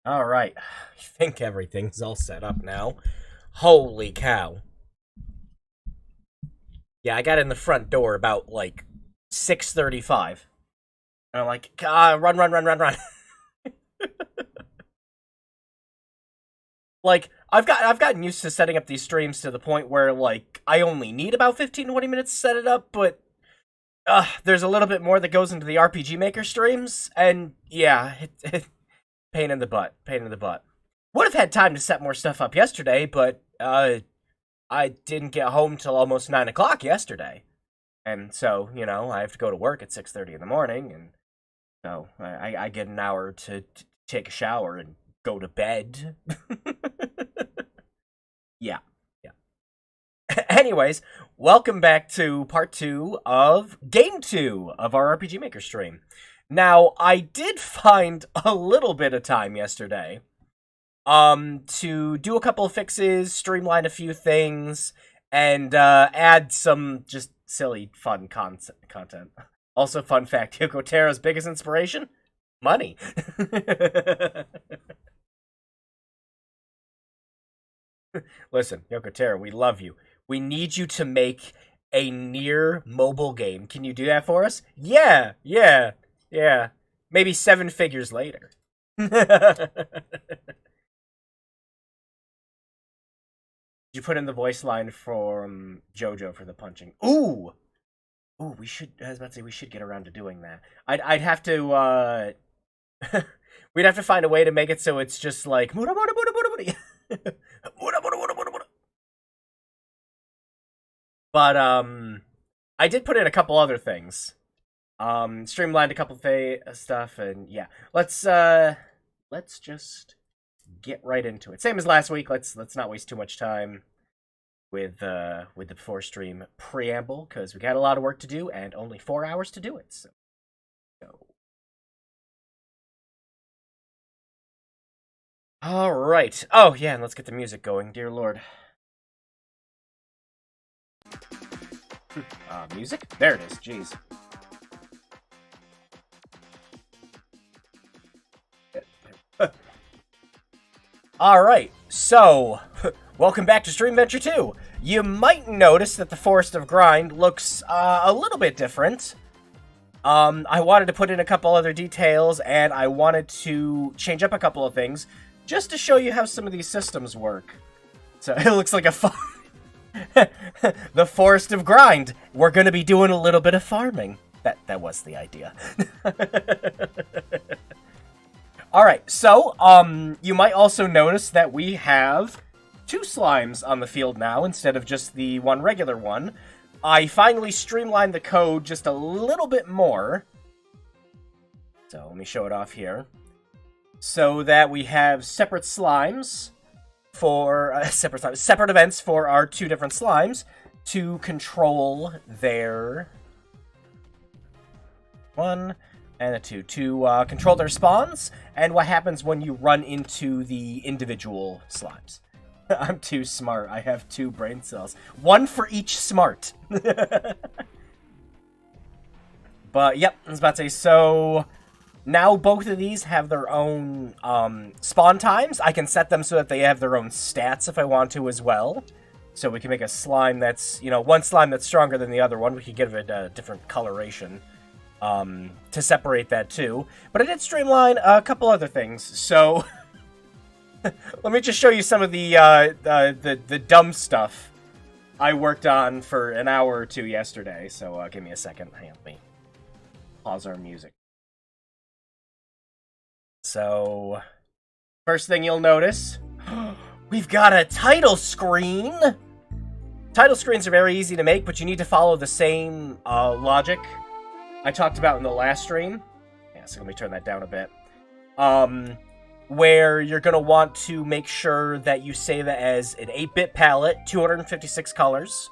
All right. I think everything's all set up now. Holy cow. Yeah, I got in the front door about like 6:35. And I'm like, run, run, run, run, run. Like, I've gotten used to setting up these streams to the point where like I only need about 15 to 20 minutes to set it up, but there's a little bit more that goes into the RPG Maker streams, and yeah, Pain in the butt. Pain in the butt. Would have had time to set more stuff up yesterday, but I didn't get home till almost 9 o'clock yesterday. And so, you know, I have to go to work at 6:30 in the morning, and so I get an hour to take a shower and go to bed. Yeah, yeah. Anyways, welcome back to part 2 of Game 2 of our RPG Maker stream. Now, I did find a little bit of time yesterday to do a couple of fixes, streamline a few things, and add some just silly, fun content. Also, fun fact, Yoko Tara's biggest inspiration? Money. Listen, Yoko Tara, we love you. We need you to make a near mobile game. Can you do that for us? Yeah. Maybe 7 figures later. You put in the voice line from JoJo for the punching. Ooh, we should. I was about to say we should get around to doing that. I'd have to. We'd have to find a way to make it so it's just like. But I did put in a couple other things. Streamlined a couple stuff, and yeah, let's just get right into it. Same as last week. Let's not waste too much time with the before stream preamble, because we got a lot of work to do and only 4 hours to do it. So go. All right. Oh yeah, and let's get the music going. Dear Lord. Music? There it is. Jeez. Alright, so, welcome back to Streamventure 2. You might notice that the Forest of Grind looks a little bit different. I wanted to put in a couple other details, and I wanted to change up a couple of things, just to show you how some of these systems work. So, it looks like the Forest of Grind. We're gonna be doing a little bit of farming. That was the idea. Alright, so, you might also notice that we have 2 slimes on the field now, instead of just the one regular one. I finally streamlined the code just a little bit more. So, let me show it off here. So that we have separate slimes for, separate events for our 2 different slimes to control their... 1... and a 2 to control their spawns, and what happens when you run into the individual slimes. I'm too smart. I have 2 brain cells. 1 for each smart. But, yep, I was about to say, so... now both of these have their own spawn times. I can set them so that they have their own stats if I want to as well. So we can make a slime that's, you know, one slime that's stronger than the other one. We could give it a different coloration. To separate that too. But I did streamline a couple other things, so let me just show you some of the dumb stuff I worked on for an hour or 2 yesterday. So give me a second. Hang on, let me pause our music. So first thing you'll notice, we've got a title screen. Title screens are very easy to make, but you need to follow the same logic I talked about in the last stream. Yeah, so let me turn that down a bit. Where you're going to want to make sure that you save it as an 8-bit palette, 256 colors.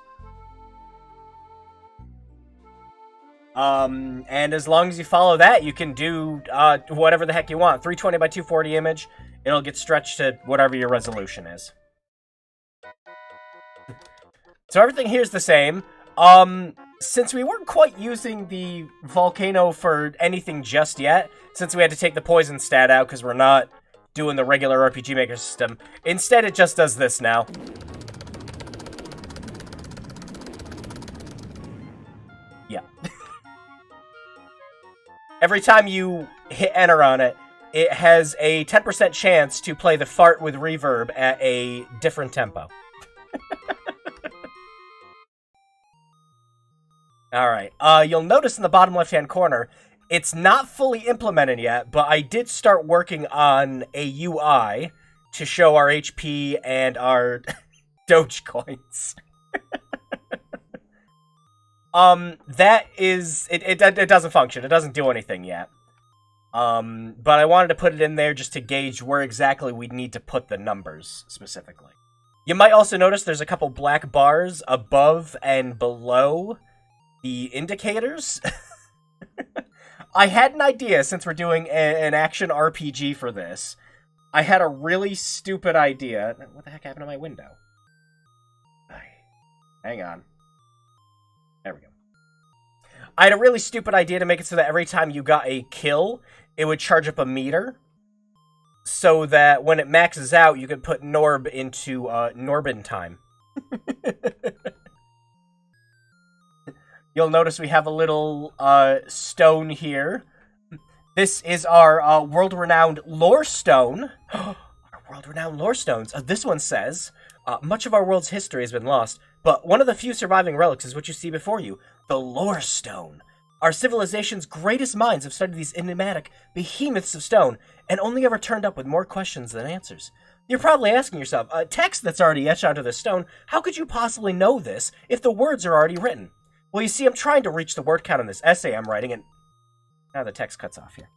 And as long as you follow that, you can do whatever the heck you want. 320 by 240 image, it'll get stretched to whatever your resolution is. So everything here's the same. Since we weren't quite using the volcano for anything just yet, since we had to take the poison stat out because we're not doing the regular RPG Maker system, instead it just does this now. Yeah. Every time you hit enter on it, it has a 10% chance to play the fart with reverb at a different tempo. Alright, you'll notice in the bottom left-hand corner, It's not fully implemented yet, but I did start working on a UI to show our HP and our Dogecoins. That is... It doesn't function. It doesn't do anything yet. But I wanted to put it in there just to gauge where exactly we'd need to put the numbers, specifically. You might also notice there's a couple black bars above and below the indicators. I had an idea, since we're doing an action RPG for this. I had a really stupid idea. What the heck happened to my window? Hang on. There we go. I had a really stupid idea to make it so that every time you got a kill, it would charge up a meter. So that when it maxes out, you could put Norb into Norbin time. You'll notice we have a little stone here. This is our world-renowned lore stone. Our world-renowned lore stones. This one says, much of our world's history has been lost, but one of the few surviving relics is what you see before you, the lore stone. Our civilization's greatest minds have studied these enigmatic behemoths of stone, and only ever turned up with more questions than answers. You're probably asking yourself, a text that's already etched onto this stone, how could you possibly know this if the words are already written? Well, you see, I'm trying to reach the word count in this essay I'm writing, and now the text cuts off here.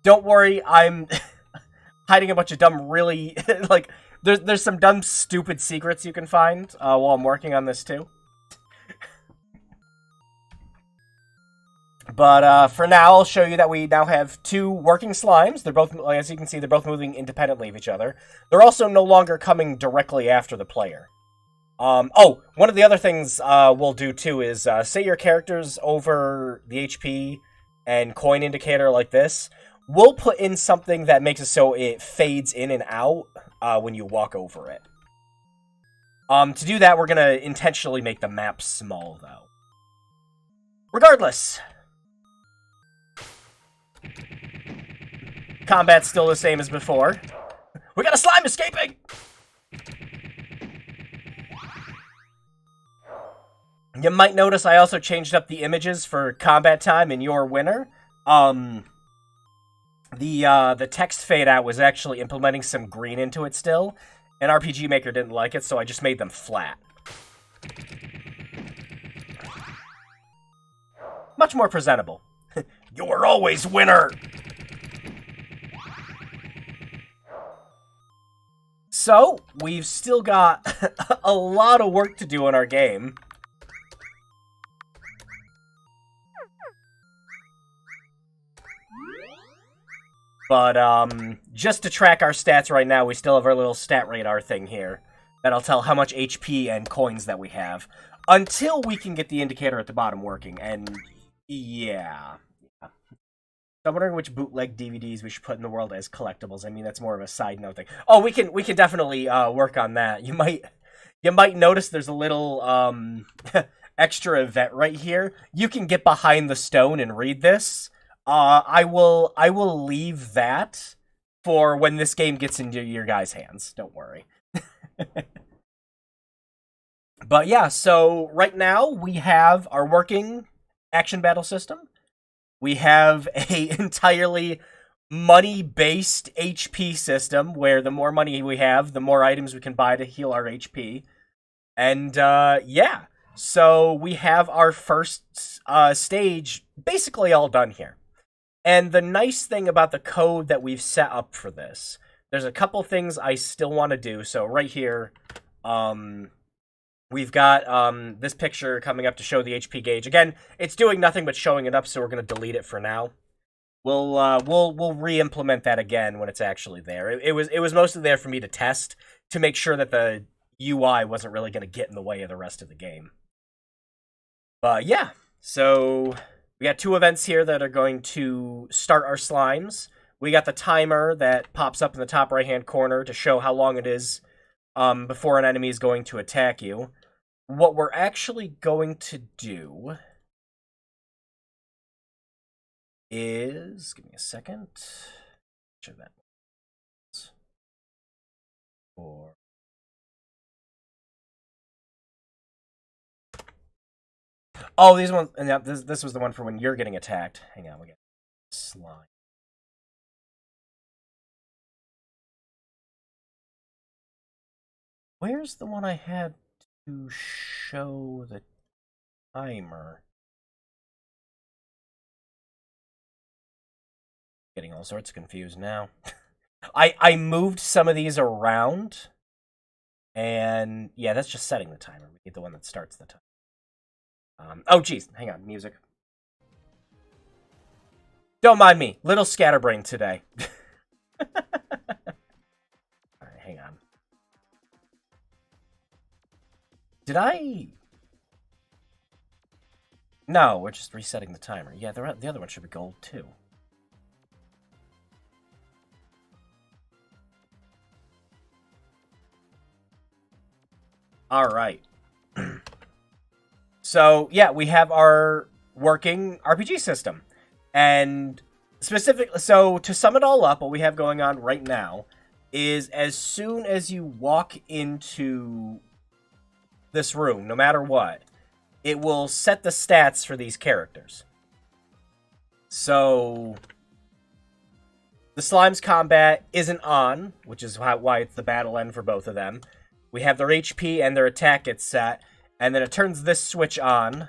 Don't worry, I'm hiding a bunch of dumb, really, like, there's some dumb, stupid secrets you can find while I'm working on this, too. But for now, I'll show you that we now have two working slimes. They're both, as you can see, they're both moving independently of each other. They're also no longer coming directly after the player. Oh, one of the other things we'll do, too, is say your character's over the HP and coin indicator like this. We'll put in something that makes it so it fades in and out when you walk over it. To do that, we're going to intentionally make the map small, though. Regardless, combat's still the same as before. We got a slime escaping! You might notice I also changed up the images for combat time in Your Winner. The text fade out was actually implementing some green into it still, and RPG Maker didn't like it, so I just made them flat. Much more presentable. You're always winner! So, we've still got a lot of work to do in our game. But, just to track our stats right now, we still have our little stat radar thing here. That'll tell how much HP and coins that we have. Until we can get the indicator at the bottom working, and yeah. I'm wondering which bootleg DVDs we should put in the world as collectibles. I mean, that's more of a side note thing. Oh, we can definitely work on that. You might notice there's a little extra event right here. You can get behind the stone and read this. I will leave that for when this game gets into your guys' hands. Don't worry. But yeah, so right now we have our working action battle system. We have a entirely money-based HP system where the more money we have, the more items we can buy to heal our HP. And yeah, so we have our first stage basically all done here. And the nice thing about the code that we've set up for this, there's a couple things I still want to do. So right here, we've got this picture coming up to show the HP gauge. Again, it's doing nothing but showing it up, so we're going to delete it for now. We'll re-implement that again when it's actually there. It was mostly there for me to test to make sure that the UI wasn't really going to get in the way of the rest of the game. But yeah, so we got two events here that are going to start our slimes. We got the timer that pops up in the top right-hand corner to show how long it is before an enemy is going to attack you. What we're actually going to do is... Give me a second. Which event? Oh, these ones. And yeah, this was the one for when you're getting attacked. Hang on, we got slime. Where's the one I had to show the timer? Getting all sorts of confused now. I moved some of these around, and yeah, that's just setting the timer. We need the one that starts the timer. Oh, geez, hang on, music. Don't mind me, little scatterbrain today. All right, hang on. Did I? No, we're just resetting the timer. Yeah, the other one should be gold too. All right. So, yeah, we have our working RPG system. And specifically, so to sum it all up, what we have going on right now is as soon as you walk into this room, no matter what, it will set the stats for these characters. So, the Slime's combat isn't on, which is why it's the battle end for both of them. We have their HP and their attack gets set, and then it turns this switch on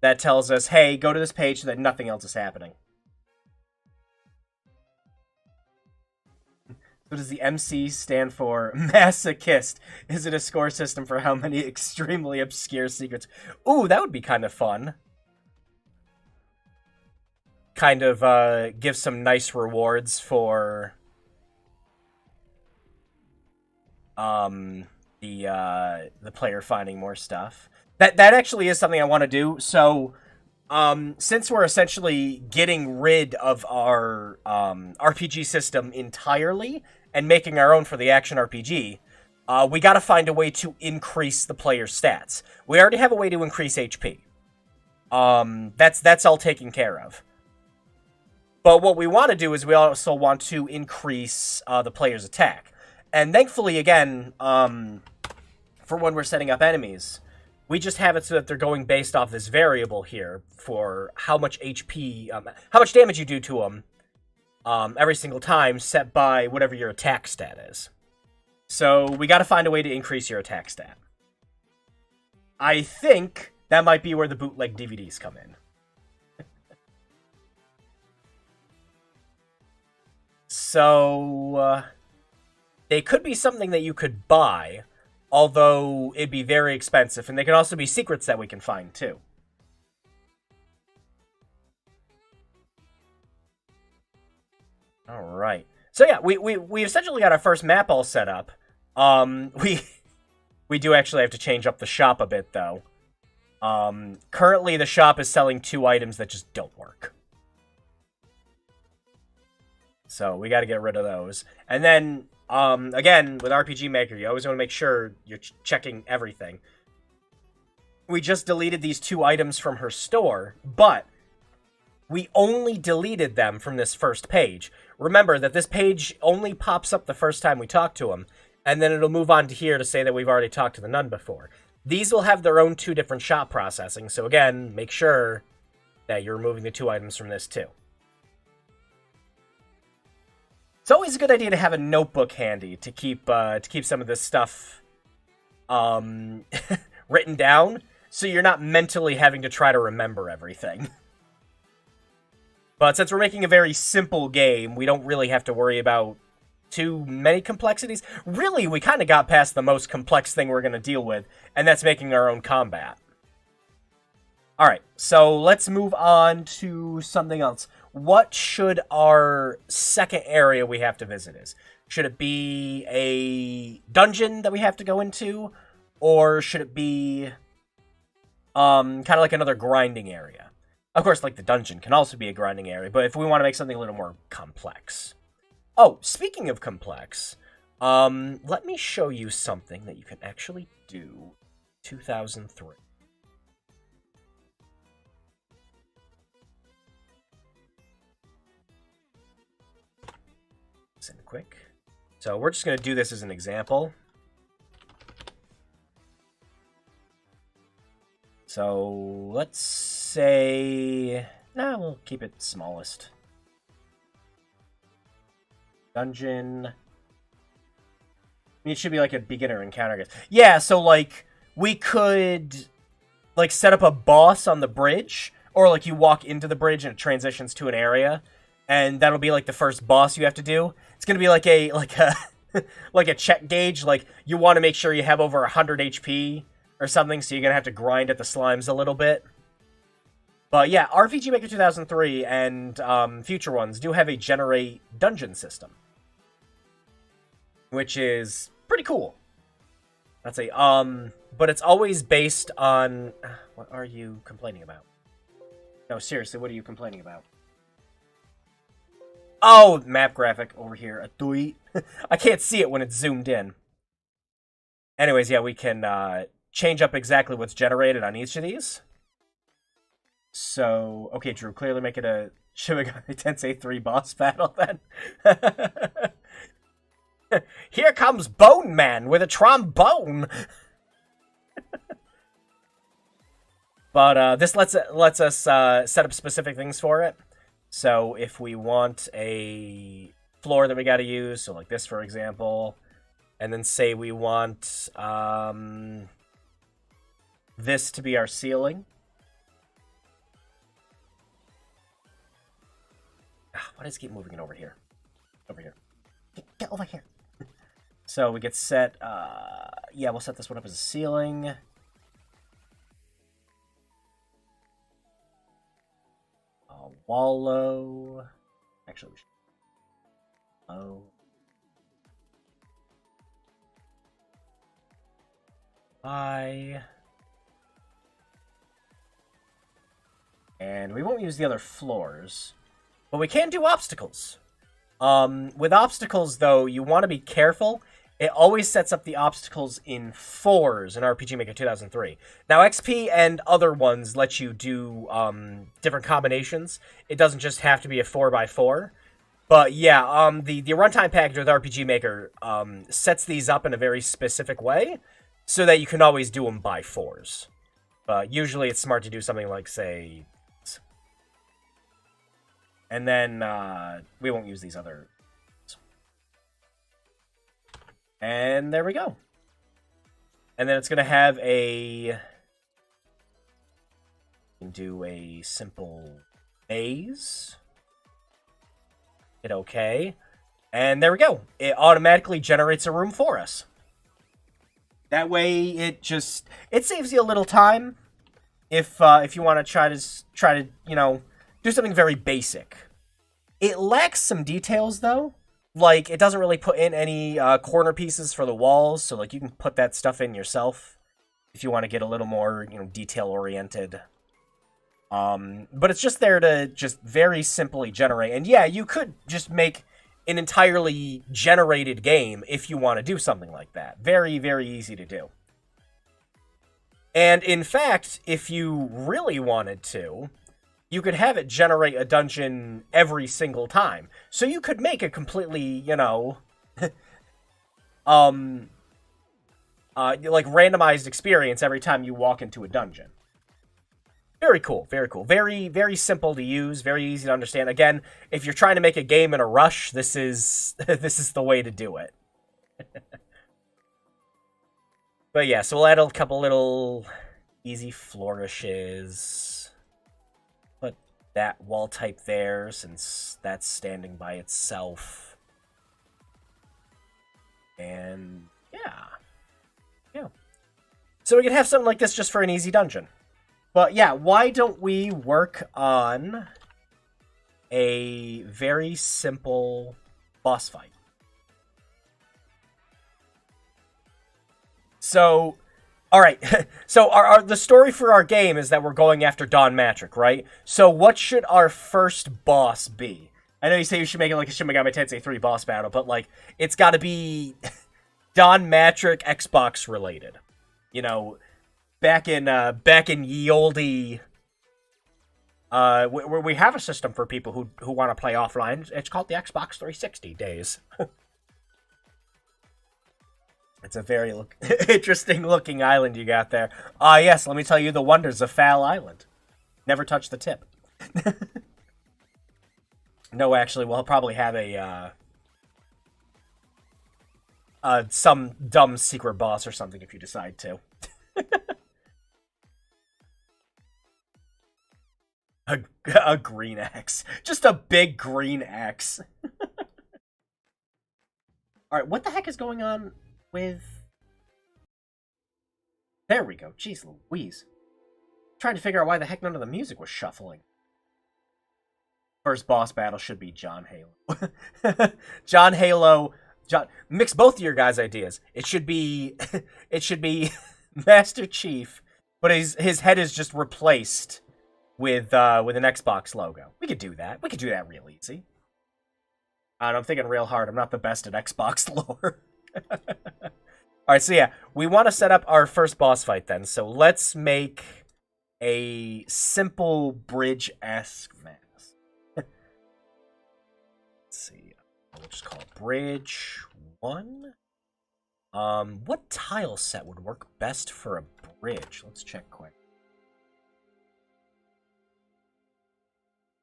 that tells us, hey, go to this page so that nothing else is happening. What does the MC stand for? Masochist. Is it a score system for how many extremely obscure secrets? Ooh, that would be kind of fun. Kind of give some nice rewards for the player finding more stuff. That actually is something I want to do. So since we're essentially getting rid of our RPG system entirely and making our own for the action RPG, we got to find a way to increase the player's stats. We already have a way to increase HP. That's all taken care of. But what we want to do is we also want to increase the player's attack. And thankfully, again, for when we're setting up enemies, we just have it so that they're going based off this variable here for how much HP, how much damage you do to them every single time, set by whatever your attack stat is. So we got to find a way to increase your attack stat. I think that might be where the bootleg DVDs come in. So they could be something that you could buy, although it'd be very expensive, and they can also be secrets that we can find too. All right. So yeah, we essentially got our first map all set up. We do actually have to change up the shop a bit though. Currently the shop is selling 2 items that just don't work. So we got to get rid of those. And then again, with RPG Maker, you always want to make sure you're checking everything. We just deleted these 2 items from her store, but we only deleted them from this first page. Remember that this page only pops up the first time we talk to them, and then it'll move on to here to say that we've already talked to the nun before. These will have their own 2 different shop processing, so again, make sure that you're removing the 2 items from this too. It's always a good idea to have a notebook handy to keep some of this stuff written down, so you're not mentally having to try to remember everything. But since we're making a very simple game, we don't really have to worry about too many complexities. Really, we kind of got past the most complex thing we're going to deal with, and that's making our own combat. Alright, so let's move on to something else. What should our second area we have to visit is? Should it be a dungeon that we have to go into? Or should it be kind of like another grinding area? Of course, like the dungeon can also be a grinding area, but if we want to make something a little more complex. Oh, speaking of complex, let me show you something that you can actually do 2003. In quick. So we're just going to do this as an example. So let's say, nah, we'll keep it smallest. Dungeon. It should be like a beginner encounter, I guess. Yeah, so like we could like set up a boss on the bridge, or like you walk into the bridge and it transitions to an area, and that'll be like the first boss you have to do. It's gonna be like a like a check gauge. Like you want to make sure you have over 100 HP or something, so you're gonna have to grind at the slimes a little bit. But yeah, RPG Maker 2003 and future ones do have a generate dungeon system, which is pretty cool. That's but it's always based on... What are you complaining about? No, seriously, what are you complaining about? Oh, map graphic over here. A tweet. I can't see it when it's zoomed in. Anyways, yeah, we can change up exactly what's generated on each of these. So, okay, Drew, clearly make it a Shin Megami Tensei 3 boss battle then. Here comes Bone Man with a trombone. But this lets us set up specific things for it. So if we want a floor that we got to use, so like this, for example, and then say we want this to be our ceiling. Why does it keep moving it over here? Over here. Get over here. So we get set, yeah, we'll set this one up as a ceiling. Wallow. Actually, we should. Oh. And we won't use the other floors. But we can do obstacles. With obstacles, though, you want to be careful. It always sets up the obstacles in 4s in RPG Maker 2003. Now, XP and other ones let you do different combinations. It doesn't just have to be a 4x4. But yeah, the runtime package with RPG Maker sets these up in a very specific way so that you can always do them by 4s. But usually it's smart to do something like, say... And then we won't use these other... And there we go. And then it's going to have a... You can do a simple maze. Hit OK. And there we go. It automatically generates a room for us. That way, it saves you a little time if you want to try to you know, do something very basic. It lacks some details though. Like, it doesn't really put in any corner pieces for the walls, so like you can put that stuff in yourself if you want to get a little more, you know, detail oriented. But it's just there to just very simply generate. And yeah, you could just make an entirely generated game if you want to do something like that. Very, very easy to do. And in fact, if you really wanted to, you could have it generate a dungeon every single time. So you could make a completely, you know, like randomized experience every time you walk into a dungeon. Very cool, very cool. Very, very simple to use, very easy to understand. Again, if you're trying to make a game in a rush, this is the way to do it. But yeah, so we'll add a couple little easy flourishes. Put that wall type there, since that's standing by itself. And yeah. So we can have something like this just for an easy dungeon. But yeah, why don't we work on a very simple boss fight? So, alright, so the story for our game is that we're going after Don Matrick, right? So what should our first boss be? I know you say you should make it like a Shin Megami Tensei 3 boss battle, but like, it's gotta be Don Matrick Xbox related. You know, back in ye olde, we have a system for people who want to play offline. It's called the Xbox 360 days. It's a very interesting looking island you got there. Yes, let me tell you the wonders of Foul Island. Never touch the tip. No, actually, we'll probably have some dumb secret boss or something if you decide to. a green axe. Just a big green axe. Alright, what the heck is going on with... There we go. Jeez Louise. Trying to figure out why the heck none of the music was shuffling. First boss battle should be John Halo. John Halo... mix both of your guys' ideas. It should be... it should be Master Chief, but his head is just replaced with an Xbox logo. We could do that. We could do that real easy. I'm thinking real hard. I'm not the best at Xbox lore. Alright, so yeah. We want to set up our first boss fight then. So let's make a simple bridge-esque mask. Let's see. We'll just call it Bridge 1. What tile set would work best for a bridge? Let's check quick.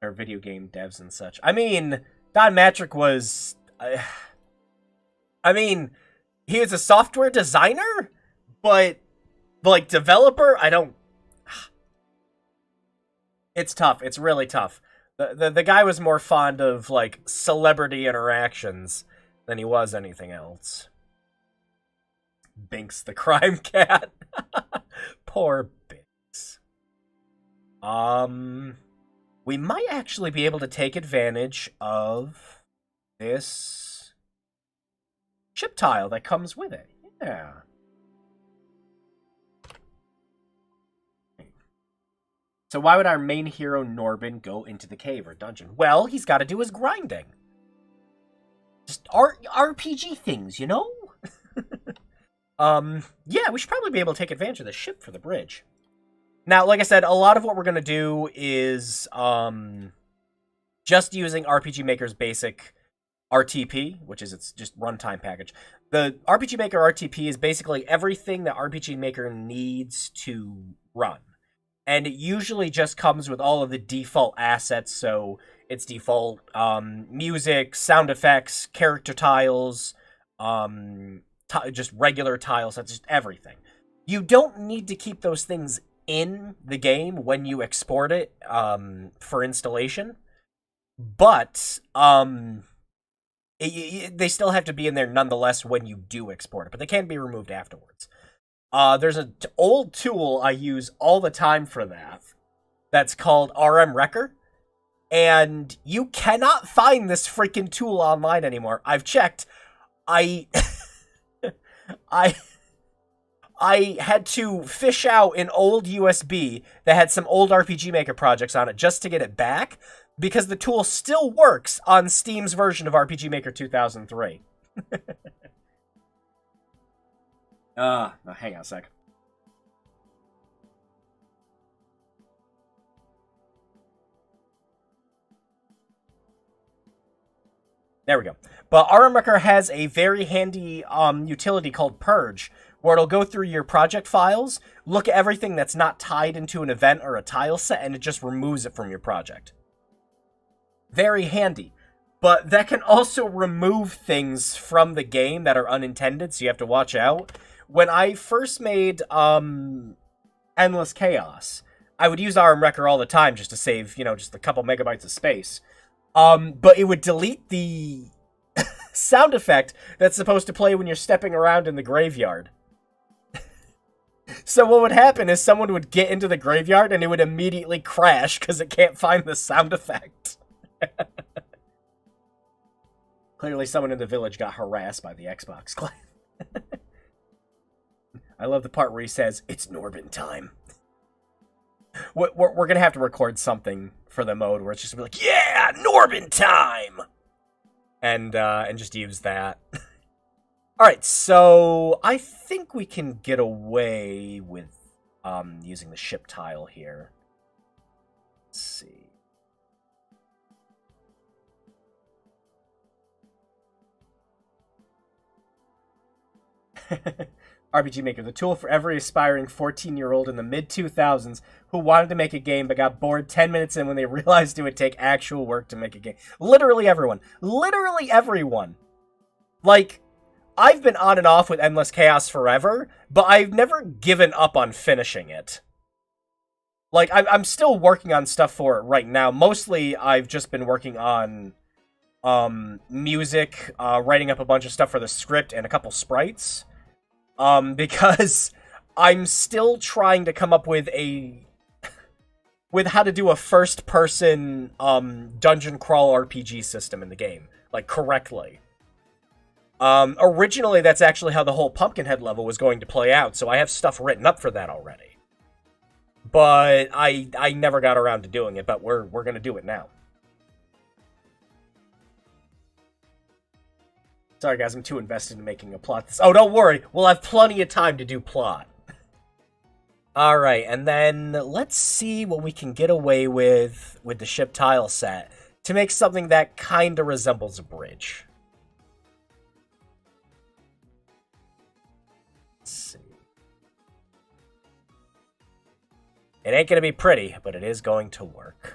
Or video game devs and such. I mean... Don Matrick was... I mean, he was a software designer, but, like, developer, I don't... It's tough. It's really tough. The guy was more fond of, like, celebrity interactions than he was anything else. Binks the crime cat. Poor Binks. We might actually be able to take advantage of this chip tile that comes with it. Yeah. So why would our main hero, Norbin, go into the cave or dungeon? Well, he's got to do his grinding. Just RPG things, you know? Yeah, we should probably be able to take advantage of the ship for the bridge. Now, like I said, a lot of what we're going to do is just using RPG Maker's basic RTP, which is its just runtime package. The RPG Maker RTP is basically everything that RPG Maker needs to run. And it usually just comes with all of the default assets, so its default music, sound effects, character tiles, just regular tiles, that's just everything. You don't need to keep those things in the game when you export it for installation, but they still have to be in there nonetheless when you do export it, but they can be removed afterwards. There's an old tool I use all the time for that that's called RM Wrecker, and you cannot find this freaking tool online anymore. I've checked. I had to fish out an old USB that had some old RPG Maker projects on it just to get it back, because the tool still works on Steam's version of RPG Maker 2003. No, hang on a sec. There we go. But RM Wrecker has a very handy utility called Purge, where it'll go through your project files, look at everything that's not tied into an event or a tile set, and it just removes it from your project. Very handy. But that can also remove things from the game that are unintended, so you have to watch out. When I first made Endless Chaos, I would use RM Wrecker all the time just to save, just a couple megabytes of space. But it would delete the sound effect that's supposed to play when you're stepping around in the graveyard. So what would happen is someone would get into the graveyard and it would immediately crash because it can't find the sound effect. Clearly someone in the village got harassed by the Xbox clan. I love the part where he says, "It's Norbin time." We're going to have to record something for the mode where it's just going to be like, "Yeah, Norbin time!" And just use that. Alright, so I think we can get away with using the ship tile here. Let's see. RPG Maker, the tool for every aspiring 14-year-old in the mid-2000s who wanted to make a game but got bored 10 minutes in when they realized it would take actual work to make a game. Literally everyone. Literally everyone. Like, I've been on and off with Endless Chaos forever, but I've never given up on finishing it. Like, I'm still working on stuff for it right now. Mostly, I've just been working on music, writing up a bunch of stuff for the script, and a couple sprites. Because I'm still trying to come up with with how to do a first-person, dungeon crawl RPG system in the game. Like, correctly. Originally, that's actually how the whole Pumpkinhead level was going to play out, so I have stuff written up for that already. But I never got around to doing it, but we're gonna do it now. Sorry guys, I'm too invested in making a plot. Oh, don't worry, we'll have plenty of time to do plot. Alright, and then let's see what we can get away with the ship tile set to make something that kinda resembles a bridge. Let's see. It ain't gonna be pretty, but it is going to work.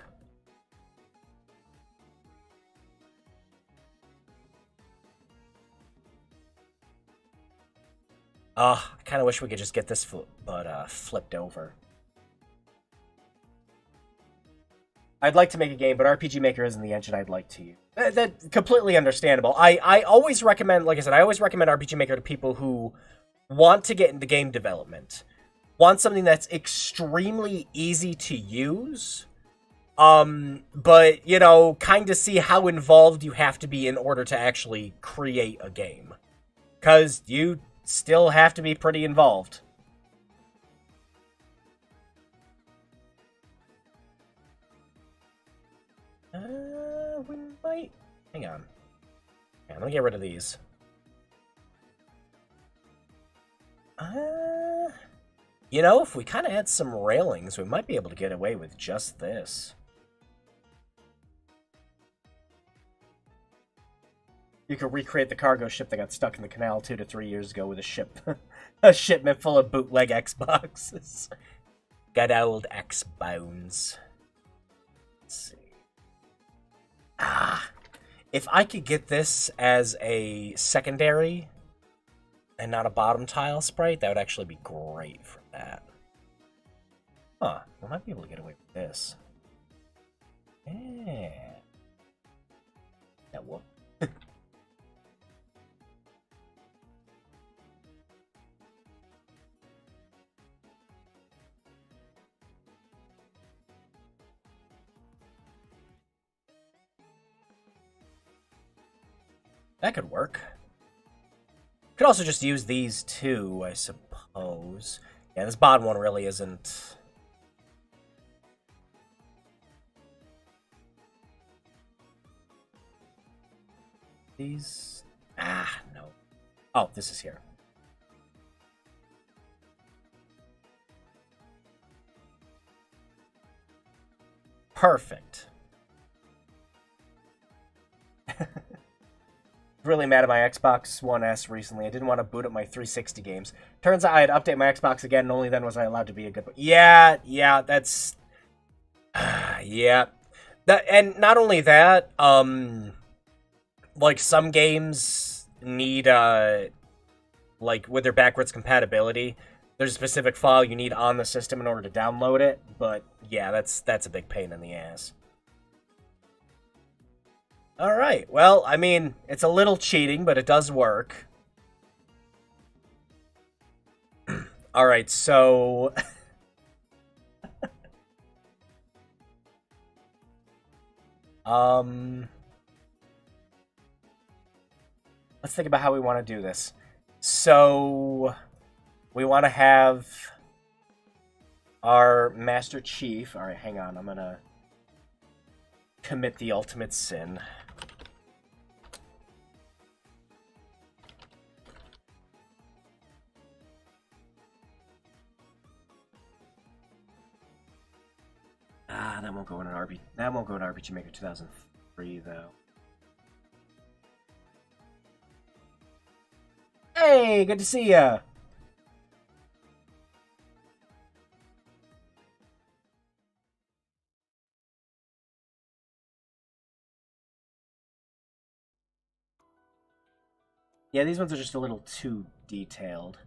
I kind of wish we could just get this flipped over. I'd like to make a game, but RPG Maker isn't the engine I'd like to use. That's completely understandable. I always recommend, like I said, I always recommend RPG Maker to people who want to get into game development. Want something that's extremely easy to use, but, you know, kind of see how involved you have to be in order to actually create a game. Because you still have to be pretty involved. We might... Hang on. Yeah, let me get rid of these. You know, if we kind of add some railings, we might be able to get away with just this. You could recreate the cargo ship that got stuck in the canal 2 to 3 years ago with a shipment full of bootleg Xboxes. Good old X-Bones. Let's see. If I could get this as a secondary and not a bottom tile sprite, that would actually be great for that. Huh, we might be able to get away with this. Yeah. That will. That could work. Could also just use these two, I suppose. Yeah, this bottom one really isn't... These... no. Oh, this is here. Perfect. Really mad at my Xbox One S recently. I didn't want to boot up my 360 games. Turns out I had to update my Xbox again, and only then was I allowed to be a good... Yeah, that's... yeah. And not only that, like, some games need, like, with their backwards compatibility, there's a specific file you need on the system in order to download it, but, yeah, that's a big pain in the ass. Alright, well, I mean, it's a little cheating, but it does work. Alright, so... let's think about how we want to do this. So, we want to have our Master Chief... Alright, hang on, I'm gonna commit the ultimate sin. That won't go in an RPG Maker 2003 though. Hey, good to see ya. Yeah, these ones are just a little too detailed.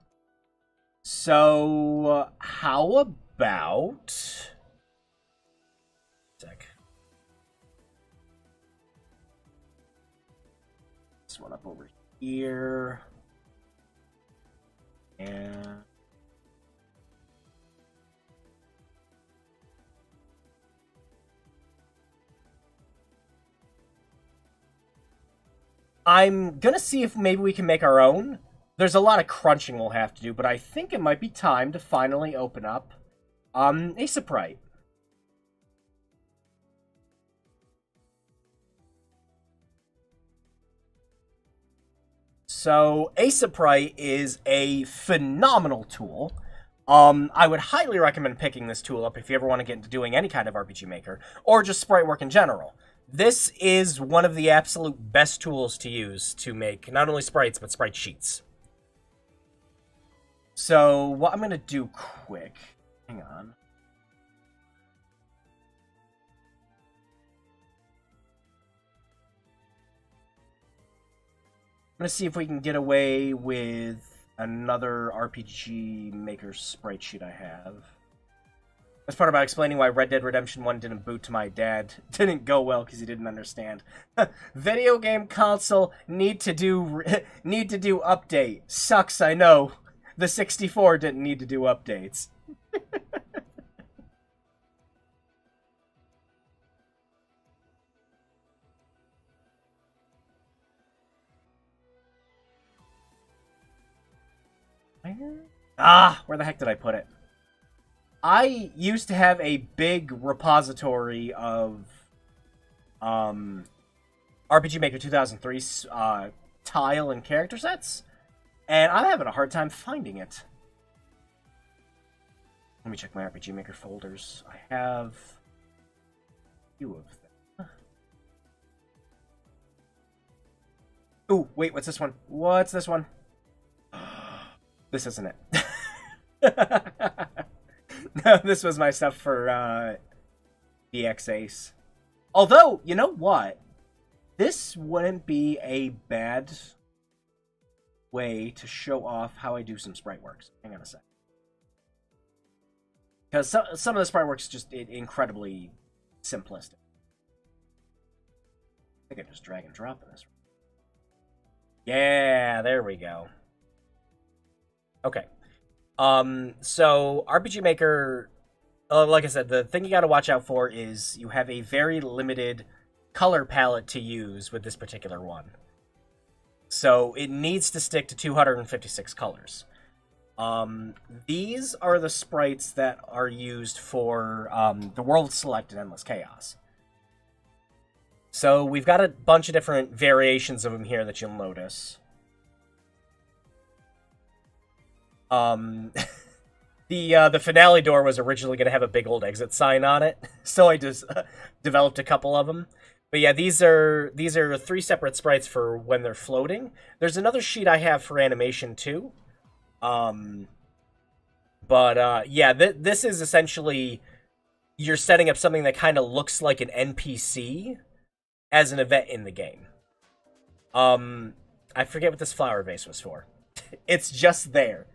So, how about... Sec. This one up over here. And... I'm gonna see if maybe we can make our own. There's a lot of crunching we'll have to do, but I think it might be time to finally open up a sprite. So, Sprite is a phenomenal tool. I would highly recommend picking this tool up if you ever want to get into doing any kind of RPG Maker, or just sprite work in general. This is one of the absolute best tools to use to make not only sprites, but sprite sheets. So, what I'm going to do quick... Hang on. I'm going to see if we can get away with another RPG Maker sprite sheet I have. That's part about explaining why Red Dead Redemption 1 didn't boot to my dad. Didn't go well because he didn't understand. Video game console need to do update. Sucks, I know. The 64 didn't need to do updates. Where the heck did I put it? I used to have a big repository of RPG Maker 2003 tile and character sets, and I'm having a hard time finding it. Let me check my RPG Maker folders. I have a few of them. Ooh, wait, what's this one? What's this one? This isn't it. No, this was my stuff for BX Ace. Although, you know what? This wouldn't be a bad way to show off how I do some sprite works. Hang on a sec. Because some of the sprite works just incredibly simplistic. I think I just drag and drop this. Yeah, there we go. Okay. So RPG Maker, like I said, the thing you got to watch out for is you have a very limited color palette to use with this particular one. So it needs to stick to 256 colors. These are the sprites that are used for the World Select and Endless Chaos. So we've got a bunch of different variations of them here that you'll notice. The finale door was originally going to have a big old exit sign on it, so I just developed a couple of them. But yeah, these are 3 separate sprites for when they're floating. There's another sheet I have for animation too. Yeah, this is essentially you're setting up something that kind of looks like an NPC as an event in the game. I forget what this flower vase was for. It's just there.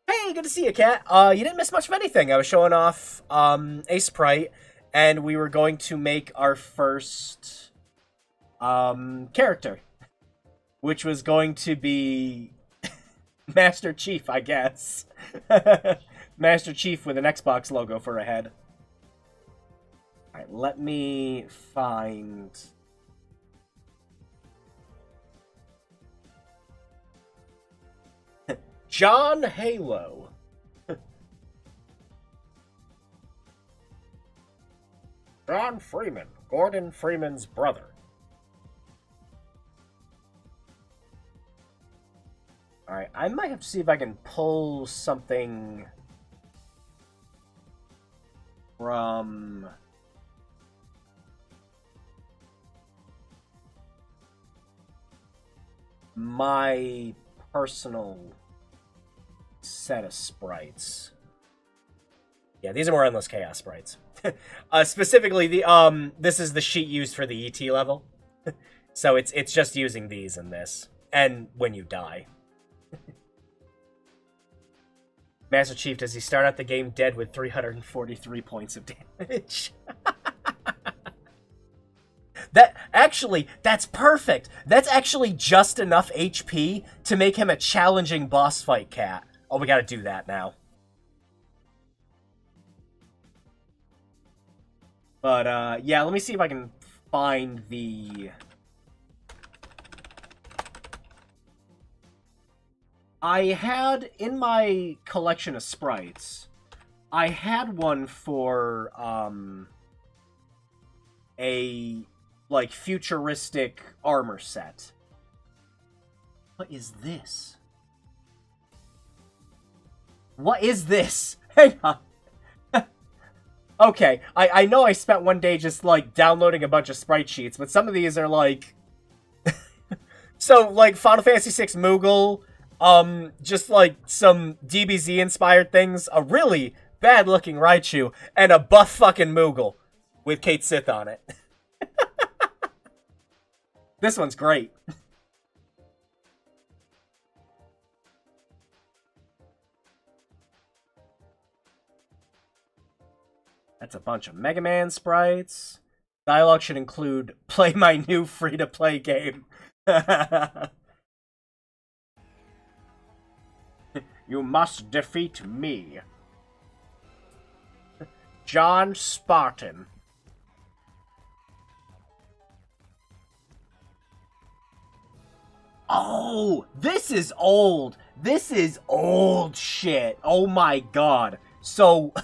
Hey, good to see you, Kat. You didn't miss much of anything. I was showing off a sprite, and we were going to make our first character, which was going to be Master Chief, I guess. Master Chief with an Xbox logo for a head. Alright, let me find... John Halo. John Freeman, Gordon Freeman's brother. Alright, I might have to see if I can pull something from my personal set of sprites. Yeah, these are more Endless Chaos sprites. Specifically, this is the sheet used for the ET level. So it's just using these in this. And when you die. Master Chief, does he start out the game dead with 343 points of damage? That's perfect. That's actually just enough HP to make him a challenging boss fight cat. Oh, we gotta do that now. But, yeah, let me see if I can find the... I had, in my collection of sprites, I had one for, a, like, futuristic armor set. What is this? What is this? Hang on. Okay, I know I spent one day just, like, downloading a bunch of sprite sheets, but some of these are, like... So, like, Final Fantasy VI Moogle, just, like, some DBZ-inspired things, a really bad-looking Raichu, and a buff fucking Moogle with Kate Sith on it. This one's great. That's a bunch of Mega Man sprites. Dialogue should include, play my new free-to-play game. You must defeat me. John Spartan. Oh, this is old. This is old shit. Oh my god. So...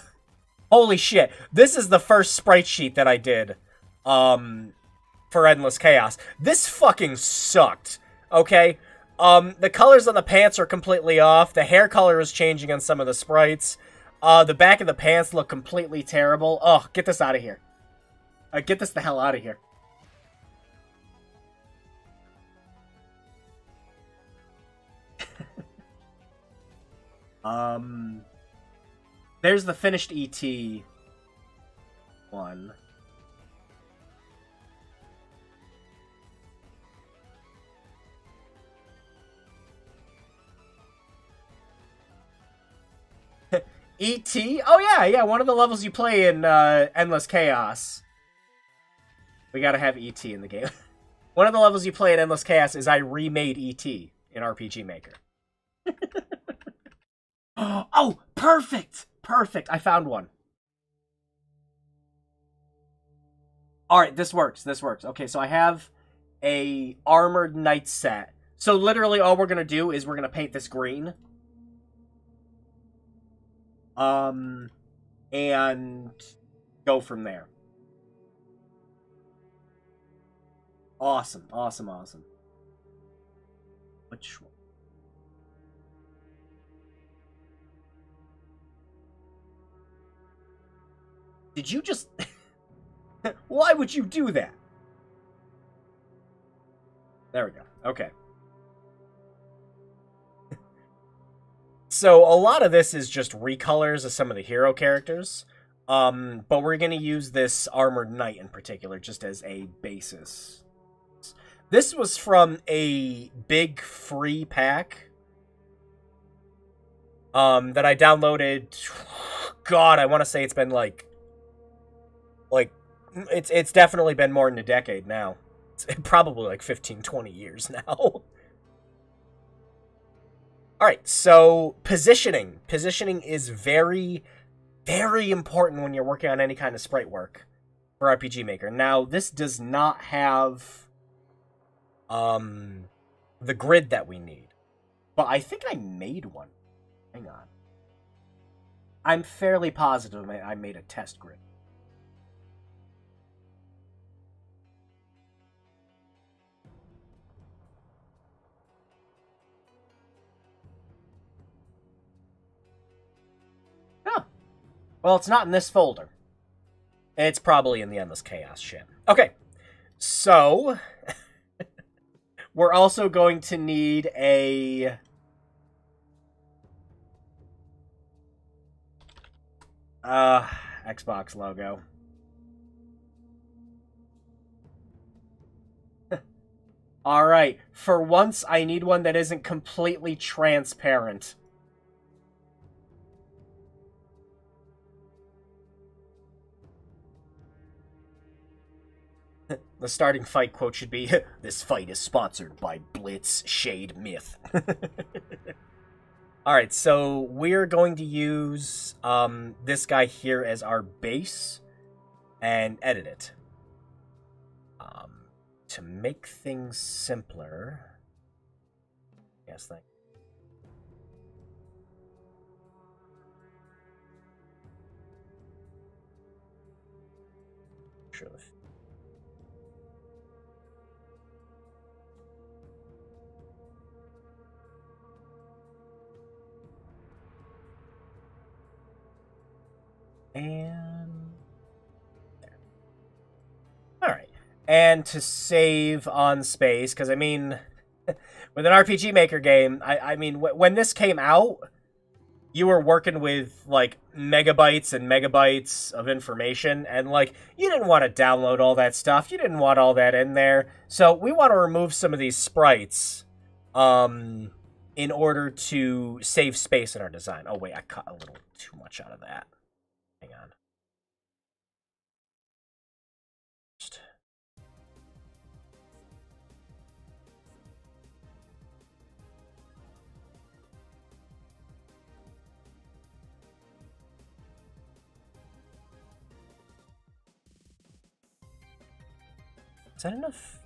Holy shit. This is the first sprite sheet that I did, for Endless Chaos. This fucking sucked, okay? The colors on the pants are completely off. The hair color is changing on some of the sprites. The back of the pants look completely terrible. Oh, get this out of here. Get this the hell out of here. There's the finished ET one. ET? Oh yeah, one of the levels you play in Endless Chaos. We gotta have ET in the game. One of the levels you play in Endless Chaos is I remade ET in RPG Maker. Oh, perfect! Perfect, I found one. Alright, this works, this works. Okay, so I have a Armored Knight set. So literally all we're gonna do is we're gonna paint this green. And go from there. Awesome, awesome, awesome. Which one? Did you just... Why would you do that? There we go. Okay. So, a lot of this is just recolors of some of the hero characters. But we're going to use this Armored Knight in particular just as a basis. This was from a big free pack that I downloaded. God, I want to say it's been like it's definitely been more than a decade now. It's probably like 15, 20 years now. Alright, so positioning. Positioning is very, very important when you're working on any kind of sprite work for RPG Maker. Now, this does not have the grid that we need. But I think I made one. Hang on. I'm fairly positive I made a test grid. Well, it's not in this folder. It's probably in the Endless Chaos shit. Okay, so we're also going to need a Xbox logo. Alright, for once I need one that isn't completely transparent. The starting fight quote should be, "This fight is sponsored by Blitz Shade Myth." Alright, so we're going to use this guy here as our base and edit it. To make things simpler... Yes, thank you. Sure. And there. All right. And to save on space, because I mean, with an RPG Maker game, I mean, when this came out, you were working with like megabytes and megabytes of information, and like you didn't want to download all that stuff. You didn't want all that in there. So we want to remove some of these sprites, in order to save space in our design. Oh wait, I cut a little too much out of that. Hang on. Is that enough?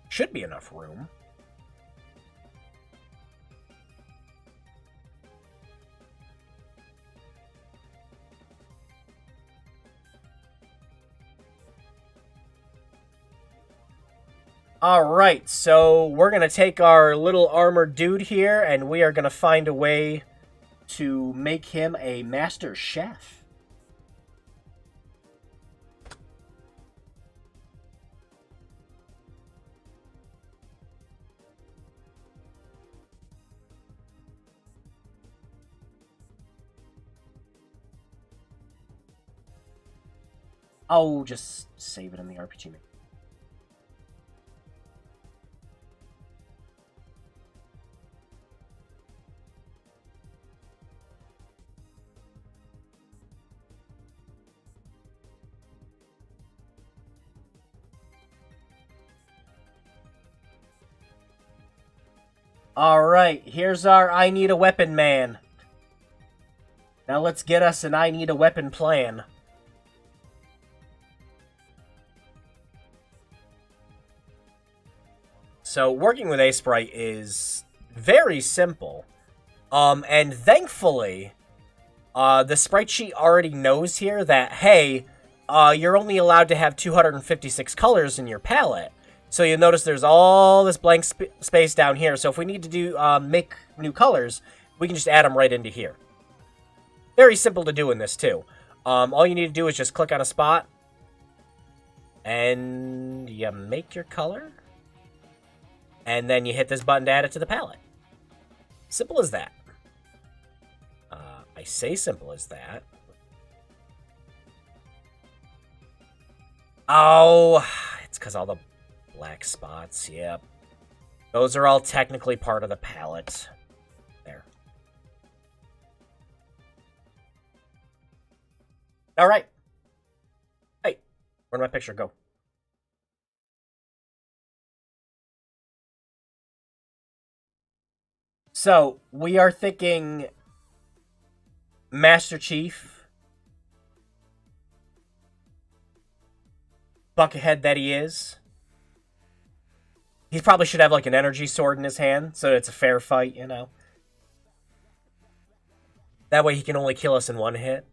Should be enough room. Alright, so we're going to take our little armored dude here, and we are going to find a way to make him a master chef. I'll just save it in the RPG Maker. Alright, here's our I need a weapon man. Now let's get us an I need a weapon plan. So working with Sprite is very simple. And thankfully, the sprite sheet already knows here that, hey, you're only allowed to have 256 colors in your palette. So you'll notice there's all this blank space down here. So if we need to do make new colors, we can just add them right into here. Very simple to do in this too. All you need to do is just click on a spot, and you make your color, and then you hit this button to add it to the palette. Simple as that. I say simple as that. Oh, it's because all the black spots, yep. Those are all technically part of the palette. There. Alright. Hey, where'd my picture go? So, we are thinking Master Chief, buckethead that he is. He probably should have like an energy sword in his hand, so it's a fair fight, you know. That way he can only kill us in one hit.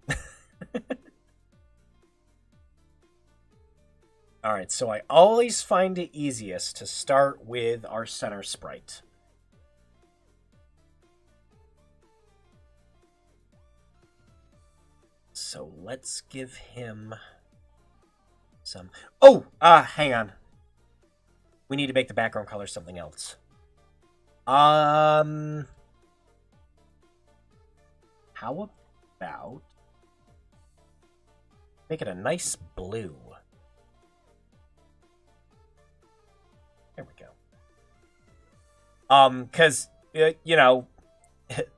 Alright, so I always find it easiest to start with our center sprite. So let's give him some... Oh! Hang on. We need to make the background color something else. How about... Make it a nice blue. There we go. Because, you know,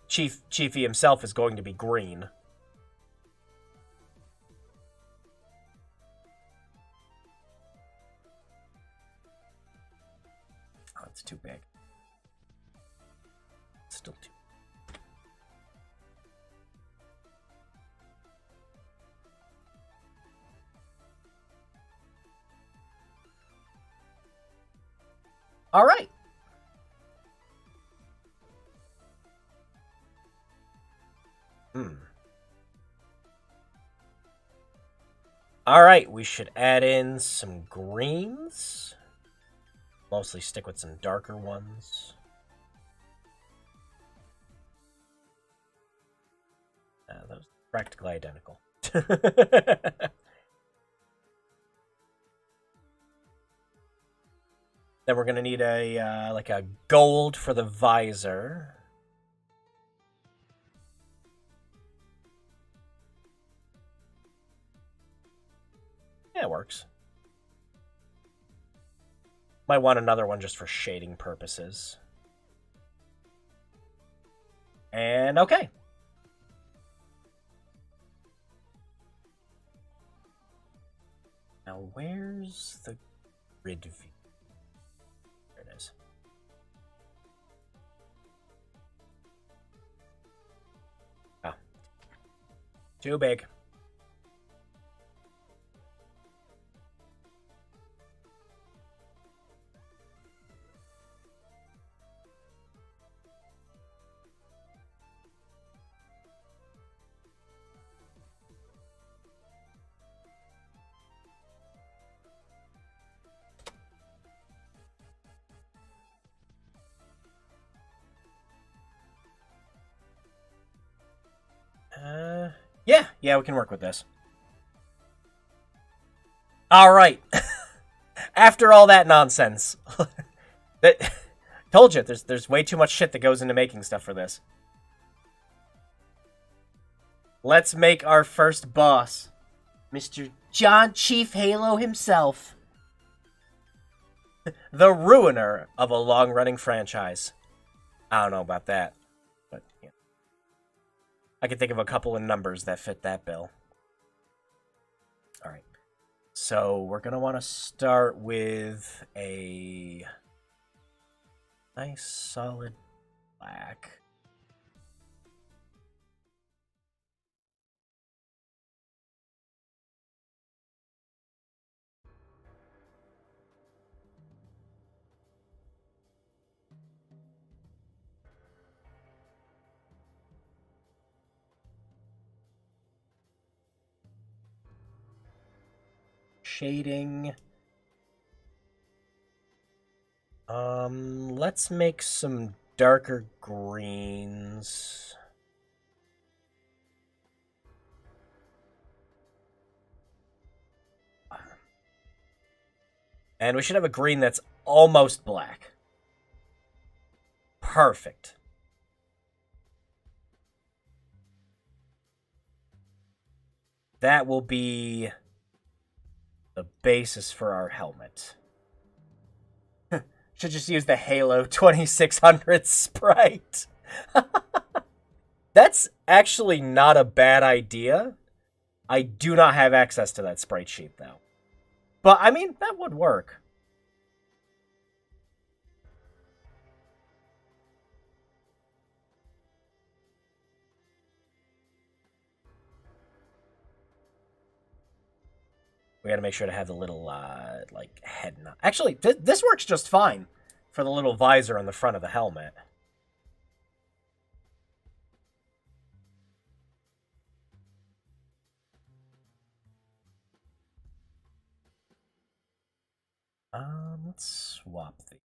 Chiefy himself is going to be green. Oh, it's too big. It's still too. All right. All right, we should add in some greens. Mostly stick with some darker ones. That was practically identical. Then we're gonna need a like a gold for the visor. Yeah, it works. Might want another one just for shading purposes. And okay. Now where's the grid view? There it is. Oh. Too big. Yeah, we can work with this. All right. After all that nonsense, that told you there's way too much shit that goes into making stuff for this. Let's make our first boss, Mr. John Chief Halo himself, the ruiner of a long-running franchise. I don't know about that, but yeah. I can think of a couple of numbers that fit that bill. All right. So we're going to want to start with a nice solid black. Shading. Let's make some darker greens. And we should have a green that's almost black. Perfect. That will be the basis for our helmet. Should just use the Halo 2600 sprite. That's actually not a bad idea. I do not have access to that sprite sheet, though. But, I mean, that would work. We gotta make sure to have the little, like, head knot. Actually, this works just fine for the little visor on the front of the helmet. Let's swap the...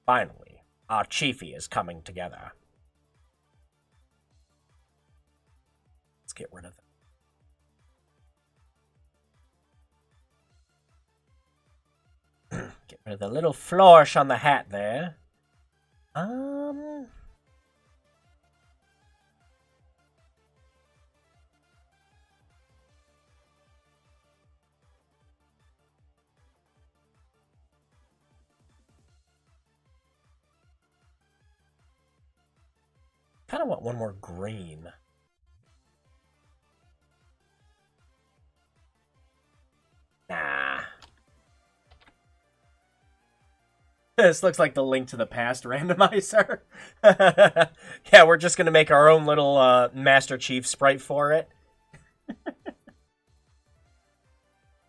Finally, our Chiefy is coming together. get rid of them. Get rid of the little flourish on the hat there. Kind of want one more green. Nah. This looks like the Link to the Past randomizer. Yeah, we're just gonna make our own little Master Chief sprite for it.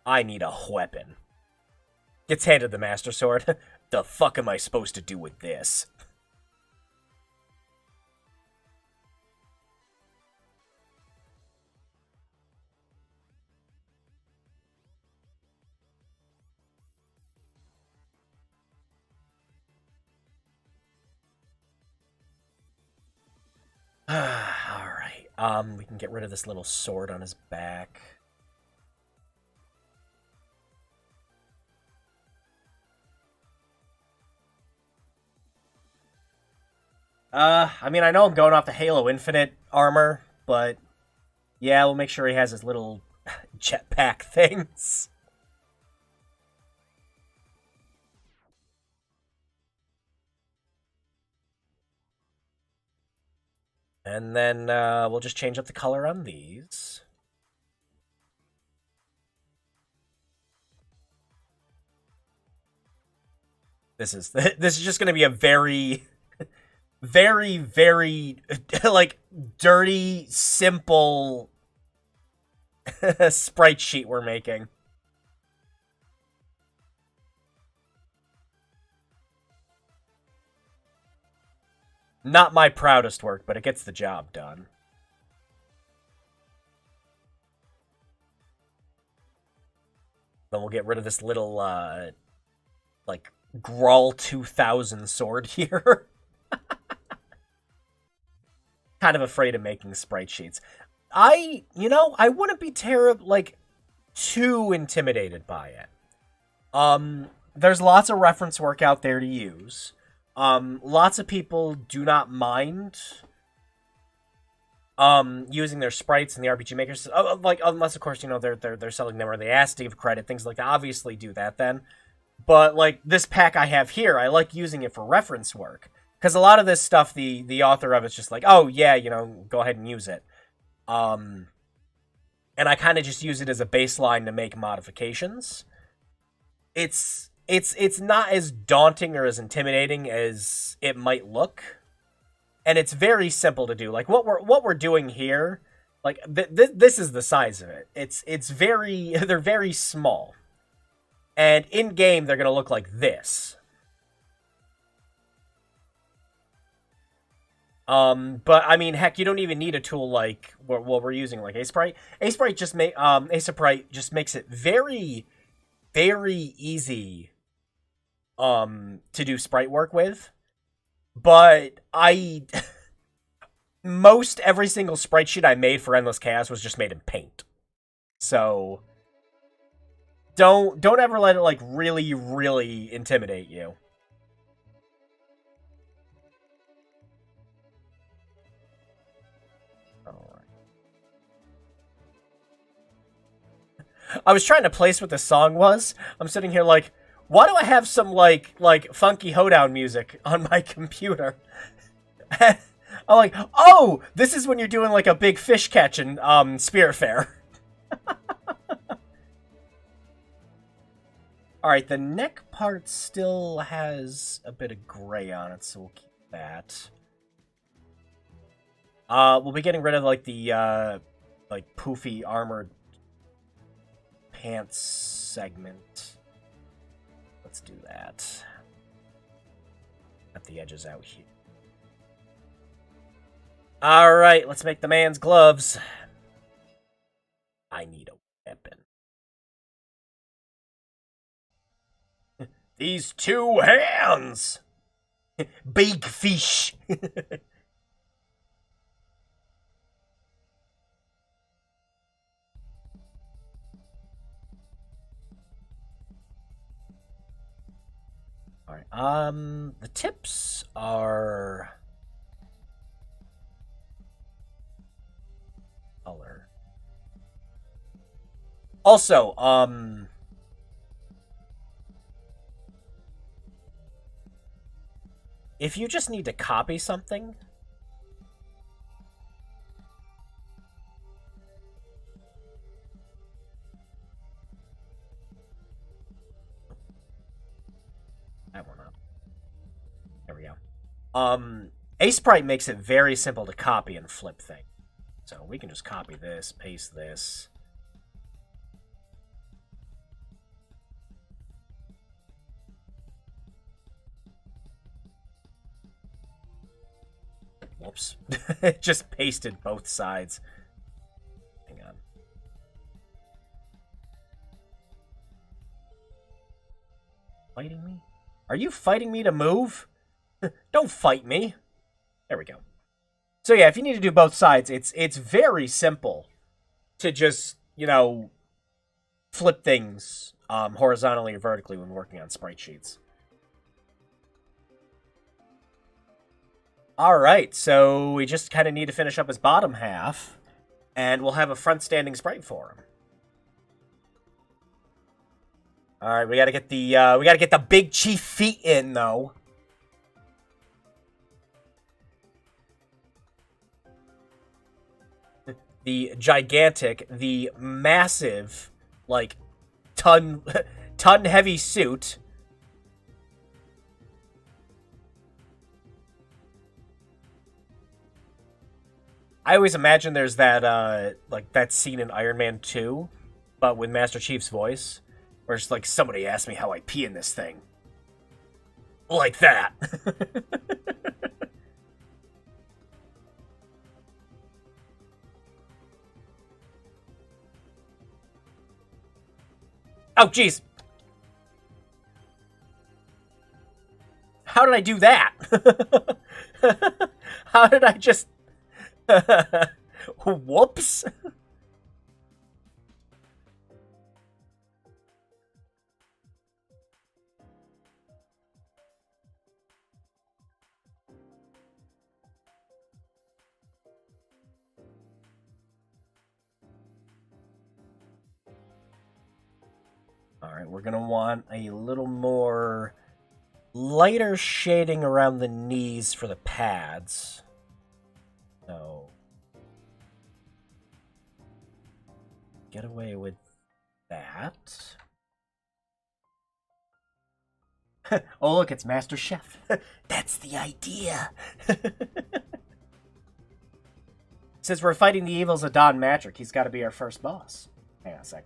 I need a weapon. Gets handed the Master Sword. The fuck am I supposed to do with this? Alright, we can get rid of this little sword on his back. I mean, I know I'm going off the Halo Infinite armor, but yeah, we'll make sure he has his little jetpack things. And then we'll just change up the color on these. This is just going to be a very, very, very like dirty, simple sprite sheet we're making. Not my proudest work, but it gets the job done. Then we'll get rid of this little, like, Grawl 2000 sword here. Kind of afraid of making sprite sheets. I wouldn't be terrible, like, too intimidated by it. There's lots of reference work out there to use. Lots of people do not mind using their sprites in the RPG Maker, like, unless of course, you know, they're selling them or they ask to give credit, things like that. Obviously do that then. But like this pack I have here, I like using it for reference work. Because a lot of this stuff, the author of it's just like, oh yeah, you know, go ahead and use it. And I kind of just use it as a baseline to make modifications. It's not as daunting or as intimidating as it might look, and it's very simple to do. Like what we're doing here, like this is the size of it. It's very they're very small, and in game they're gonna look like this. But I mean, heck, you don't even need a tool like what we're using, like Asprite. Asprite just makes it very, very easy to do sprite work with. But most every single sprite sheet I made for Endless Chaos was just made in Paint. So don't ever let it like really, really intimidate you. I was trying to place what the song was. I'm sitting here like, why do I have some like funky hoedown music on my computer? I'm like, oh, this is when you're doing like a big fish catch in Spirit Fair. Alright, the neck part still has a bit of gray on it, so we'll keep that. We'll be getting rid of like the like poofy armored pants segment. Let's do that. Cut the edges out here. Alright, let's make the man's gloves. I need a weapon. These two hands! Big fish! Alright, the tips are... color. Also, if you just need to copy something... That one up. There we go. Sprite makes it very simple to copy and flip things. So we can just copy this, paste this. Whoops. It just pasted both sides. Hang on. Fighting me? Are you fighting me to move? Don't fight me. There we go. So yeah, if you need to do both sides, it's very simple to just, you know, flip things horizontally or vertically when working on sprite sheets. Alright, so we just kind of need to finish up his bottom half, and we'll have a front-standing sprite for him. Alright, we gotta get the big chief feet in, though. The gigantic, the massive, like, ton-heavy suit. I always imagine there's that, like, that scene in Iron Man 2, but with Master Chief's voice, where it's like, somebody asked me how I pee in this thing. Like that. Oh, jeez. How did I do that? How did I just... Whoops. Alright, we're gonna want a little more lighter shading around the knees for the pads. So, get away with that. Oh, look, it's Master Chef. That's the idea. Since we're fighting the evils of Don Matrick, he's got to be our first boss. Hang on a sec.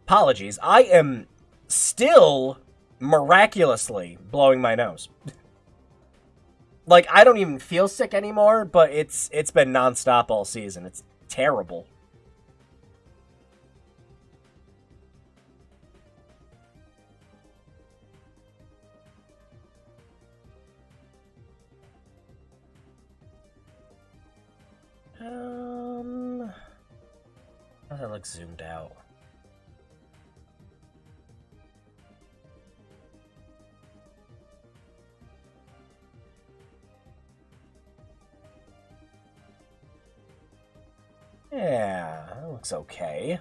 Apologies. I am still miraculously blowing my nose. Like, I don't even feel sick anymore, but it's been nonstop all season. It's terrible. How does that look zoomed out? Yeah, that looks okay.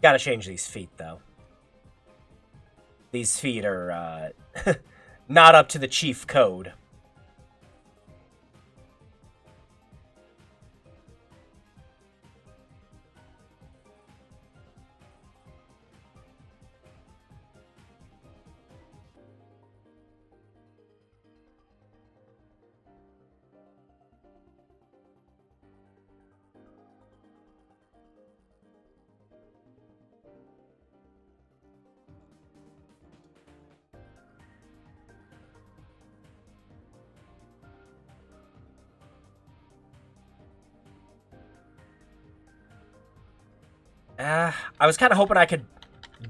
Gotta change these feet, though. These feet are, not up to the chief code. I was kind of hoping I could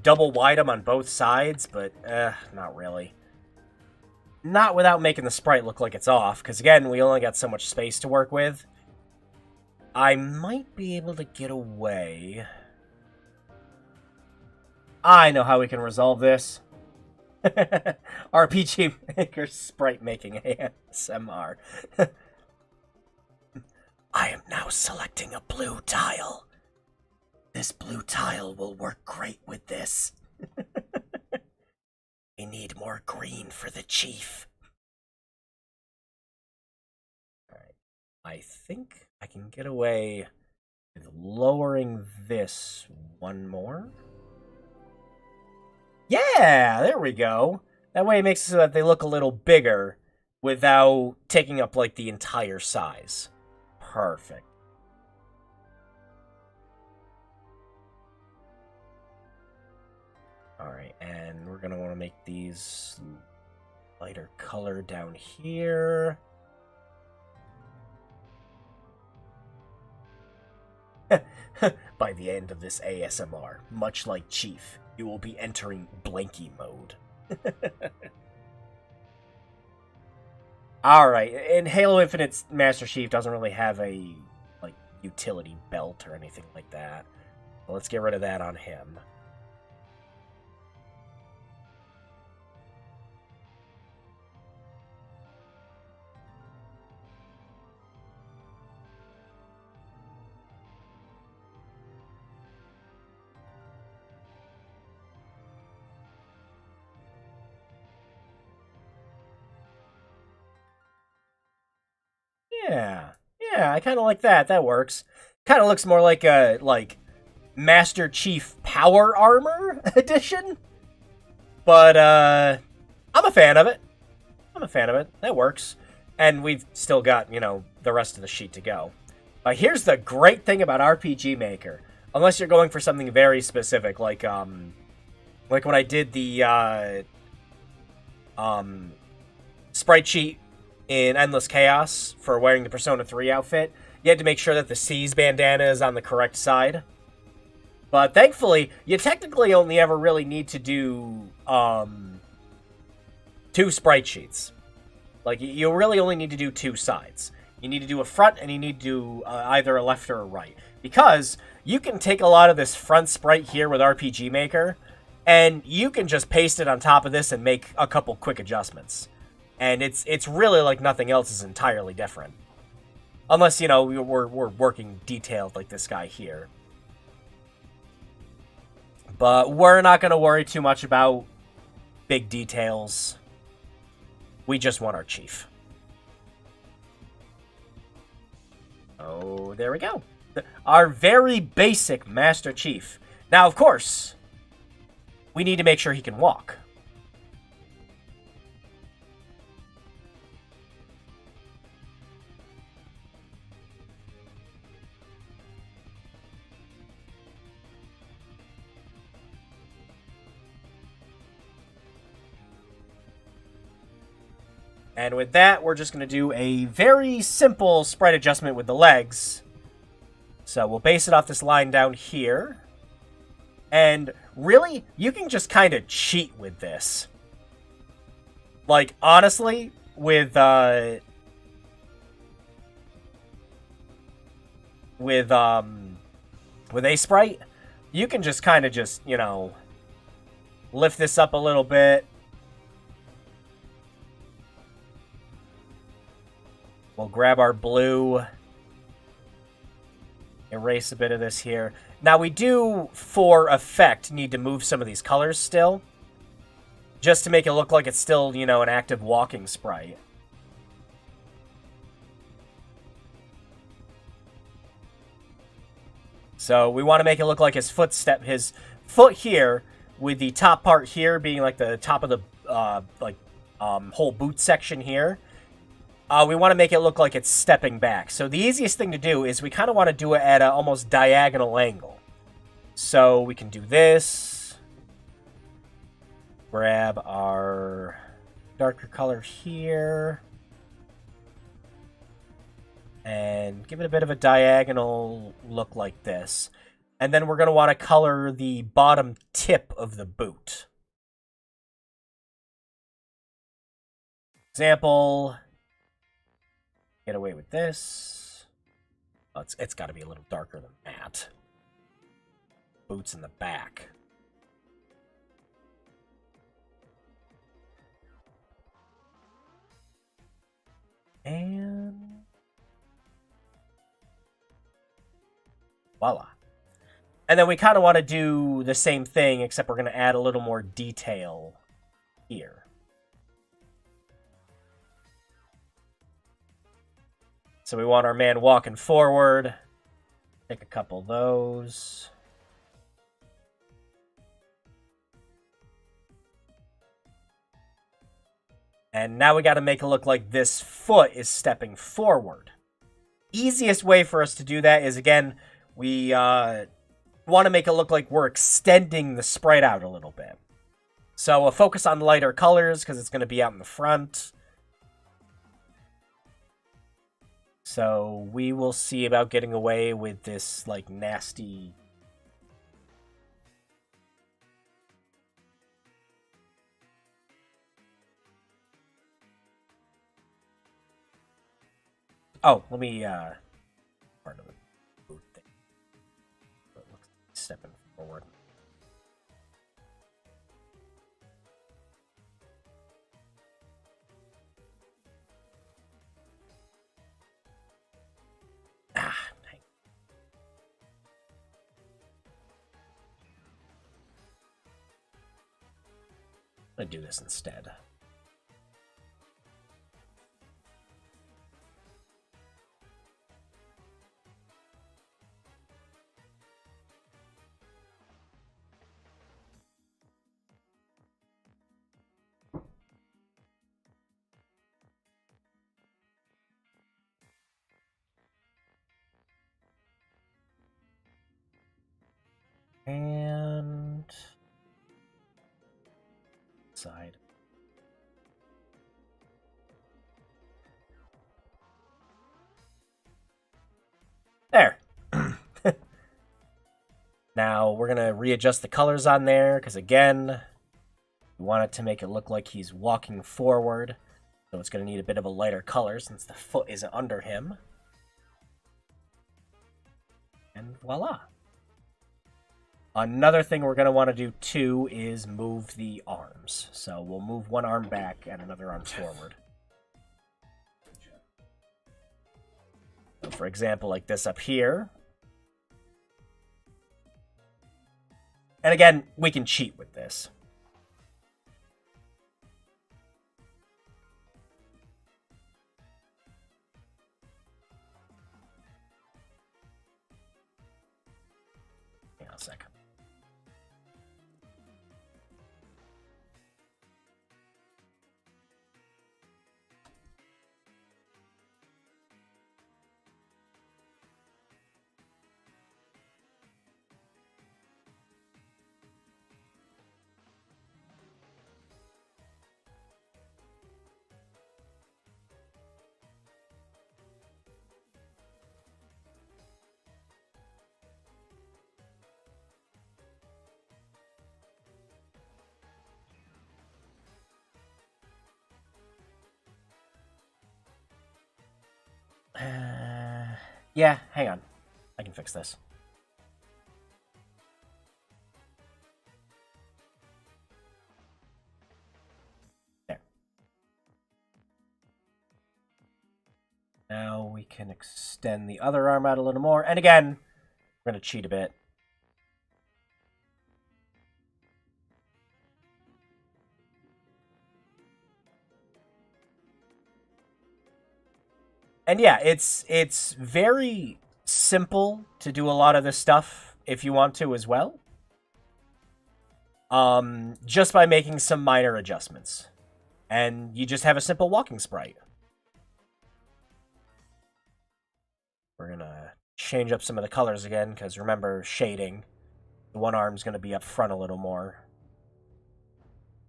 double wide them on both sides, but not really. Not without making the sprite look like it's off, because again, we only got so much space to work with. I might be able to get away. I know how we can resolve this. RPG Maker sprite making ASMR. I am now selecting a blue tile. This blue tile will work great with this. We need more green for the chief. Alright. I think I can get away with lowering this one more. Yeah, there we go. That way it makes it so that they look a little bigger without taking up, like, the entire size. Perfect. Alright, and we're going to want to make these lighter color down here. By the end of this ASMR, much like Chief, you will be entering blanky mode. Alright, and Halo Infinite's Master Chief doesn't really have a, like, utility belt or anything like that. So let's get rid of that on him. Yeah, I kind of like that. That works. Kind of looks more like a, Master Chief Power Armor edition. But, I'm a fan of it. That works. And we've still got, the rest of the sheet to go. Here's the great thing about RPG Maker. Unless you're going for something very specific, like when I did the, sprite sheet in Endless Chaos for wearing the Persona 3 outfit, you had to make sure that the C's bandana is on the correct side. But thankfully, you technically only ever really need to do 2 sprite sheets. Like, you really only need to do 2 sides. You need to do a front, and you need to do either a left or a right. Because you can take a lot of this front sprite here with RPG Maker, and you can just paste it on top of this and make a couple quick adjustments. And it's really like nothing else is entirely different. Unless, we're working detailed like this guy here. But we're not going to worry too much about big details. We just want our chief. Oh, there we go. Our very basic Master Chief. Now, of course, we need to make sure he can walk. And with that, we're just going to do a very simple sprite adjustment with the legs. So we'll base it off this line down here. And really, you can just kind of cheat with this. Like, honestly, with A sprite, you can just kind of just, lift this up a little bit. We'll grab our blue, erase a bit of this here. Now, we do, for effect, need to move some of these colors still, just to make it look like it's still, an active walking sprite. So, we want to make it look like his foot here, with the top part here being like the top of the, whole boot section here. We want to make it look like it's stepping back. So the easiest thing to do is we kind of want to do it at an almost diagonal angle. So we can do this. Grab our darker color here. And give it a bit of a diagonal look like this. And then we're going to want to color the bottom tip of the boot. Example, get away with this. Oh, it's got to be a little darker than that. Boots in the back. And voila. And then we kind of want to do the same thing, except we're going to add a little more detail here. So we want our man walking forward. Take a couple of those. And now we got to make it look like this foot is stepping forward. Easiest way for us to do that is, again, we want to make it look like we're extending the sprite out a little bit. So we'll focus on lighter colors because it's going to be out in the front. So we will see about getting away with this, like, nasty... Oh, let me, part of the boot thing. It looks like stepping forward. Ah, dang. I'm gonna do this instead. And side. There. Now we're gonna readjust the colors on there because, again, we want it to make it look like he's walking forward. So it's gonna need a bit of a lighter color since the foot isn't under him. And voila. Another thing we're going to want to do, too, is move the arms. So we'll move one arm back and another arm forward. So for example, like this up here. And again, we can cheat with this. Hang on a second. Yeah, hang on. I can fix this. There. Now we can extend the other arm out a little more. And again, we're going to cheat a bit. And yeah, it's very simple to do a lot of this stuff if you want to as well. Just by making some minor adjustments. And you just have a simple walking sprite. We're gonna change up some of the colors again, because remember, shading. The one arm's gonna be up front a little more.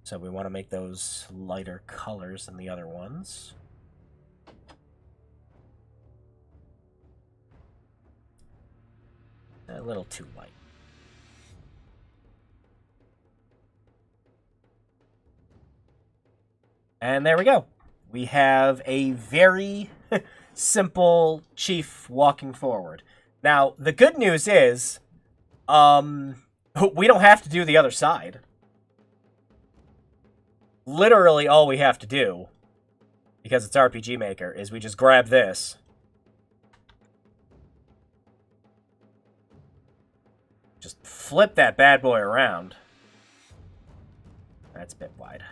So we want to make those lighter colors than the other ones. little too light. And there we go. We have a very simple chief walking forward. Now, the good news is, we don't have to do the other side. Literally all we have to do, because it's RPG Maker, is we just grab this. Just flip that bad boy around. That's a bit wide.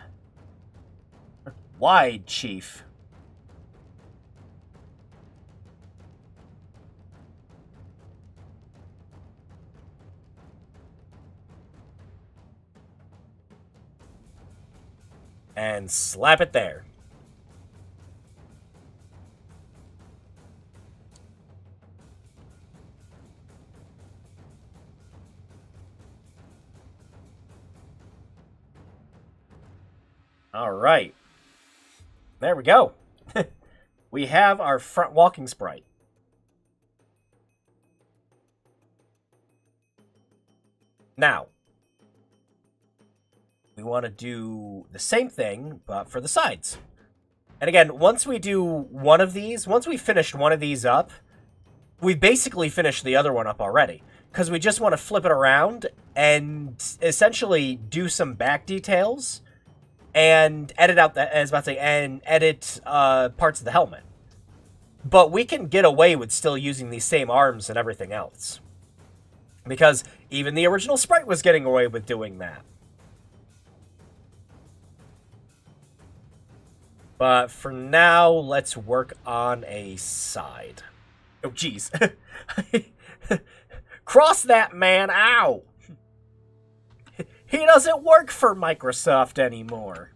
Wide, Chief. And slap it there. All right. There we go. We have our front walking sprite. Now, we want to do the same thing, but for the sides. And again, once we do one of these, once we finished one of these up, we basically finished the other one up already. Because we just want to flip it around and essentially do some back details and edit out that, as I was about to say, and edit parts of the helmet. But we can get away with still using these same arms and everything else. Because even the original sprite was getting away with doing that. But for now, let's work on a side. Oh, jeez. Cross that man out! He doesn't work for Microsoft anymore.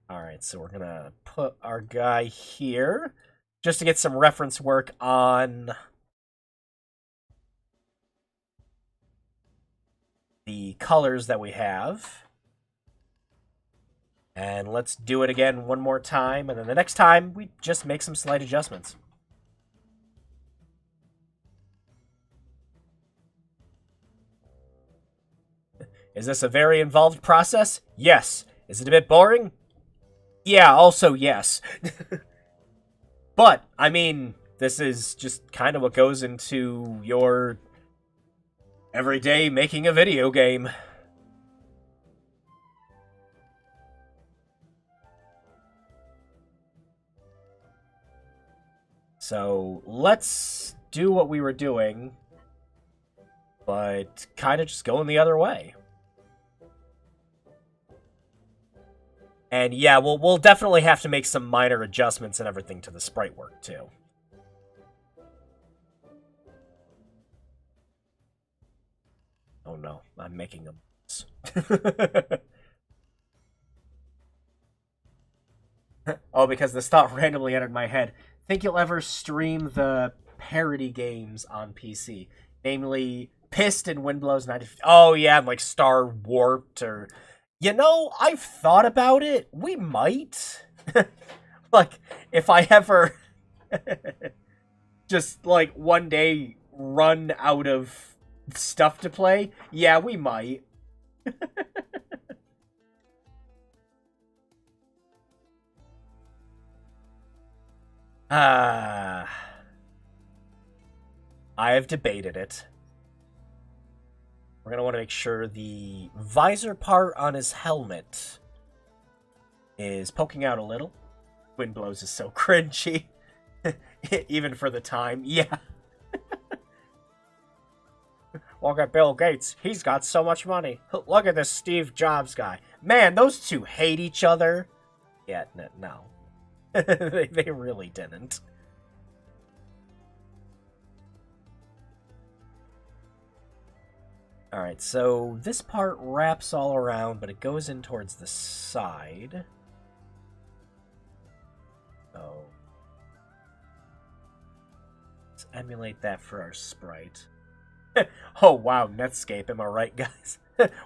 Alright, so we're gonna put our guy here, just to get some reference work on the colors that we have. And let's do it again one more time, and then the next time, we just make some slight adjustments. Is this a very involved process? Yes. Is it a bit boring? Yeah, also yes. But, I mean, this is just kind of what goes into your everyday making a video game. So, let's do what we were doing, but kind of just going the other way. And yeah, we'll definitely have to make some minor adjustments and everything to the sprite work, too. Oh no, I'm making a mess. Oh, because this thought randomly entered my head. Think you'll ever stream the parody games on PC? Namely, Pissed and Windblows 90... Oh yeah, and like Star Warped or... You know, I've thought about it. We might. Like, if I ever just, like, one day run out of stuff to play, yeah, we might. I have debated it. We're going to want to make sure the visor part on his helmet is poking out a little. Windblows is so cringy. Even for the time. Yeah. Look at Bill Gates. He's got so much money. Look at this Steve Jobs guy. Man, those two hate each other. Yeah, no. They really didn't. Alright, so this part wraps all around, but it goes in towards the side. So let's emulate that for our sprite. Oh, wow, Netscape, am I right, guys?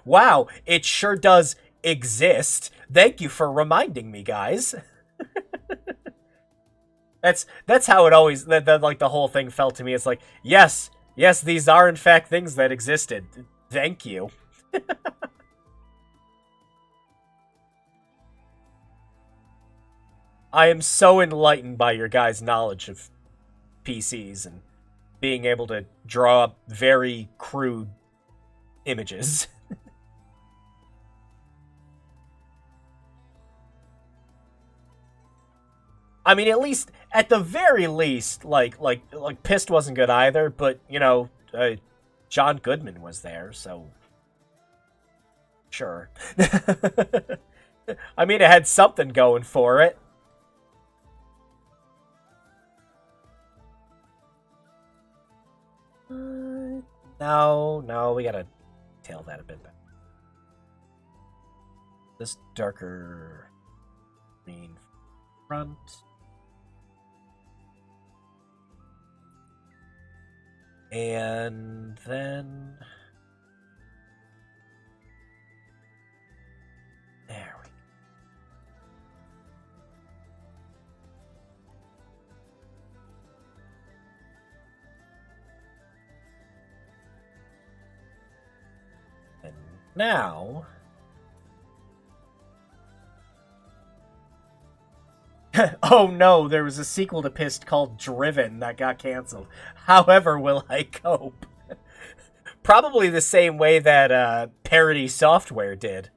Wow, it sure does exist. Thank you for reminding me, guys. That's how it always that like the whole thing felt to me. It's like, yes, yes, these are in fact things that existed. Thank you. I am so enlightened by your guys' knowledge of PCs and being able to draw up very crude images. I mean, at least at the very least, like Pissed wasn't good either, but you know, John Goodman was there, so sure. I mean, it had something going for it. No, no, we gotta tail that a bit better. This darker green front. And then there we go. And now oh no, there was a sequel to Pissed called Driven that got canceled. However, will I cope? Probably the same way that Parody Software did,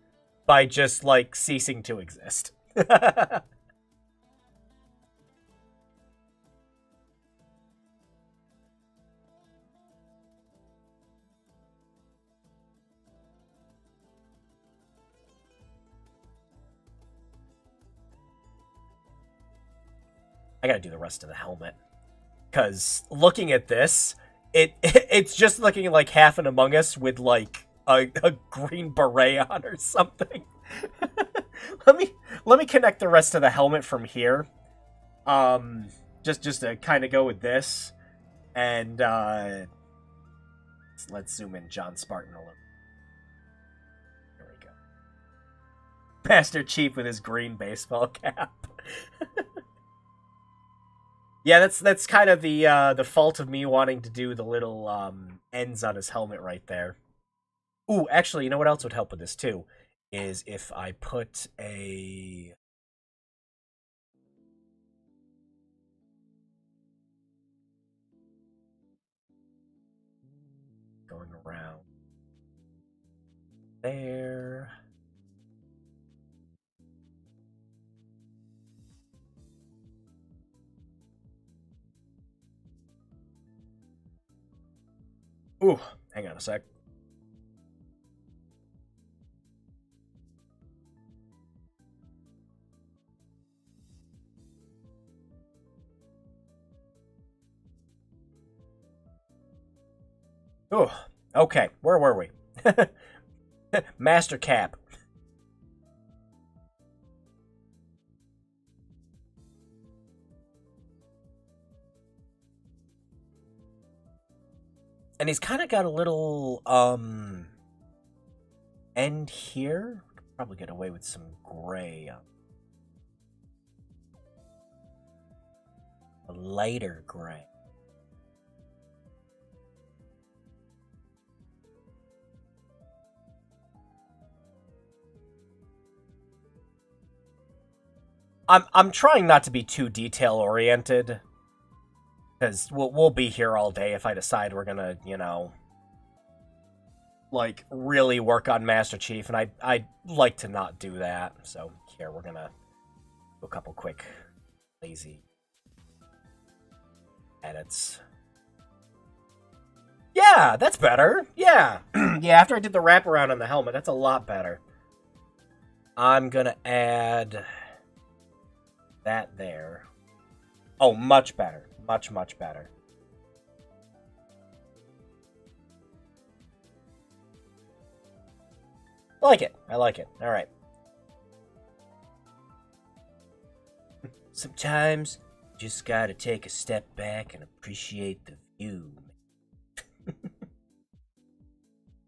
by just, like, ceasing to exist. I gotta do the rest of the helmet. Because looking at this, it's just looking like half an Among Us with, like, a green beret on or something. let me let me connect the rest of the helmet from here. Just to kind of go with this, and let's zoom in John Spartan a little. There we go. Master Chief with his green baseball cap. Yeah, that's kind of the fault of me wanting to do the little ends on his helmet right there. Ooh, actually, you know what else would help with this too? Is if I put a going around there. Ooh, hang on a sec. Ooh, okay, where were we? Master Cap. And he's kind of got a little end here. Probably get away with some gray. A lighter gray. I'm trying not to be too detail oriented, because we'll be here all day if I decide we're gonna, you know, like, really work on Master Chief, and I'd like to not do that. So here we're gonna do a couple quick lazy edits. Yeah, that's better. Yeah. Yeah, after I did the wraparound on the helmet, that's a lot better. I'm gonna add that there. Oh, much better. Much, much better. I like it. I like it. All right. Sometimes you just gotta take a step back and appreciate the view.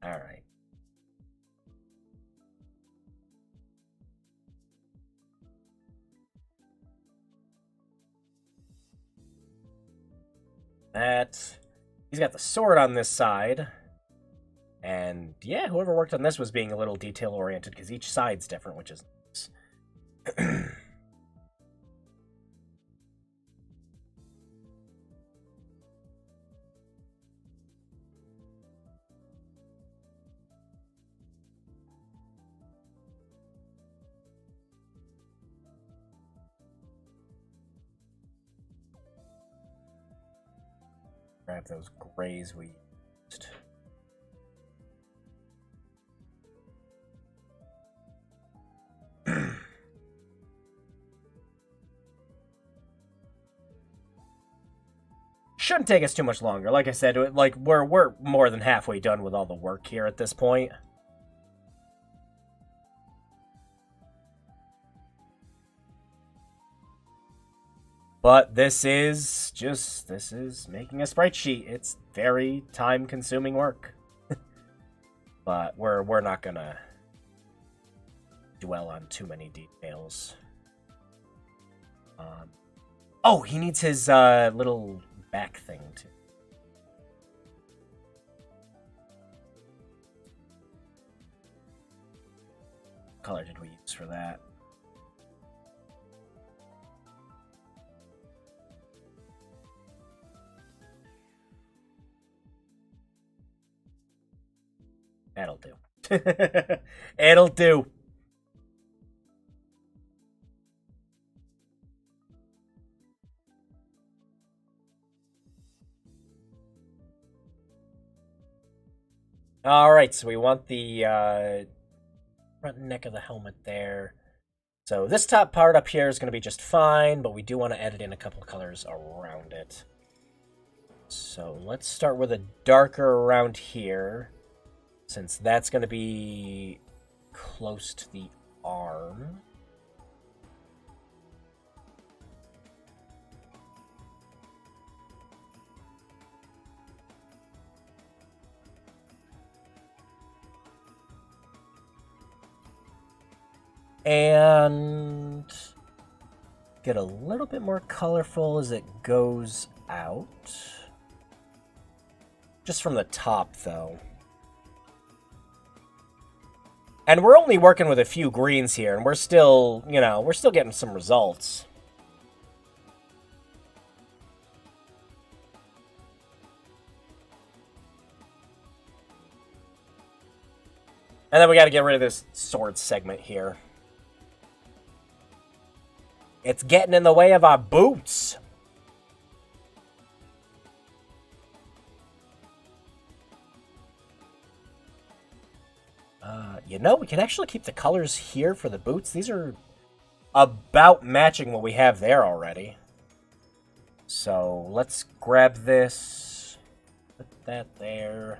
All right. That. He's got the sword on this side. And yeah, whoever worked on this was being a little detail-oriented, because each side's different, which is nice. Grab those grays we used. Shouldn't take us too much longer. Like I said, like we're more than halfway done with all the work here at this point. But this is making a sprite sheet. It's very time-consuming work. But we're not gonna dwell on too many details. Oh, he needs his little back thing too. What color did we use for that? That'll do. It'll do. Alright, so we want the front and neck of the helmet there. So this top part up here is going to be just fine, but we do want to edit in a couple colors around it. So let's start with a darker around here, since that's going to be close to the arm. And get a little bit more colorful as it goes out. Just from the top, though. And we're only working with a few greens here, and we're still, you know, we're still getting some results. And then we got to get rid of this sword segment here. It's getting in the way of our boots. You know, we can actually keep the colors here for the boots. These are about matching what we have there already. So let's grab this. Put that there.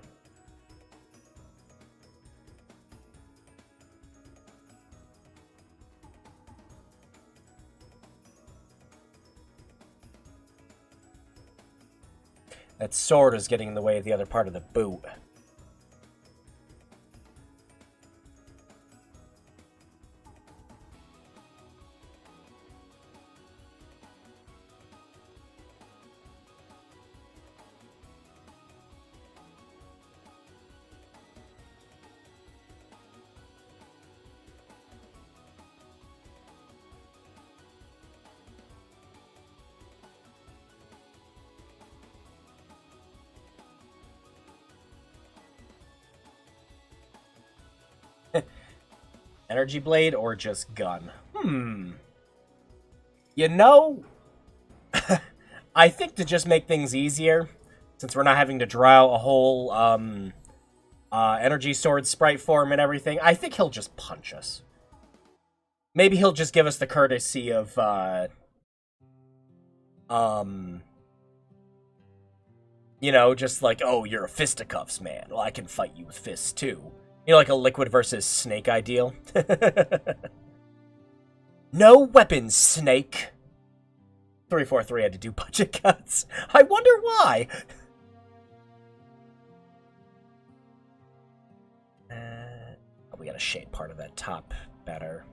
That sword is getting in the way of the other part of the boot. Energy blade or just gun? You know, I think to just make things easier, since we're not having to draw a whole energy sword sprite form and everything, I think he'll just punch us. Maybe he'll just give us the courtesy of, you know, just like, oh, you're a fisticuffs, man. Well, I can fight you with fists, too. You know, like a Liquid versus Snake ideal. No weapons, Snake. 343 had to do budget cuts. I wonder why. We gotta shade part of that top better.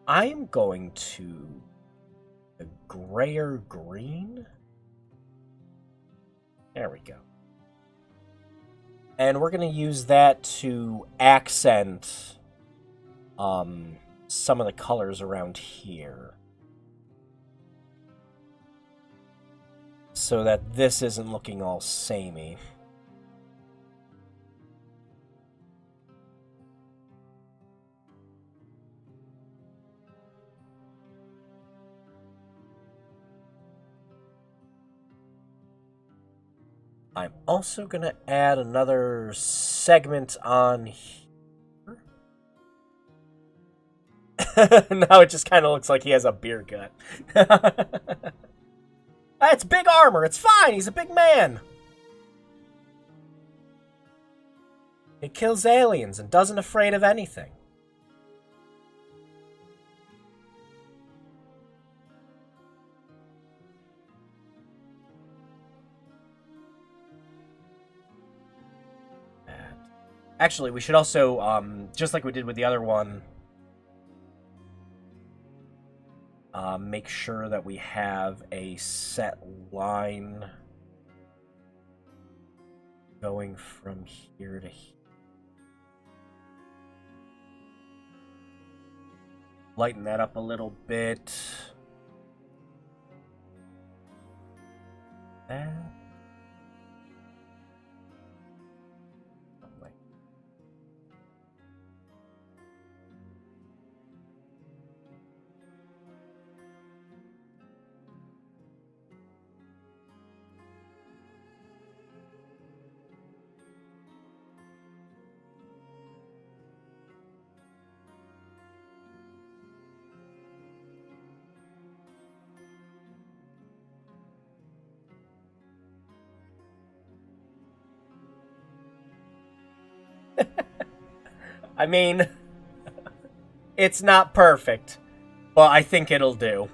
I'm going to... a grayer green? There we go. And we're going to use that to accent some of the colors around here. So that this isn't looking all samey. I'm also going to add another segment on here. Now it just kind of looks like he has a beer gut. It's big armor. It's fine. He's a big man. He kills aliens and doesn't afraid of anything. Actually, we should also, just like we did with the other one, make sure that we have a set line going from here to here. Lighten that up a little bit. That. I mean, it's not perfect, but I think it'll do.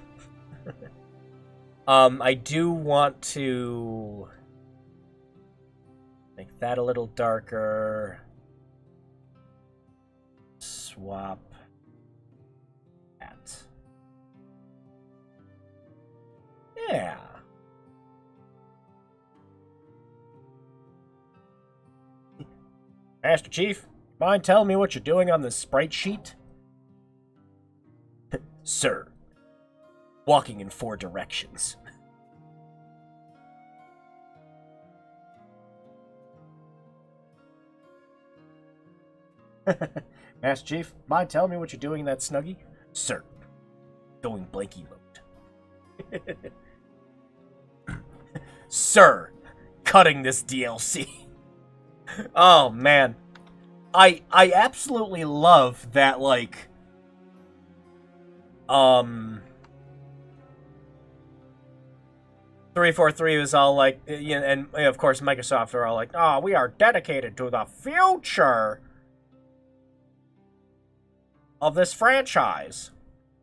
I do want to make that a little darker. Swap that. Yeah. Master Chief, mind telling me what you're doing on this sprite sheet? Sir, walking in 4 directions. Master Chief, mind telling me what you're doing in that Snuggie? Sir, going blanky mode. Sir, cutting this DLC. Oh, man. I absolutely love that, like, 343 was all like, you know, and of course Microsoft are all like, oh, we are dedicated to the future of this franchise,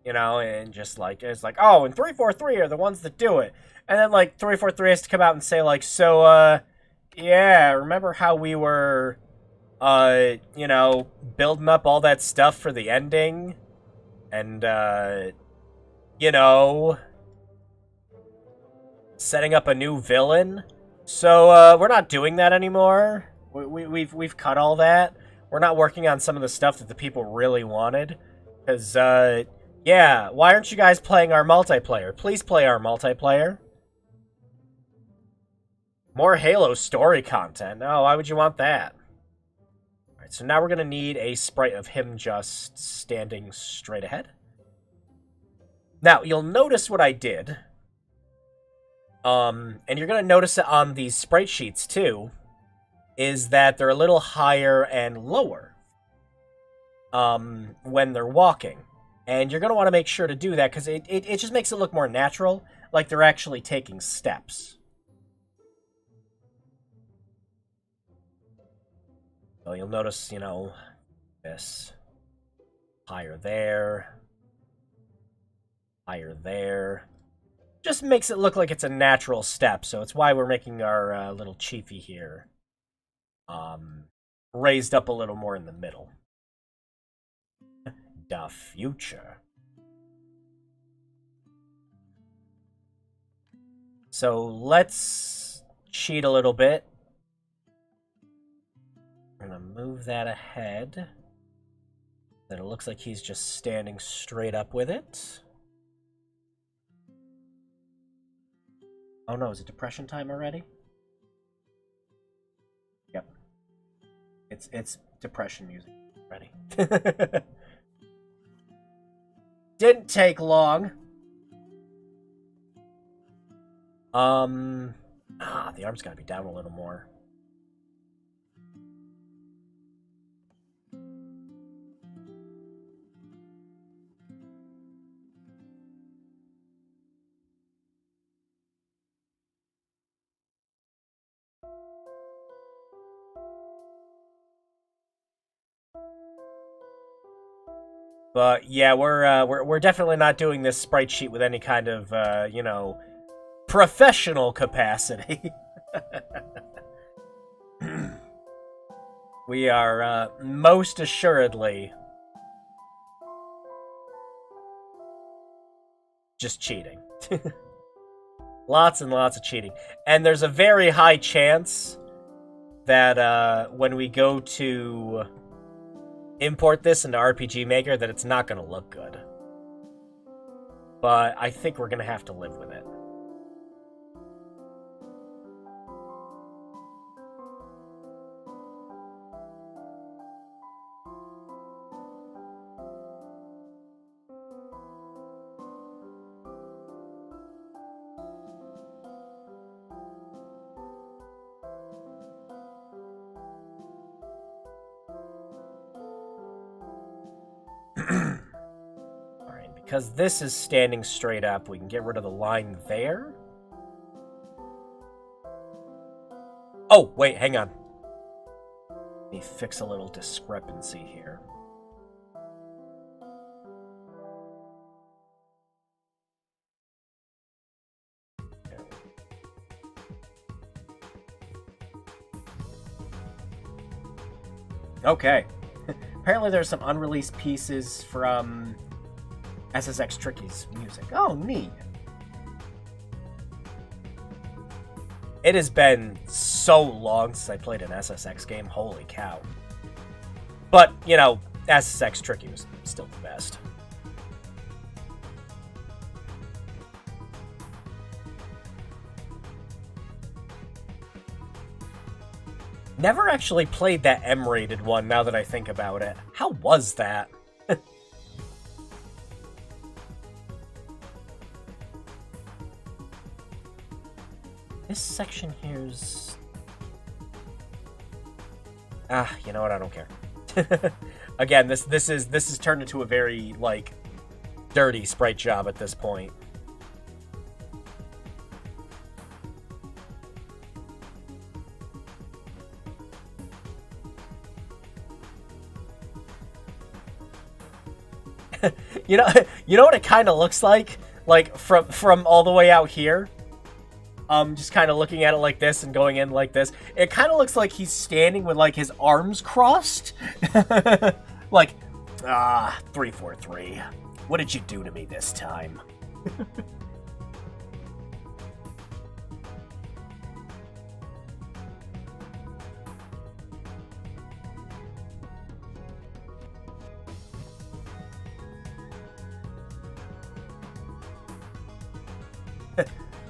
you know, and just like, it's like, oh, and 343 are the ones that do it. And then, like, 343 has to come out and say, like, so, yeah, remember how we were, you know, building up all that stuff for the ending? And, you know, setting up a new villain? So, we're not doing that anymore. We've cut all that. We're not working on some of the stuff that the people really wanted. Because, yeah, why aren't you guys playing our multiplayer? Please play our multiplayer. More Halo story content. No, why would you want that? Alright, so now we're going to need a sprite of him just standing straight ahead. Now, you'll notice what I did. And you're going to notice it on these sprite sheets, too, is that they're a little higher and lower when they're walking. And you're going to want to make sure to do that, because it just makes it look more natural, like they're actually taking steps. So you'll notice, you know, this higher there, higher there. Just makes it look like it's a natural step, so it's why we're making our little chiefy here raised up a little more in the middle. The future. So let's cheat a little bit. I'm gonna move that ahead. Then it looks like he's just standing straight up with it. Oh no, is it depression time already? Yep. It's depression music already. Didn't take long. The arm's gotta be down a little more. But yeah, we're definitely not doing this sprite sheet with any kind of you know, professional capacity. We are most assuredly just cheating. Lots and lots of cheating. And there's a very high chance that when we go to import this into RPG Maker that it's not going to look good. But I think we're going to have to live with it. Alright, because this is standing straight up, we can get rid of the line there. Oh, wait, hang on. Let me fix a little discrepancy here. Okay. Apparently there's some unreleased pieces from SSX Tricky's music. Oh, neat. It has been so long since I played an SSX game. Holy cow. But, you know, SSX Tricky was still the best. Never actually played that M-rated one, now that I think about it. How was that? This section here's... you know what? I don't care. Again, this is turned into a very, like, dirty sprite job at this point. You know what it kind of looks like? Like, from all the way out here? Just kind of looking at it like this and going in like this. It kind of looks like he's standing with, like, his arms crossed. Like, 343. What did you do to me this time?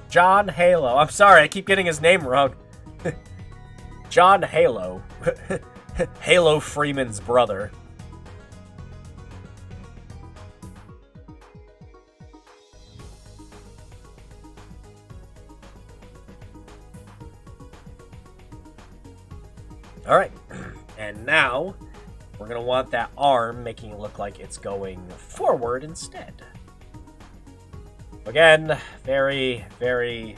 John Halo. I'm sorry, I keep getting his name wrong. John Halo. Halo Freeman's brother. Alright. And now, we're going to want that arm making it look like it's going forward instead. Again, very, very...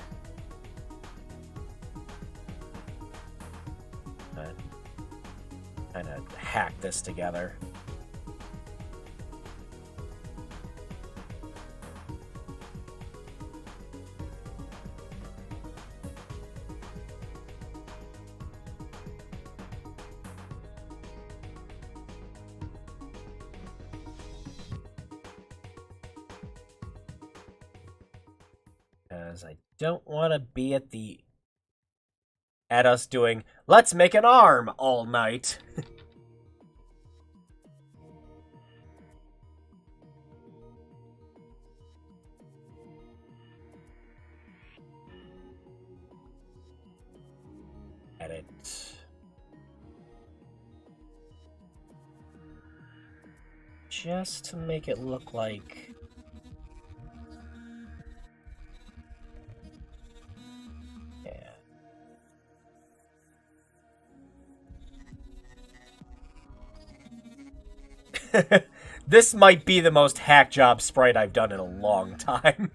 kind of hack this together. Because I don't want to be at the at us doing, let's make an arm all night. Edit. Just to make it look like... Yeah. This might be the most hack job sprite I've done in a long time.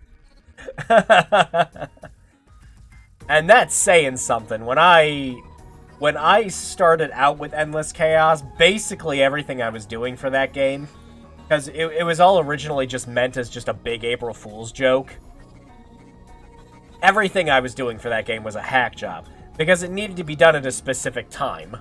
And that's saying something. When I started out with Endless Chaos, basically everything I was doing for that game, because it was all originally just meant as just a big April Fool's joke. Everything I was doing for that game was a hack job, because it needed to be done at a specific time.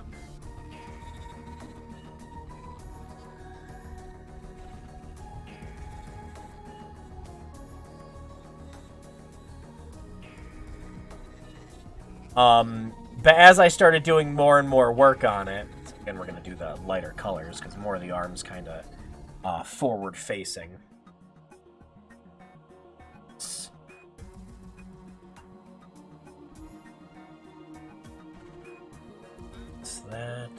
But as I started doing more and more work on it, and we're going to do the lighter colors, because more of the arm's kind of forward-facing. It's that.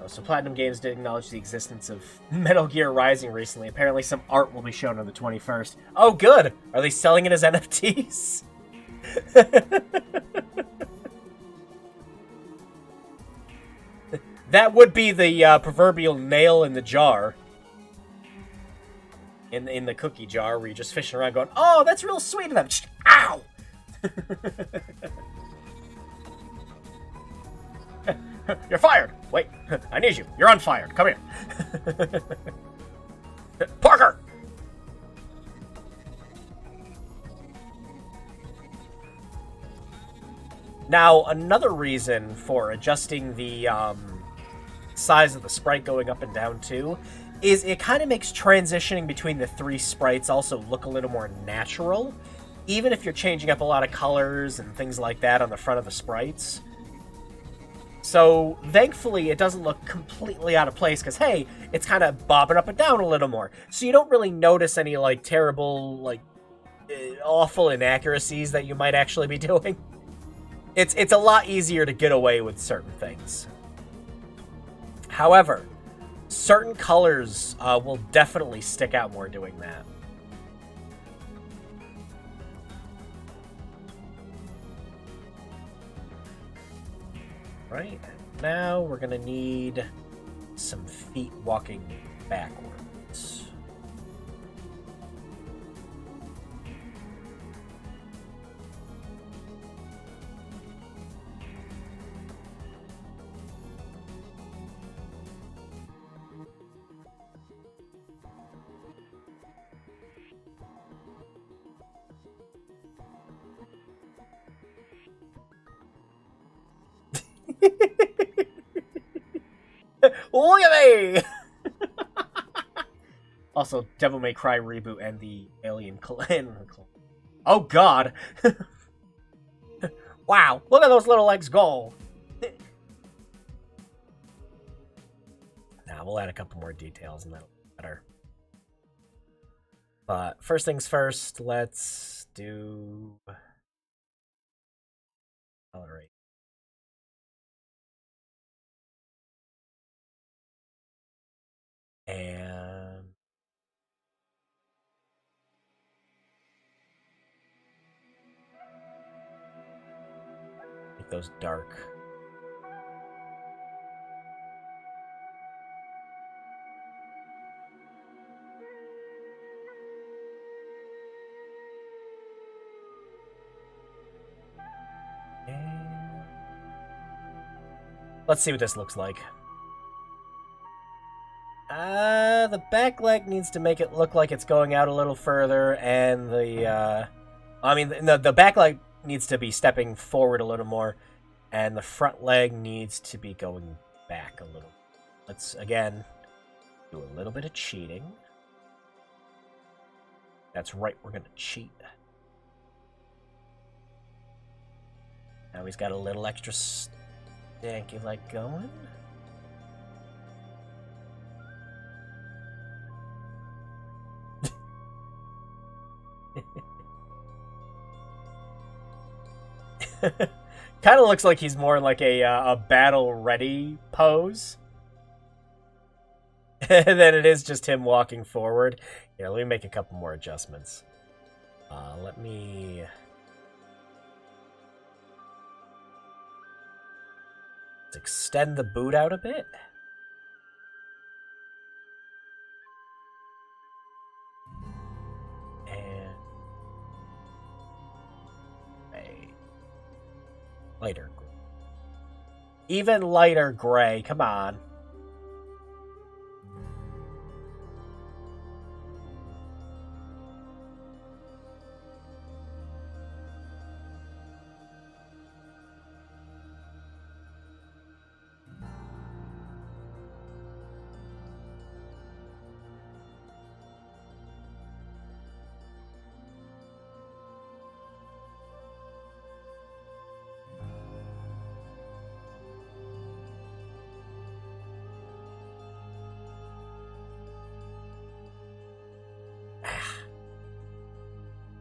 So Platinum Games did acknowledge the existence of Metal Gear Rising recently. Apparently some art will be shown on the 21st. Oh, good! Are they selling it as NFTs? That would be the proverbial nail in the jar. In the cookie jar, where you're just fishing around going, oh, that's real sweet of them. Ow! You're fired! Wait, I need you. You're unfired. Come here. Parker! Now, another reason for adjusting the size of the sprite going up and down, too, is it kind of makes transitioning between the three sprites also look a little more natural, even if you're changing up a lot of colors and things like that on the front of the sprites. So, thankfully, it doesn't look completely out of place, because, hey, it's kind of bobbing up and down a little more. So you don't really notice any, like, terrible, like, awful inaccuracies that you might actually be doing. It's a lot easier to get away with certain things. However, certain colors will definitely stick out more doing that. Right, now we're gonna need some feet walking backwards. Look at me! Also, Devil May Cry reboot and the Alien Clan. Oh god! Wow, look at those little legs go! Nah, we'll add a couple more details and that'll be better. But first things first, let's do colorate. And make those dark. And let's see what this looks like. The back leg needs to make it look like it's going out a little further, and the, the back leg needs to be stepping forward a little more, and the front leg needs to be going back a little. Let's, again, do a little bit of cheating. That's right, we're gonna cheat. Now he's got a little extra stanky like going. Kind of looks like he's more like a battle-ready pose than it is just him walking forward. Yeah, let me make a couple more adjustments. Let me... Let's extend the boot out a bit. And... lighter gray. Even lighter gray, come on.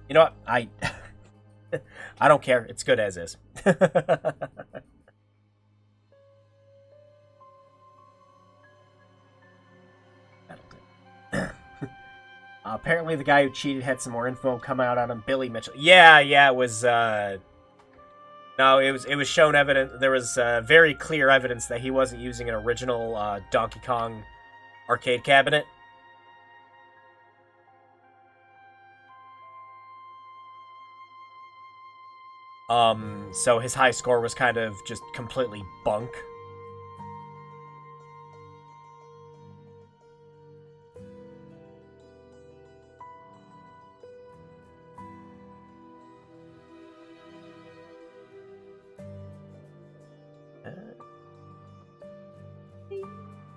You know what? I don't care. It's good as is. Apparently the guy who cheated had some more info come out on him. Billy Mitchell. Yeah, it was no, it was shown evidence. There was very clear evidence that he wasn't using an original Donkey Kong arcade cabinet. So his high score was kind of just completely bunk.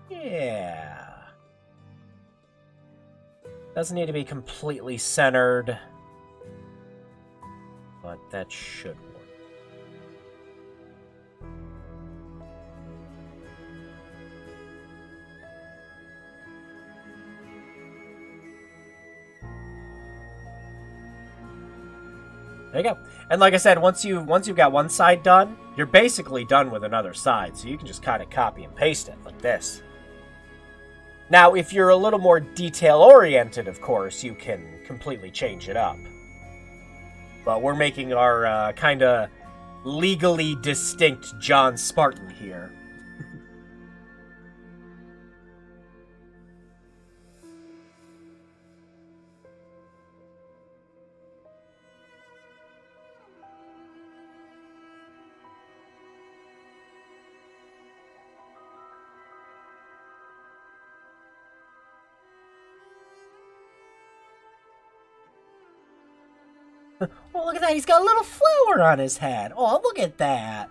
Yeah. Doesn't need to be completely centered, but that should work. There you go. And like I said, once you've got one side done, you're basically done with another side. So you can just kind of copy and paste it like this. Now, if you're a little more detail-oriented, of course, you can completely change it up. But we're making our kind of legally distinct John Spartan here. Oh, look at that. He's got a little flower on his head. Oh, look at that.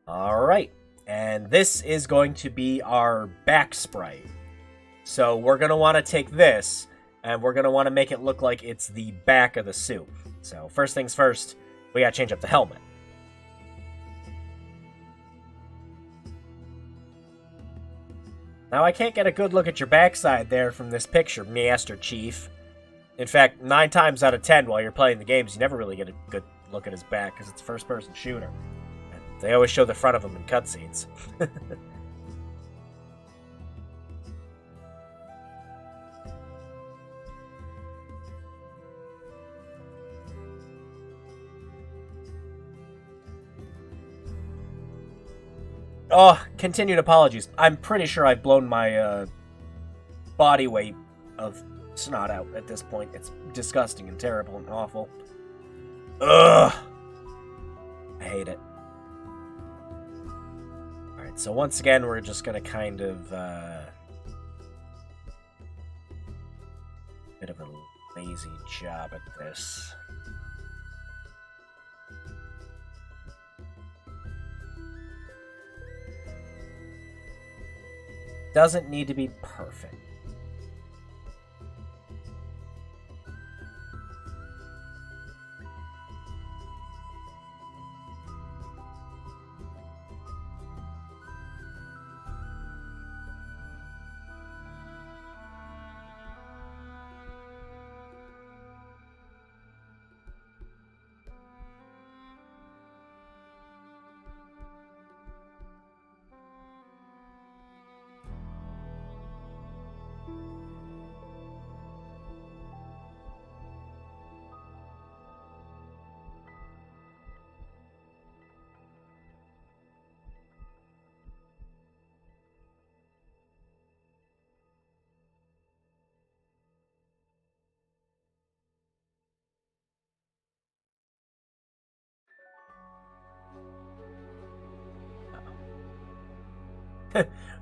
All right. And this is going to be our back sprite. So we're going to want to take this, and we're going to want to make it look like it's the back of the suit. So first things first, we got to change up the helmet. Now, I can't get a good look at your backside there from this picture, Master Chief. In fact, 9 times out of 10 while you're playing the games, you never really get a good look at his back because it's a first-person shooter. And they always show the front of him in cutscenes. Oh, continued apologies. I'm pretty sure I've blown my body weight of snot out at this point. It's disgusting and terrible and awful. Ugh! I hate it. Alright, so once again, we're just gonna kind of, bit of a lazy job at this. Doesn't need to be perfect.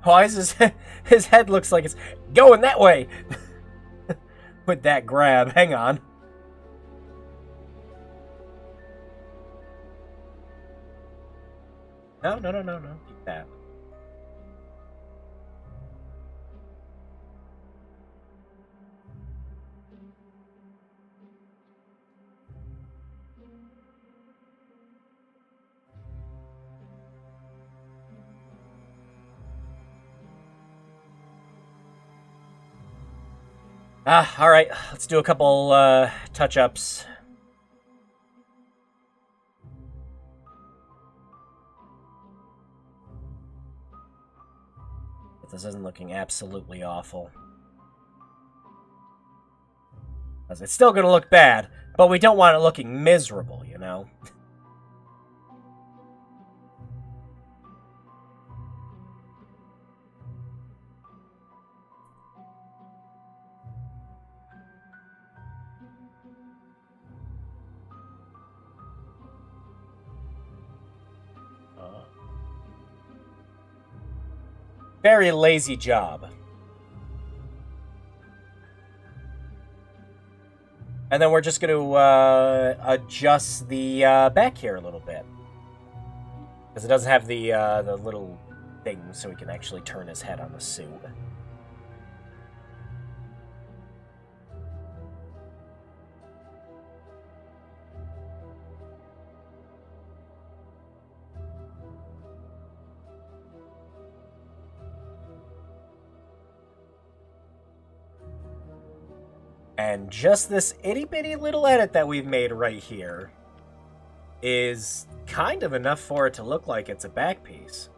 Why is his head looks like it's going that way? With that grab, hang on. No. Keep that. All right. Let's do a couple touch-ups. This isn't looking absolutely awful. It's still going to look bad, but we don't want it looking miserable, you know? Very lazy job. And then we're just going to adjust the back here a little bit. Because it doesn't have the little thing so he can actually turn his head on the suit. And just this itty-bitty little edit that we've made right here is kind of enough for it to look like it's a back piece.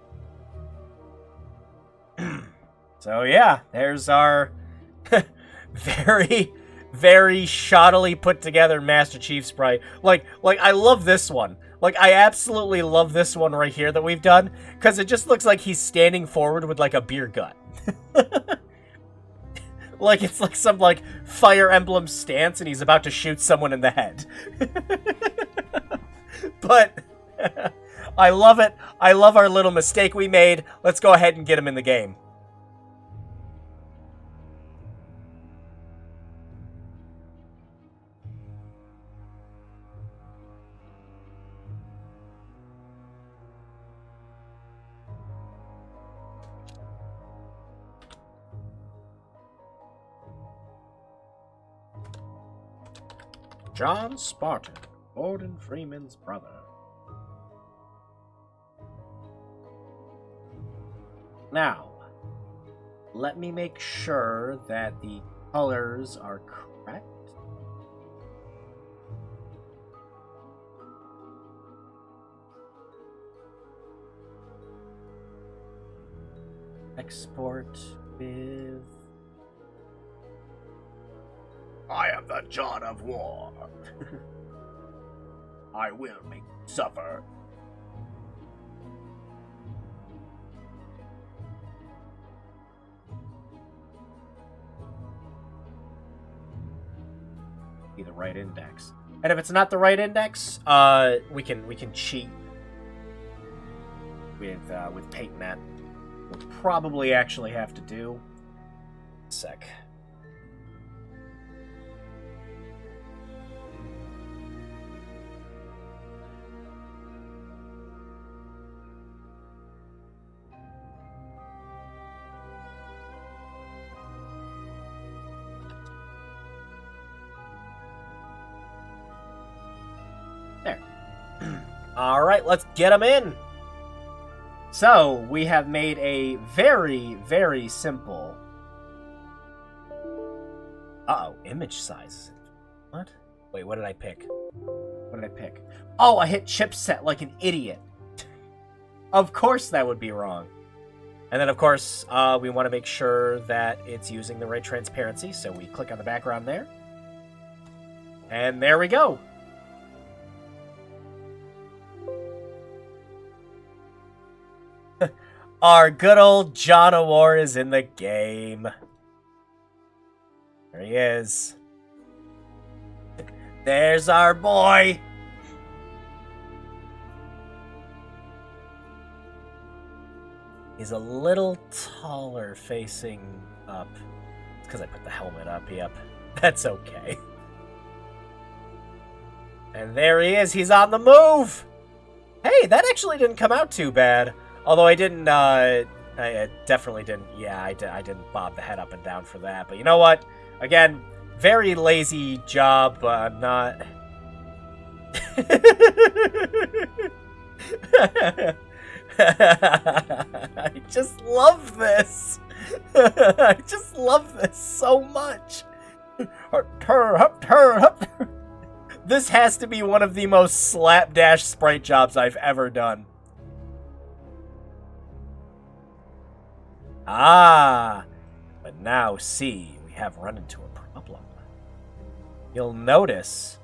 So yeah, there's our very, very shoddily put together Master Chief sprite. Like I love this one. Like, I absolutely love this one right here that we've done, because it just looks like he's standing forward with, like, a beer gut. Like, it's like some, like, Fire Emblem stance, and he's about to shoot someone in the head. But, I love it. I love our little mistake we made. Let's go ahead and get him in the game. John Spartan, Gordon Freeman's brother. Now, let me make sure that the colors are correct. Export with... I am the John of War. I will make you suffer. Be the right index. And if it's not the right index, we can cheat with PaintNet. We'll probably actually have to do. Sec. Alright, let's get them in! So, we have made a very, very simple... Uh-oh, image size. What? Wait, what did I pick? What did I pick? Oh, I hit chipset like an idiot. Of course that would be wrong. And then, of course, we want to make sure that it's using the right transparency, so we click on the background there. And there we go. Our good old John O'War is in the game. There he is. There's our boy. He's a little taller facing up. It's because I put the helmet up, yep. That's okay. And there he is, he's on the move! Hey, that actually didn't come out too bad. Although I didn't, I definitely didn't, yeah, I didn't bob the head up and down for that. But you know what? Again, very lazy job, but I'm not... I just love this! I just love this so much! This has to be one of the most slapdash sprite jobs I've ever done. Ah, but now see, we have run into a problem. You'll notice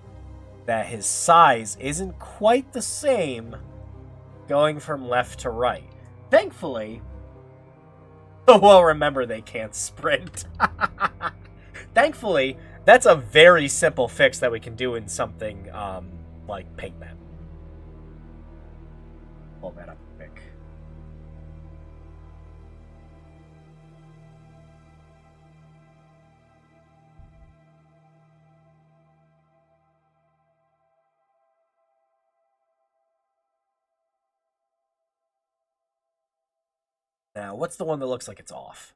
that his size isn't quite the same going from left to right. Thankfully, well, remember they can't sprint. Thankfully, that's a very simple fix that we can do in something like Pigman. Pull that up quick. Now, what's the one that looks like it's off?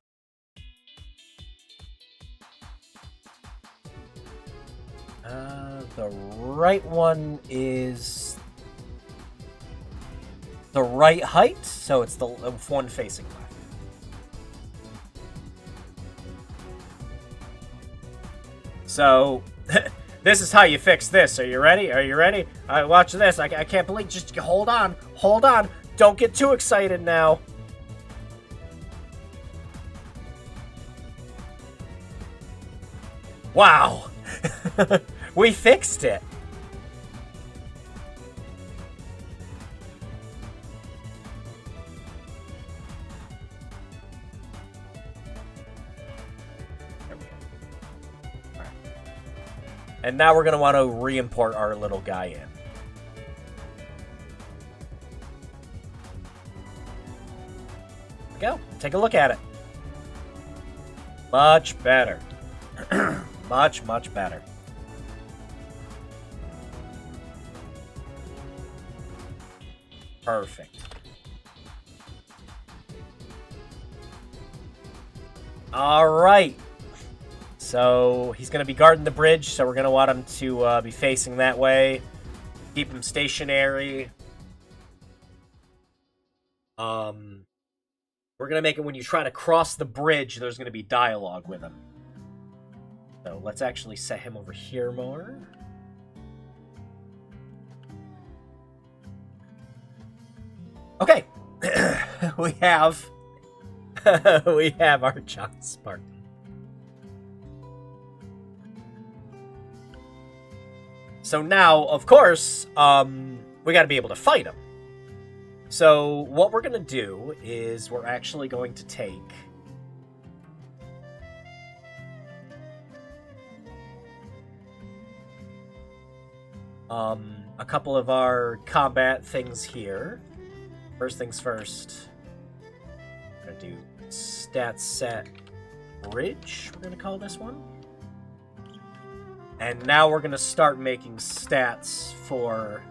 The right one is the right height, so it's the one facing left. So, this is how you fix this. Are you ready? Are you ready? All right, watch this. I can't believe. Just hold on. Hold on. Don't get too excited now. Wow. We fixed it. There we go. All right. And now we're going to want to re-import our little guy in. There we go. Take a look at it. Much better. Much, much better. Perfect. All right. So he's going to be guarding the bridge, so we're going to want him to be facing that way. Keep him stationary. We're going to make it when you try to cross the bridge, there's going to be dialogue with him. So let's actually set him over here more. Okay. we have our John Spartan. So now, of course, we got to be able to fight him. So what we're going to do is we're actually going to take a couple of our combat things here. First things first, we're going to do stat set bridge, we're going to call this one. And now we're going to start making stats for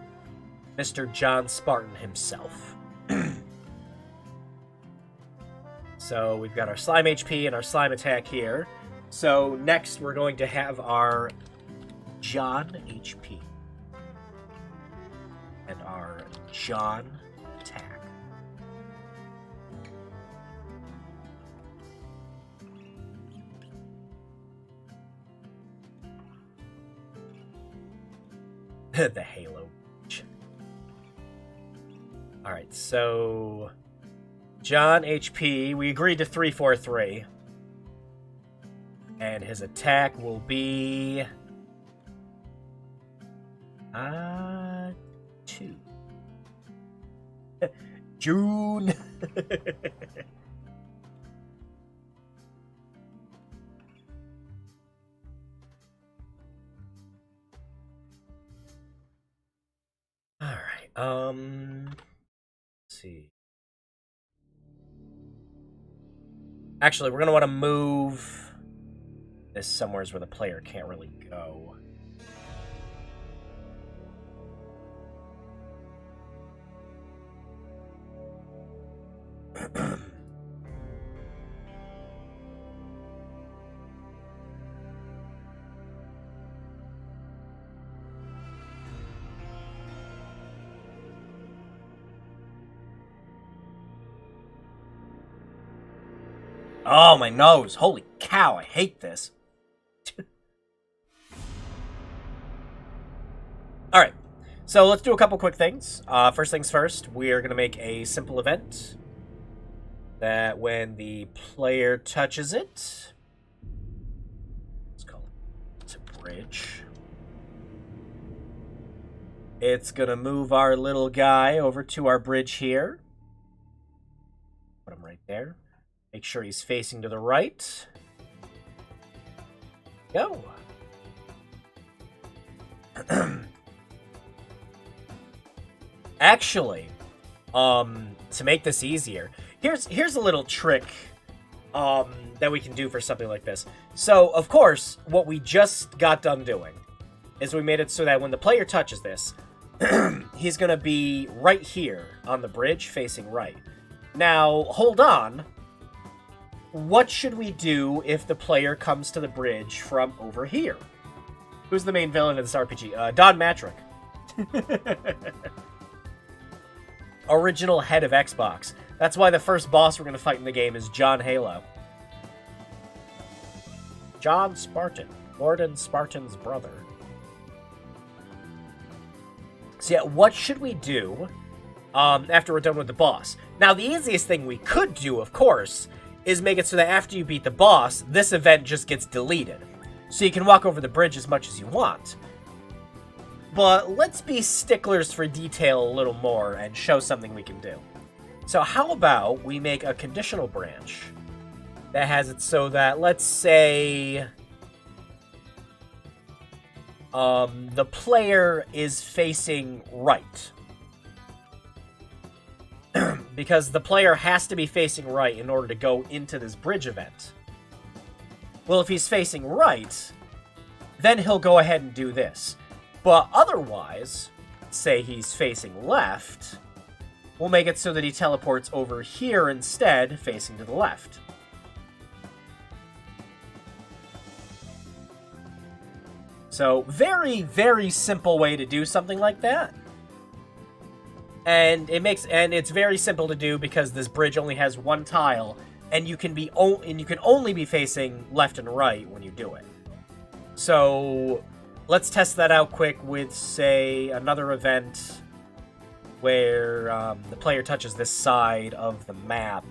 Mr. John Spartan himself. So we've got our slime HP and our slime attack here. So next we're going to have our John HP. And our John attack. The Halo. Alright, so John HP, we agreed to 343. And his attack will be 2. June. All right. Let's see. Actually, we're gonna want to move this somewhere where the player can't really go. Oh, my nose. Holy cow, I hate this. Alright, so let's do a couple quick things. First things first, we are going to make a simple event that when the player touches it, let's call it a bridge. It's going to move our little guy over to our bridge here. Put him right there. Make sure he's facing to the right. Go. Actually, to make this easier, here's a little trick that we can do for something like this. So, of course, what we just got done doing is we made it so that when the player touches this, he's going to be right here on the bridge facing right. Now, hold on. What should we do if the player comes to the bridge from over here? Who's the main villain of this RPG? Don Matrick. Original head of Xbox. That's why the first boss we're going to fight in the game is John Halo. John Spartan. Gordon Spartan's brother. So yeah, what should we do after we're done with the boss? Now, the easiest thing we could do, of course, is make it so that after you beat the boss, this event just gets deleted. So you can walk over the bridge as much as you want. But let's be sticklers for detail a little more and show something we can do. So how about we make a conditional branch that has it so that, let's say, the player is facing right. Because the player has to be facing right in order to go into this bridge event. Well, if he's facing right, then he'll go ahead and do this. But otherwise, say he's facing left, we'll make it so that he teleports over here instead, facing to the left. So, very, very simple way to do something like that. And it's very simple to do because this bridge only has one tile, and you can only be facing left and right when you do it. So let's test that out quick with, say, another event where the player touches this side of the map.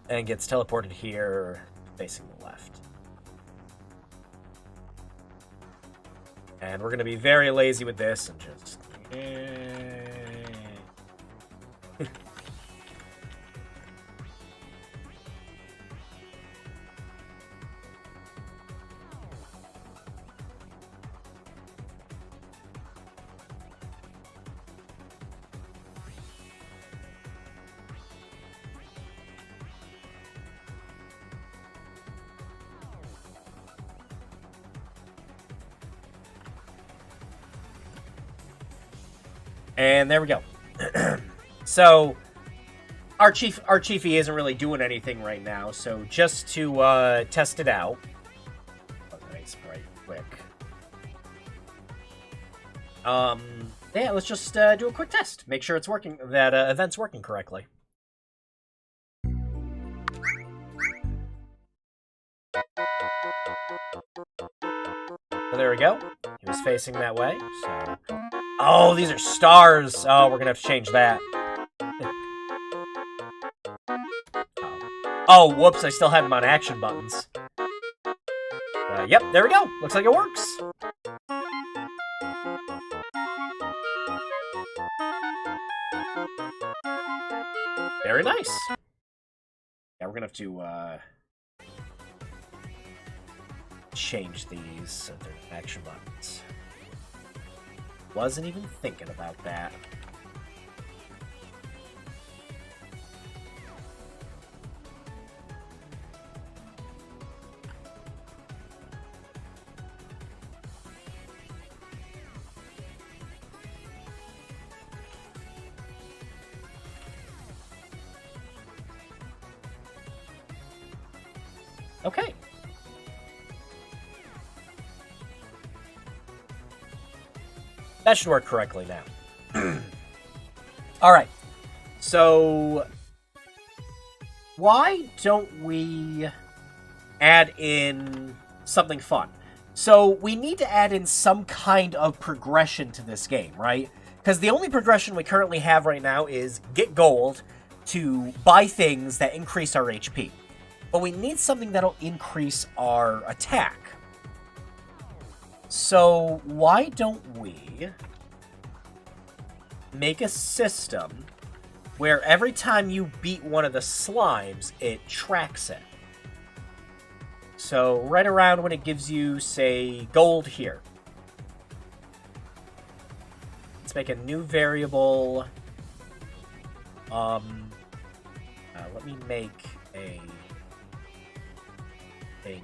And gets teleported here, facing the left. And we're going to be very lazy with this and just... And there we go. So, our Chiefy isn't really doing anything right now, so just to test it out, quick. Yeah, let's just do a quick test. Make sure it's working, that event's working correctly. So there we go. He was facing that way, so... Oh, these are stars! Oh, we're gonna have to change that. Oh, whoops, I still have them on action buttons. Yep, there we go. Looks like it works. Very nice. Yeah, we're gonna have to, change these so they're action buttons. Wasn't even thinking about that. Okay. That should work correctly now. Alright. So... why don't we add in something fun? So, we need to add in some kind of progression to this game, right? Because the only progression we currently have right now is get gold to buy things that increase our HP. But we need something that'll increase our attack. So, why don't we make a system where every time you beat one of the slimes, it tracks it. So, right around when it gives you, say, gold here. Let's make a new variable. Let me make a thing.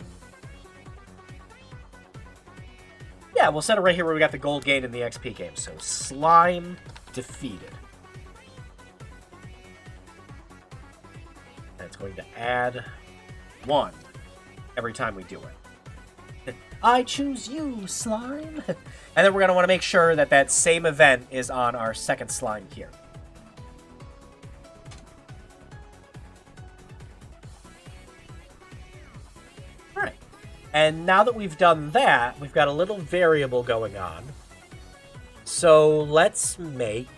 Yeah, we'll set it right here where we got the gold gain in the XP game. So, slime defeated. And it's going to add 1 every time we do it. I choose you, slime. And then we're going to want to make sure that that same event is on our second slime here. Alright. And now that we've done that, we've got a little variable going on. So let's make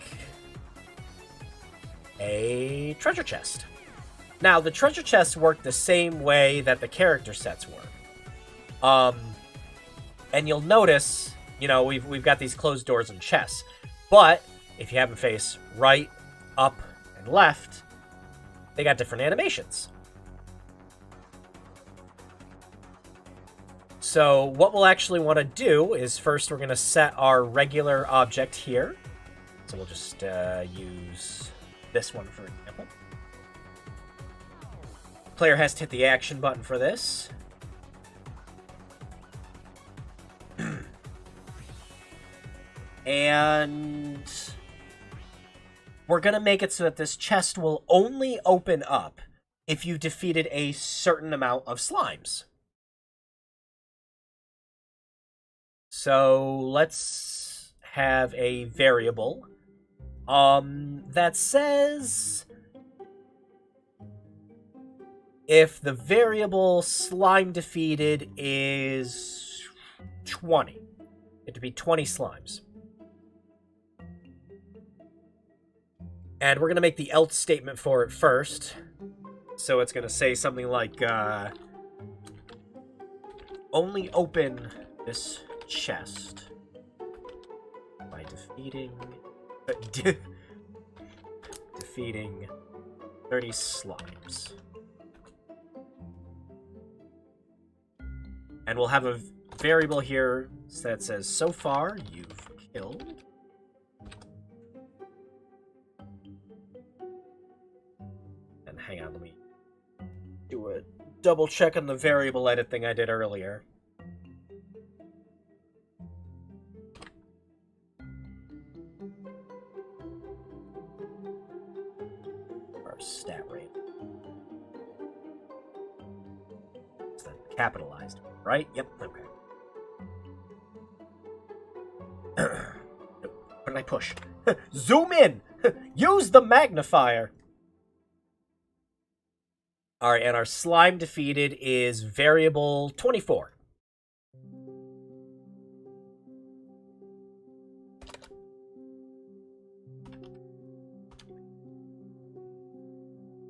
a treasure chest. Now, the treasure chests work the same way that the character sets work. And you'll notice, you know, we've got these closed doors and chests. But if you have them face right, up, and left, they got different animations. So what we'll actually want to do is first we're going to set our regular object here. So we'll just use this one for example. Player has to hit the action button for this. And we're going to make it so that this chest will only open up if you defeated a certain amount of slimes. So let's have a variable that says if the variable slime defeated is 20. It would be 20 slimes. And we're going to make the else statement for it first. So it's going to say something like, only open this chest by defeating 30 slimes. And we'll have a variable here that says, so far, you've killed. And hang on, let me do a double check on the variable edit thing I did earlier. Our stat rate. It's the capitalized one, right? Yep, okay. What did I push? Zoom in! Use the magnifier! Alright, and our slime defeated is variable 24.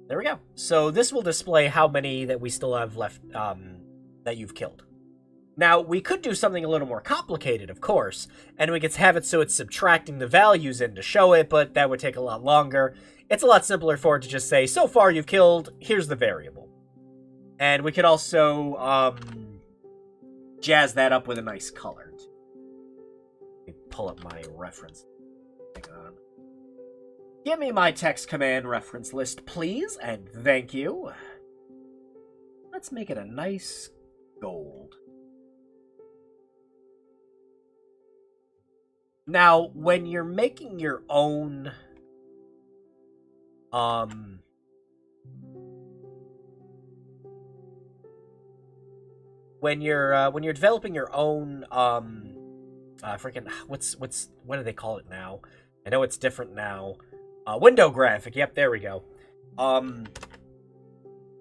There we go. So this will display how many that we still have left that you've killed. Now, we could do something a little more complicated, of course, and we could have it so it's subtracting the values in to show it, but that would take a lot longer. It's a lot simpler for it to just say, so far you've killed, here's the variable. And we could also jazz that up with a nice color. Let me pull up my reference. Hang on. Give me my text command reference list, please, and thank you. Let's make it a nice gold. Now, when you're making your own, when you're developing your own, what do they call it now? I know it's different now. Window graphic. Yep, there we go.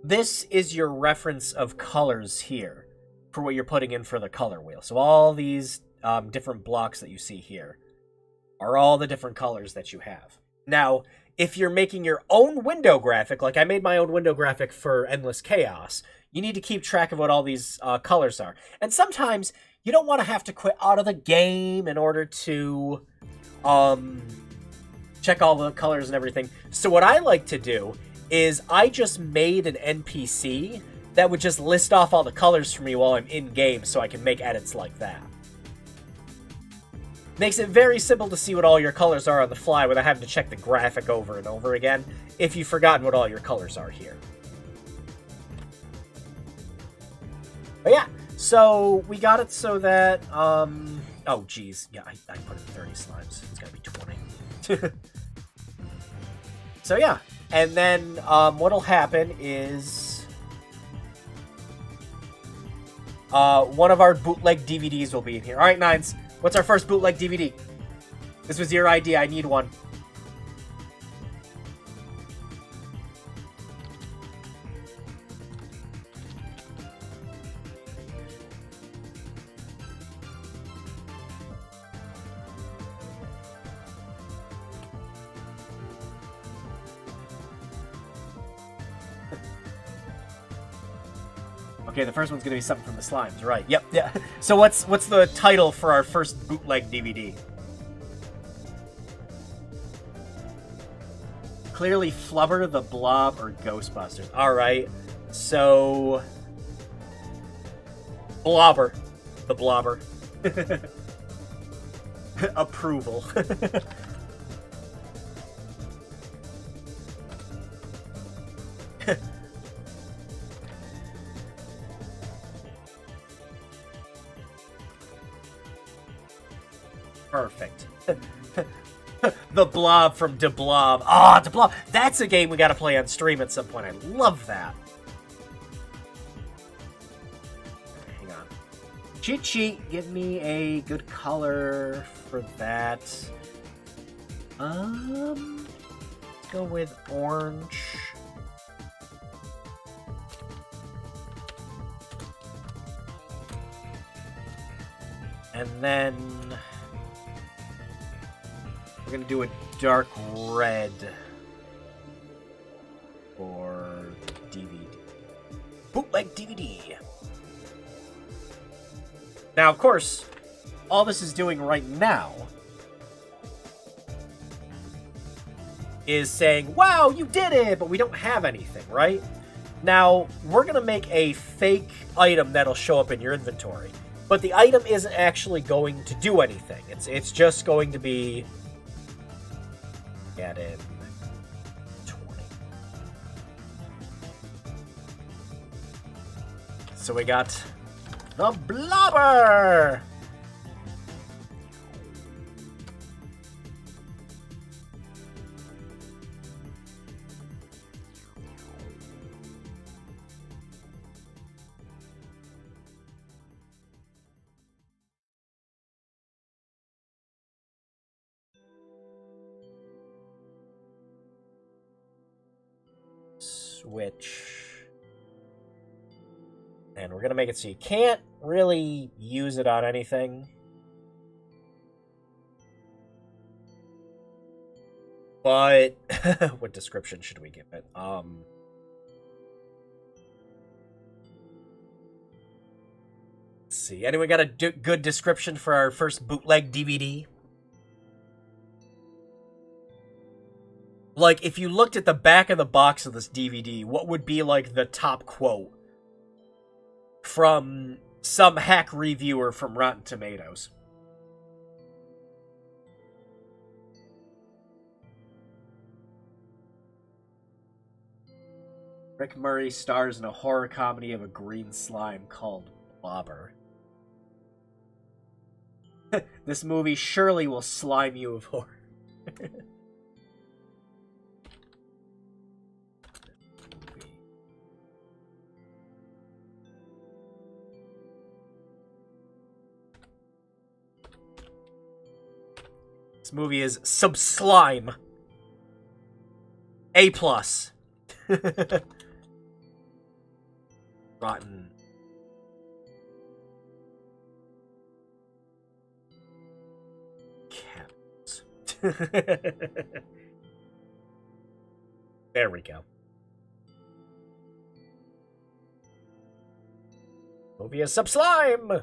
This is your reference of colors here for what you're putting in for the color wheel. So all these different blocks that you see here are all the different colors that you have. Now, if you're making your own window graphic, like I made my own window graphic for Endless Chaos, you need to keep track of what all these colors are. And sometimes you don't want to have to quit out of the game in order to check all the colors and everything. So what I like to do is I just made an NPC that would just list off all the colors for me while I'm in-game so I can make edits like that. Makes it very simple to see what all your colors are on the fly without having to check the graphic over and over again if you've forgotten what all your colors are here. But yeah, so we got it so that, oh geez, yeah, I put in 30 slimes, it's gotta be 20. So yeah, and then what'll happen is one of our bootleg DVDs will be in here. Alright, Nines, what's our first bootleg DVD? This was your idea, I need one. Okay, the first one's gonna be something from the slimes, right? Yep, yeah. So what's the title for our first bootleg DVD? Clearly Flubber, the Blob, or Ghostbusters. Alright, so... Blobber. The Blobber. Approval. Perfect. The Blob from De Blob. Ah, De Blob. That's a game we gotta play on stream at some point. I love that. Hang on. Cheat sheet. Give me a good color for that. Let's go with orange. And then we're gonna do a dark red for DVD. Bootleg DVD. Now, of course, all this is doing right now is saying, wow, you did it, but we don't have anything, right? Now, we're gonna make a fake item that'll show up in your inventory. But the item isn't actually going to do anything. It's just going to be... Add in 20. So we got the Blobber! which... And we're going to make it so you can't really use it on anything. But what description should we give it? Let's see. Anyone got a good description for our first bootleg DVD? Like, if you looked at the back of the box of this DVD, what would be, like, the top quote from some hack reviewer from Rotten Tomatoes? Rick Murray stars in a horror comedy of a green slime called Blobber. This movie surely will slime you of horror. This movie is Subslime. A+. Rotten. Cats. There we go. Movie is Subslime.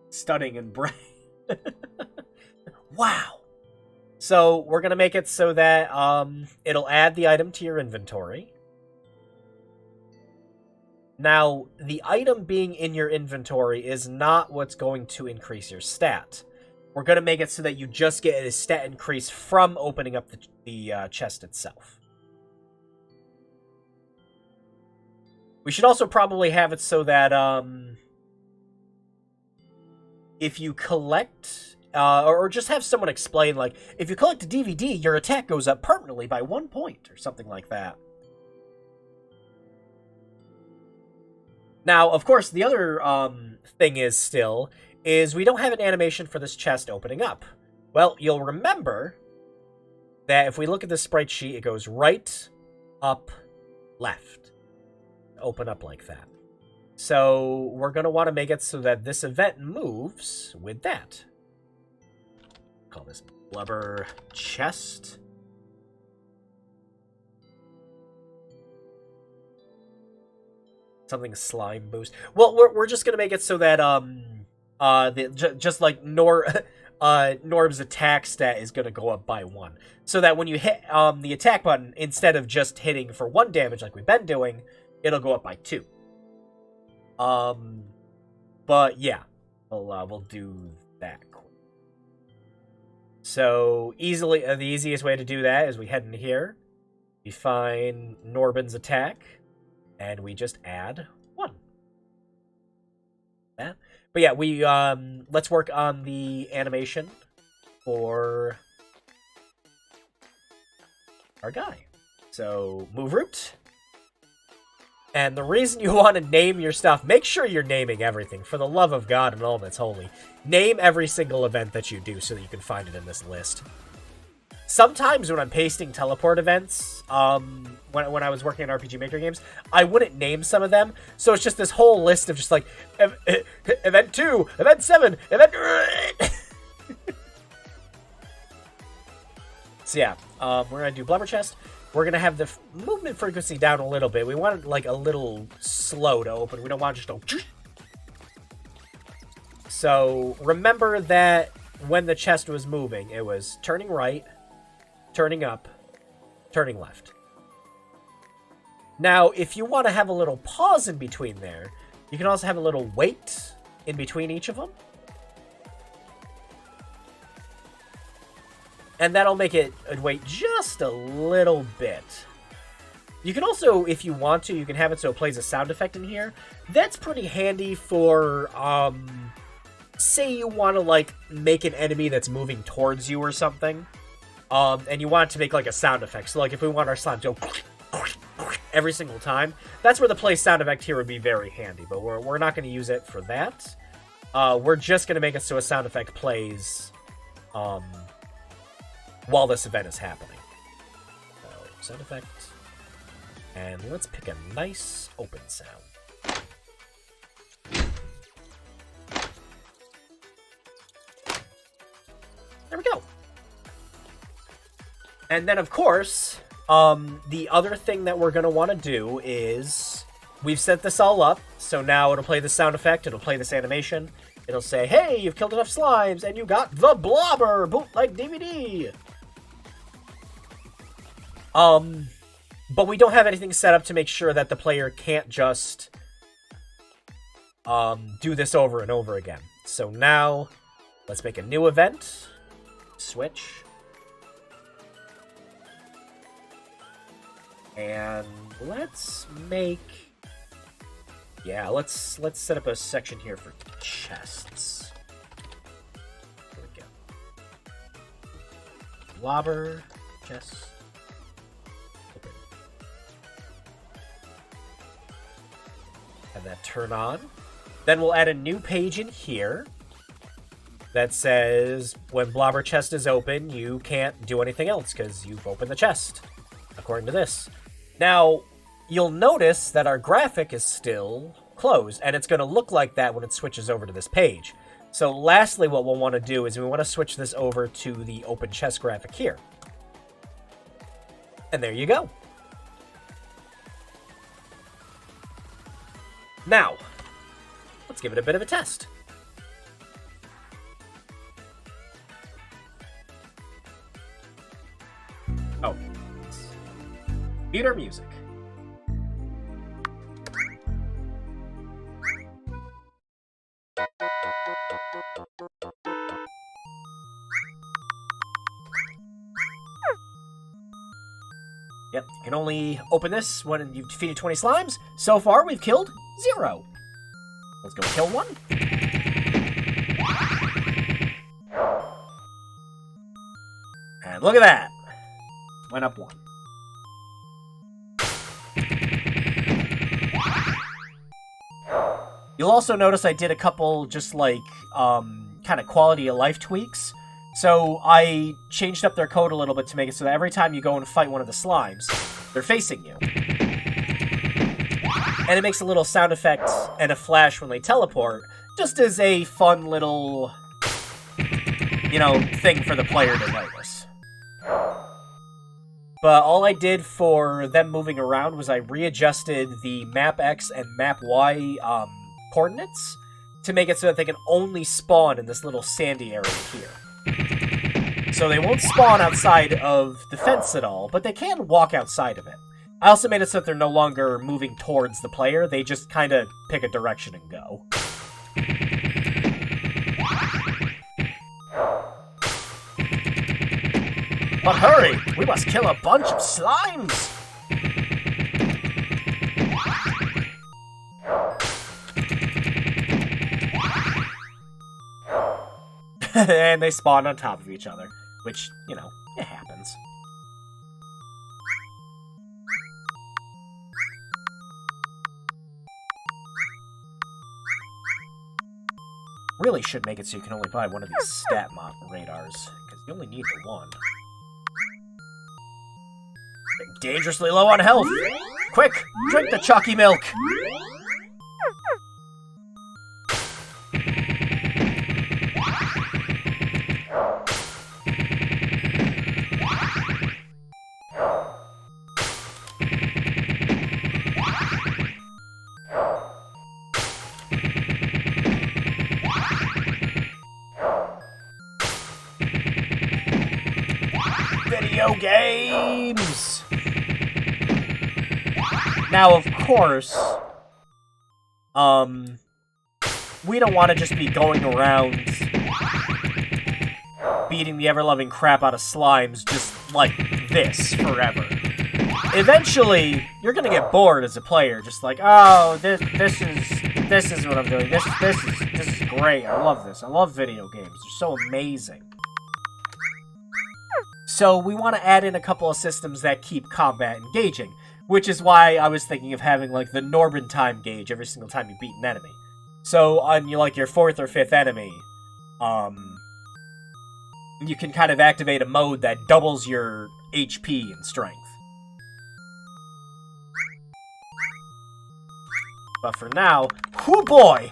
Stunning and bright. Wow. So we're gonna make it so that it'll add the item to your inventory. Now, the item being in your inventory is not what's going to increase your stat. We're going to make it so that you just get a stat increase from opening up the chest itself. We should also probably have it so that if you collect, or just have someone explain, like, if you collect a DVD, your attack goes up permanently by 1 point, or something like that. Now, of course, the other thing is we don't have an animation for this chest opening up. Well, you'll remember that if we look at the sprite sheet, it goes right, up, left. Open up like that. So we're going to want to make it so that this event moves with that. Call this Blubber Chest. Something slime boost. Well, we're just gonna make it so that just like Norb's attack stat is gonna go up by 1, so that when you hit the attack button, instead of just hitting for 1 damage like we've been doing, it'll go up by 2. But yeah, we'll do that. So easily, the easiest way to do that is we head in here, we find Norbin's attack. And we just add 1. Yeah. But yeah, we let's work on the animation for our guy. So move root. And the reason you want to name your stuff, make sure you're naming everything. For the love of God and all that's holy. Name every single event that you do so that you can find it in this list. Sometimes when I'm pasting teleport events, when I was working on RPG Maker games, I wouldn't name some of them. So it's just this whole list of just like, Event 2, Event 7, Event... So yeah, we're going to do Blubber Chest. We're going to have the movement frequency down a little bit. We want it like a little slow to open. We don't want to just go... So remember that when the chest was moving, it was turning right, turning up, turning left. Now, if you want to have a little pause in between there, you can also have a little wait in between each of them. And that'll make it wait just a little bit. You can also, if you want to, you can have it so it plays a sound effect in here. That's pretty handy for, say you want to, like, make an enemy that's moving towards you or something. And you want it to make, like, a sound effect. So, like, if we want our slime to go every single time, that's where the play sound effect here would be very handy. But we're not going to use it for that. We're just going to make it so a sound effect plays while this event is happening. sound effect. And let's pick a nice open sound. There we go. And then, of course, the other thing that we're going to want to do is we've set this all up. So now it'll play the sound effect. It'll play this animation. It'll say, hey, you've killed enough slimes and you got the Blobber bootleg DVD. But we don't have anything set up to make sure that the player can't just do this over and over again. So now let's make a new event. Switch. And let's make... Yeah, let's set up a section here for chests. There we go. Blobber, chest. Open. Have that turn on. Then we'll add a new page in here that says when Blobber chest is open, you can't do anything else because you've opened the chest, according to this. Now, you'll notice that our graphic is still closed, and it's going to look like that when it switches over to this page. So lastly, what we'll want to do is we want to switch this over to the open chest graphic here. And there you go. Now, let's give it a bit of a test. Oh. Mute our music. Yep, you can only open this when you've defeated 20 slimes. So far, we've killed 0. Let's go kill one. And look at that. Went up 1. You'll also notice I did a couple just like kind of quality of life tweaks. So I changed up their code a little bit to make it so that every time you go and fight one of the slimes, they're facing you. And it makes a little sound effect and a flash when they teleport, just as a fun little, you know, thing for the player to notice. But all I did for them moving around was I readjusted the map X and map Y coordinates to make it so that they can only spawn in this little sandy area here. So they won't spawn outside of the fence at all, but they can walk outside of it. I also made it so that they're no longer moving towards the player, they just kind of pick a direction and go. But hurry! We must kill a bunch of slimes! And they spawn on top of each other, which, you know, it happens. Really should make it so you can only buy one of these stat mod radars, because you only need the one. Dangerously low on health! Quick, drink the chalky milk! Video games! Now, of course, we don't want to just be going around beating the ever-loving crap out of slimes just like this forever. Eventually, you're gonna get bored as a player, just like, oh, this is what I'm doing. This is great. I love this. I love video games. They're so amazing. So we want to add in a couple of systems that keep combat engaging, which is why I was thinking of having like the Norbin time gauge every single time you beat an enemy. So on your 4th or 5th enemy, you can kind of activate a mode that doubles your HP and strength. But for now, whoo boy!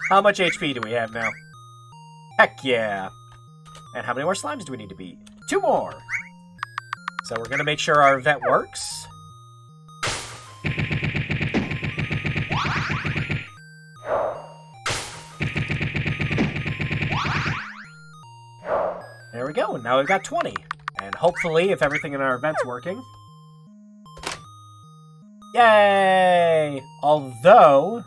How much HP do we have now? Heck yeah! And how many more slimes do we need to beat? 2 more! So we're gonna make sure our event works. There we go, and now we've got 20. And hopefully, if everything in our event's working... Yay! Although...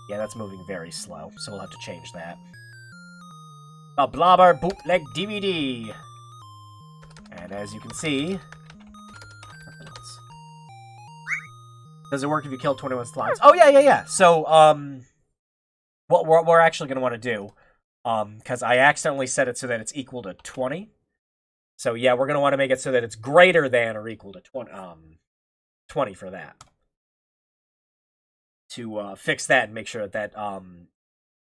Yeah, that's moving very slow, so we'll have to change that. A Blobber Bootleg DVD! And as you can see... Nothing else. Does it work if you kill 21 slimes? Oh, yeah. So, what we're actually going to want to do... because I accidentally set it so that it's equal to 20. So yeah, we're going to want to make it so that it's greater than or equal to 20 for that. To fix that and make sure that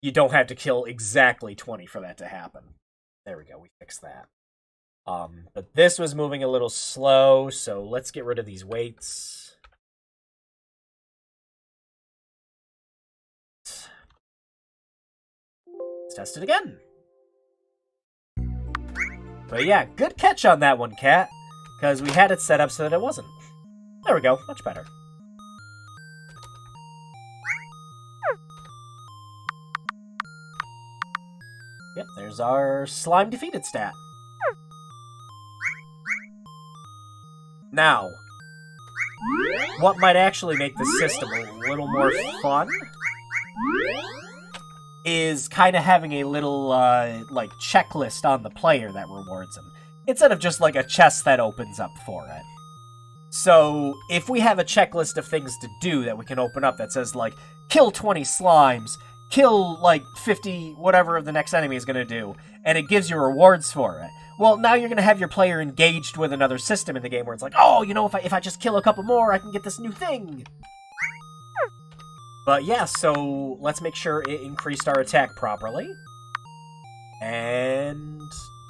you don't have to kill exactly 20 for that to happen. There we go, we fixed that. But this was moving a little slow, so let's get rid of these weights. Let's test it again. But yeah, good catch on that one, Cat. Because we had it set up so that it wasn't. There we go, much better. Yep, there's our slime defeated stat. Now, what might actually make the system a little more fun is kind of having a little, like, checklist on the player that rewards him, instead of just, like, a chest that opens up for it. So, if we have a checklist of things to do that we can open up that says, like, kill 20 slimes, kill, like, 50 whatever the next enemy is going to do, and it gives you rewards for it, well, now you're going to have your player engaged with another system in the game where it's like, oh, you know, if I just kill a couple more, I can get this new thing. But yeah, so let's make sure it increased our attack properly. And...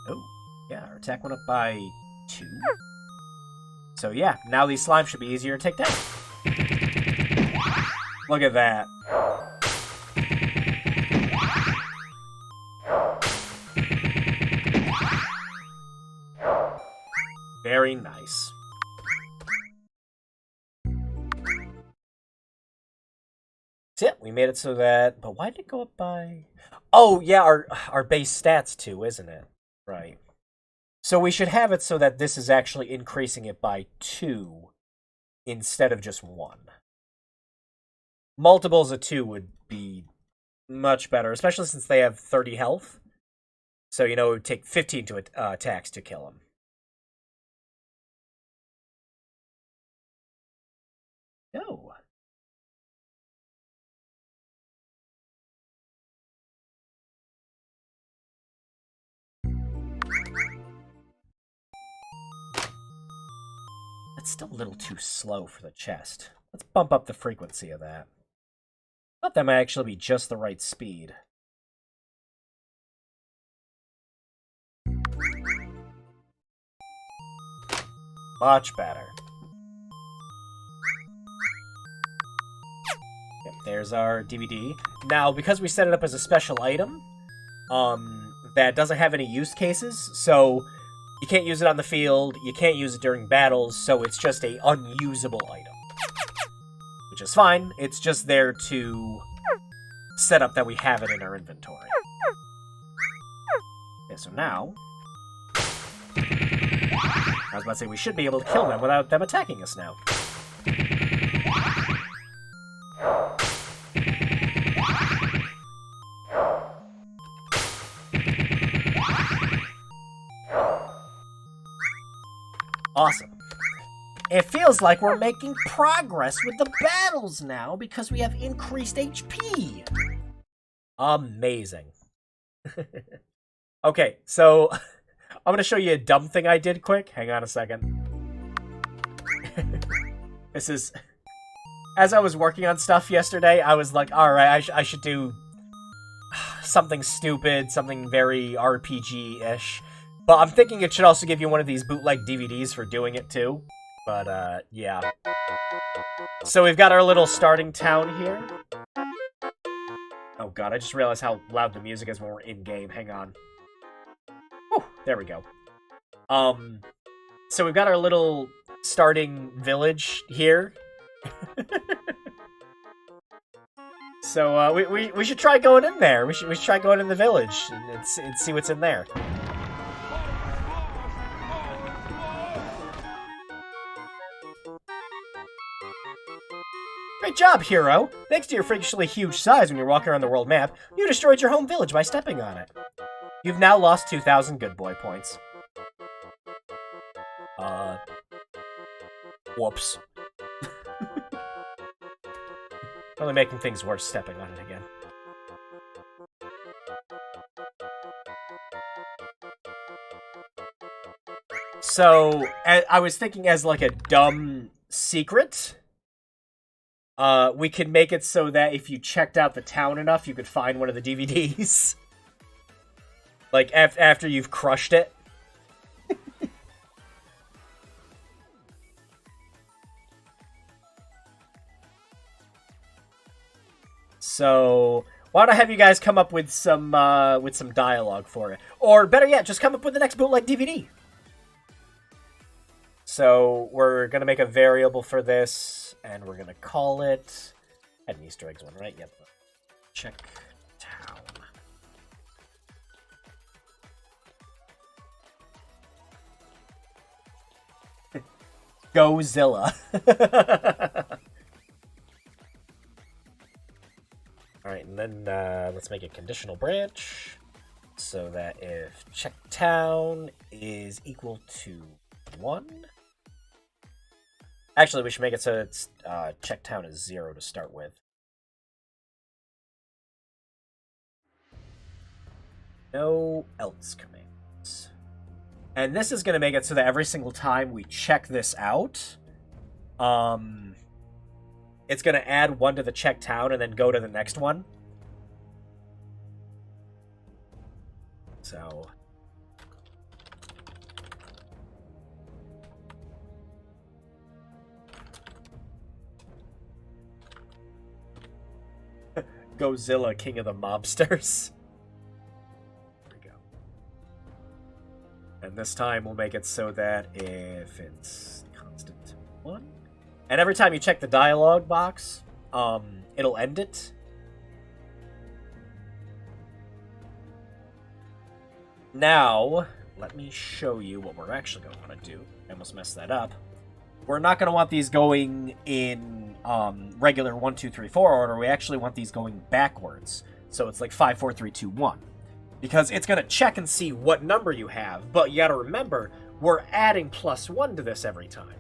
oh, yeah, our attack went up by 2. So yeah, now these slimes should be easier to take down. Look at that. Very nice. That's it. We made it so that... but why did it go up by... oh, yeah, our base stats too, isn't it? Right. So we should have it so that this is actually increasing it by 2 instead of just 1. Multiples of 2 would be much better, especially since they have 30 health. So, you know, it would take 15 attacks to kill them. No. That's still a little too slow for the chest. Let's bump up the frequency of that. I thought that might actually be just the right speed. Much better. Yep, there's our DVD. Now, because we set it up as a special item, that doesn't have any use cases, so you can't use it on the field, you can't use it during battles, so it's just a unusable item. Which is fine, it's just there to set up that we have it in our inventory. Okay, so now... I was about to say, we should be able to kill them without them attacking us now. Awesome. It feels like we're making progress with the battles now because we have increased HP. Amazing. Okay, so I'm going to show you a dumb thing I did quick. Hang on a second. This is... as I was working on stuff yesterday, I was like, alright, I should do something stupid, something very RPG-ish. But I'm thinking it should also give you one of these bootleg DVDs for doing it too. But, yeah. So we've got our little starting town here. Oh god, I just realized how loud the music is when we're in-game. Hang on. Whew, there we go. So we've got our little starting village here. So, we should try going in there. We should try going in the village and see what's in there. Great job, hero! Thanks to your freakishly huge size when you're walking around the world map, you destroyed your home village by stepping on it. You've now lost 2,000 good boy points. Whoops. Only making things worse stepping on it again. So, I was thinking as like a dumb secret, we could make it so that if you checked out the town enough, you could find one of the DVDs. Like, after you've crushed it. So, why don't I have you guys come up with some dialogue for it? Or, better yet, just come up with the next bootleg DVD. So, we're gonna make a variable for this, and we're gonna call it... I had an Easter eggs one, right? Yep. Check town. Godzilla. Alright, and then let's make a conditional branch so that if check town is equal to 1... Actually, we should make it so it's check town is 0 to start with. No else commands. And this is going to make it so that every single time we check this out, it's going to add 1 to the check town and then go to the next one. So... Godzilla, king of the mobsters. There we go. And this time we'll make it so that if it's constant 1... And every time you check the dialogue box, it'll end it. Now, let me show you what we're actually going to want to do. I almost messed that up. We're not going to want these going in regular 1, 2, 3, 4 order. We actually want these going backwards. So it's like 5, 4, 3, 2, 1. Because it's going to check and see what number you have. But you got to remember, we're adding +1 to this every time.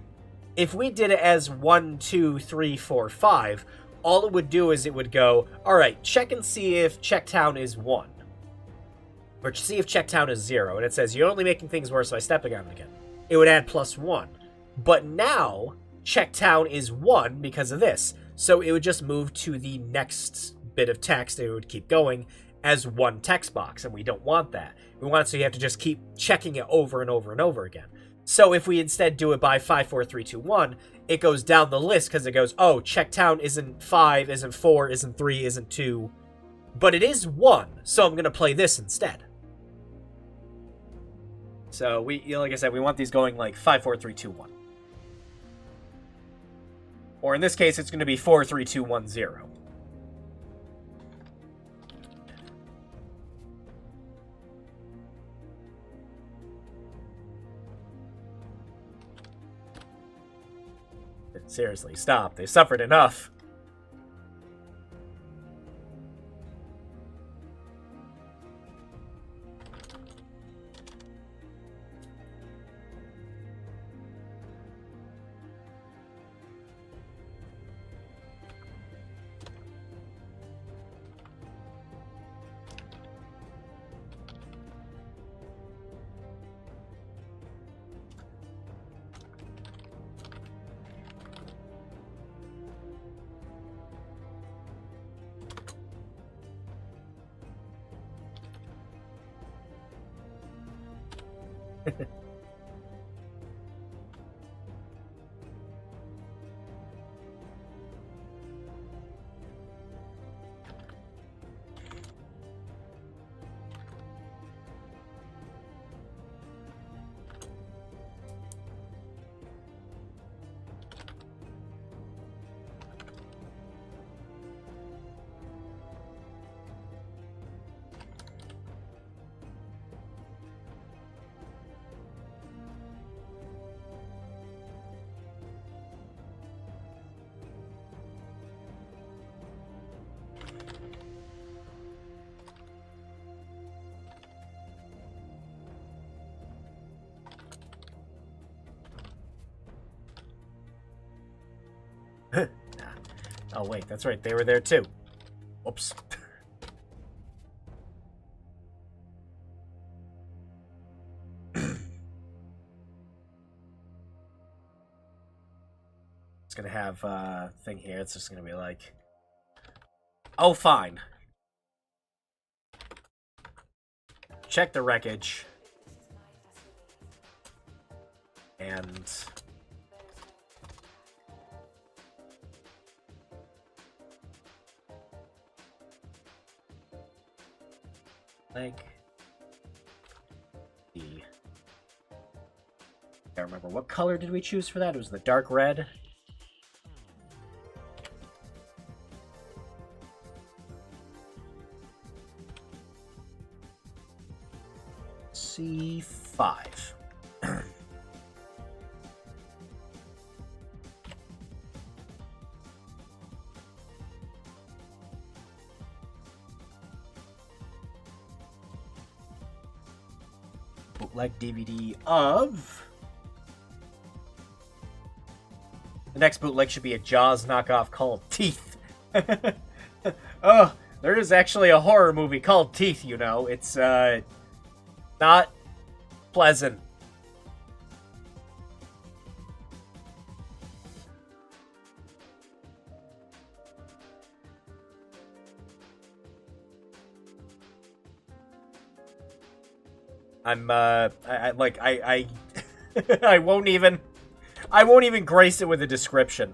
If we did it as 1, 2, 3, 4, 5, all it would do is it would go, alright, check and see if checktown is 1. Or see if checktown is 0. And it says, you're only making things worse by stepping on it again. It would add +1. But now, checktown is 1 because of this. So it would just move to the next bit of text, and it would keep going as one text box, and we don't want that. We want it so you have to just keep checking it over and over and over again. So if we instead do it by 5, 4, 3, 2, 1, it goes down the list because it goes, oh, checktown isn't 5, isn't 4, isn't 3, isn't 2, but it is 1, so I'm going to play this instead. So, like I said, we want these going like 5, 4, 3, 2, 1. Or in this case, it's going to be 4, 3, 2, 1, 0. Seriously, stop. They suffered enough. Oh, wait, that's right. They were there, too. Whoops. It's gonna have a thing here. It's just gonna be like... Oh, fine. Check the wreckage. And... like... the... I can't remember. What color did we choose for that? It was the dark red. C5. Bootleg DVD of... The next bootleg should be a Jaws knockoff called Teeth. Oh, there is actually a horror movie called Teeth, you know. It's, not pleasant. I I won't even grace it with a description.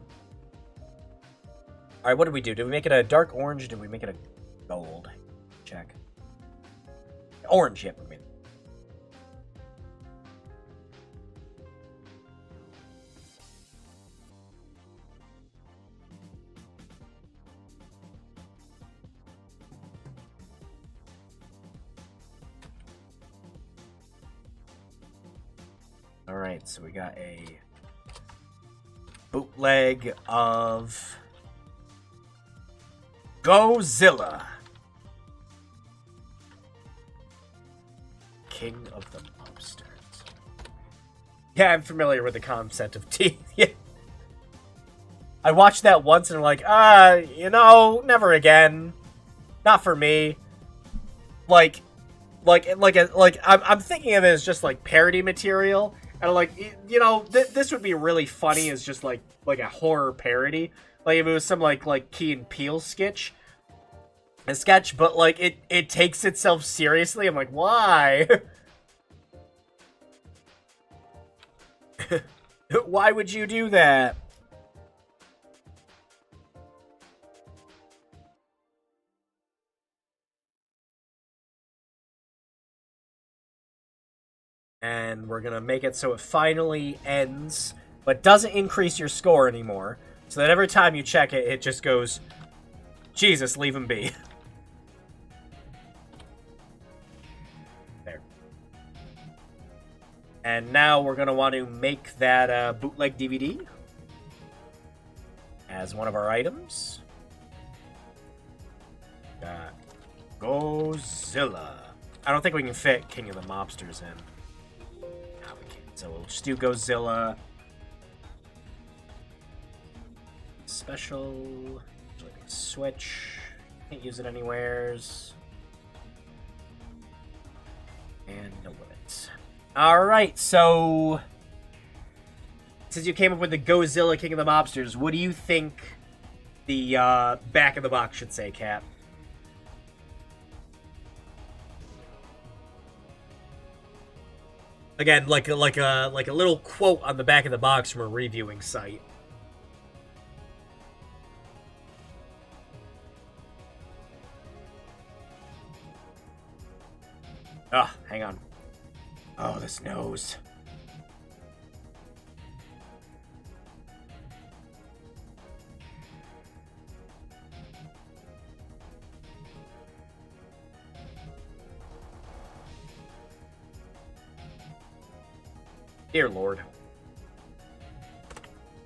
Alright, what did we do? Did we make it a dark orange? Did we make it a gold? Check. Orange, yep, I mean. Alright, so we got a bootleg of Godzilla, King of the Monsters. Yeah, I'm familiar with the concept of teeth. Yeah. I watched that once and I'm like, you know, never again. Not for me. I'm thinking of it as just like parody material. And like, you know, this would be really funny as just like a horror parody. Like if it was some like Key and Peele sketch, but like it takes itself seriously. I'm like, why? Why would you do that? And we're gonna make it so it finally ends, but doesn't increase your score anymore. So that every time you check it, it just goes, Jesus, leave him be. There. And now we're gonna want to make that bootleg DVD as one of our items. Godzilla. I don't think we can fit King of the Mobsters in. So we'll just do Godzilla. Special. Switch. Can't use it anywheres. And no limits. Alright, so... since you came up with the Godzilla King of the Mobsters, what do you think the back of the box should say, Kat? Again, like a little quote on the back of the box from a reviewing site. Ah, hang on. Oh, this nose. Dear Lord.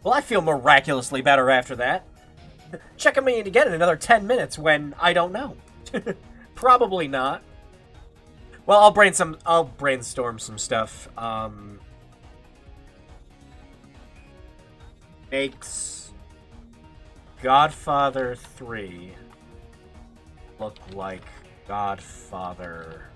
Well, I feel miraculously better after that. Checking me in again in another 10 minutes when I don't know. Probably not. Well, I'll brainstorm some stuff. Makes Godfather 3 look like Godfather.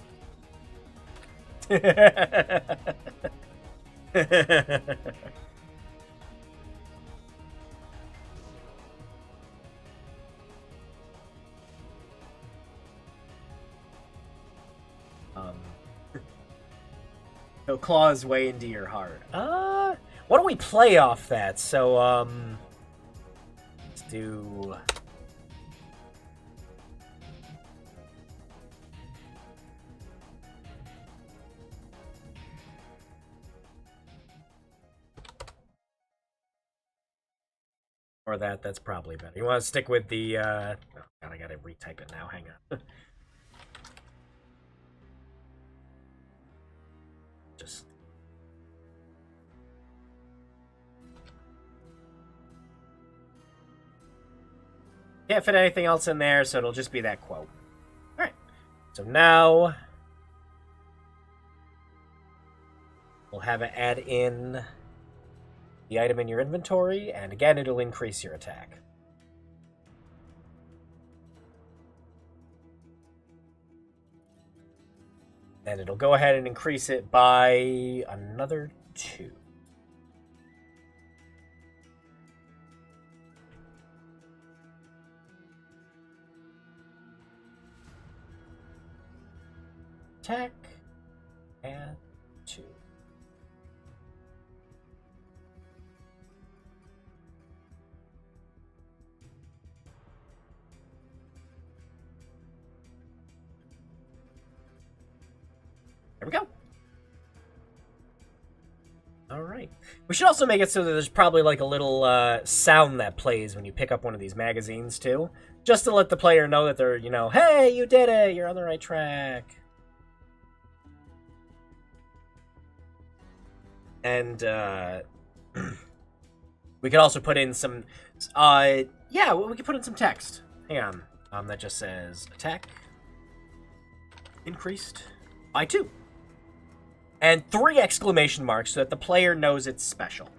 He'll claw his way into your heart. Why don't we play off that? So, let's do... Or that's probably better. You want to stick with the, oh god, I gotta retype it now, hang on. Just... Can't fit anything else in there, so it'll just be that quote. Alright, so now... we'll have it add in the item in your inventory, and again, it'll increase your attack. And it'll go ahead and increase it by another 2. Attack, and 2. There we go. All right. We should also make it so that there's probably like a little sound that plays when you pick up one of these magazines too, just to let the player know that they're, you know, hey, you did it, you're on the right track. And we could also put in some, yeah, we could put in some text. Hang on, that just says attack increased by 2. And 3 exclamation marks so that the player knows it's special.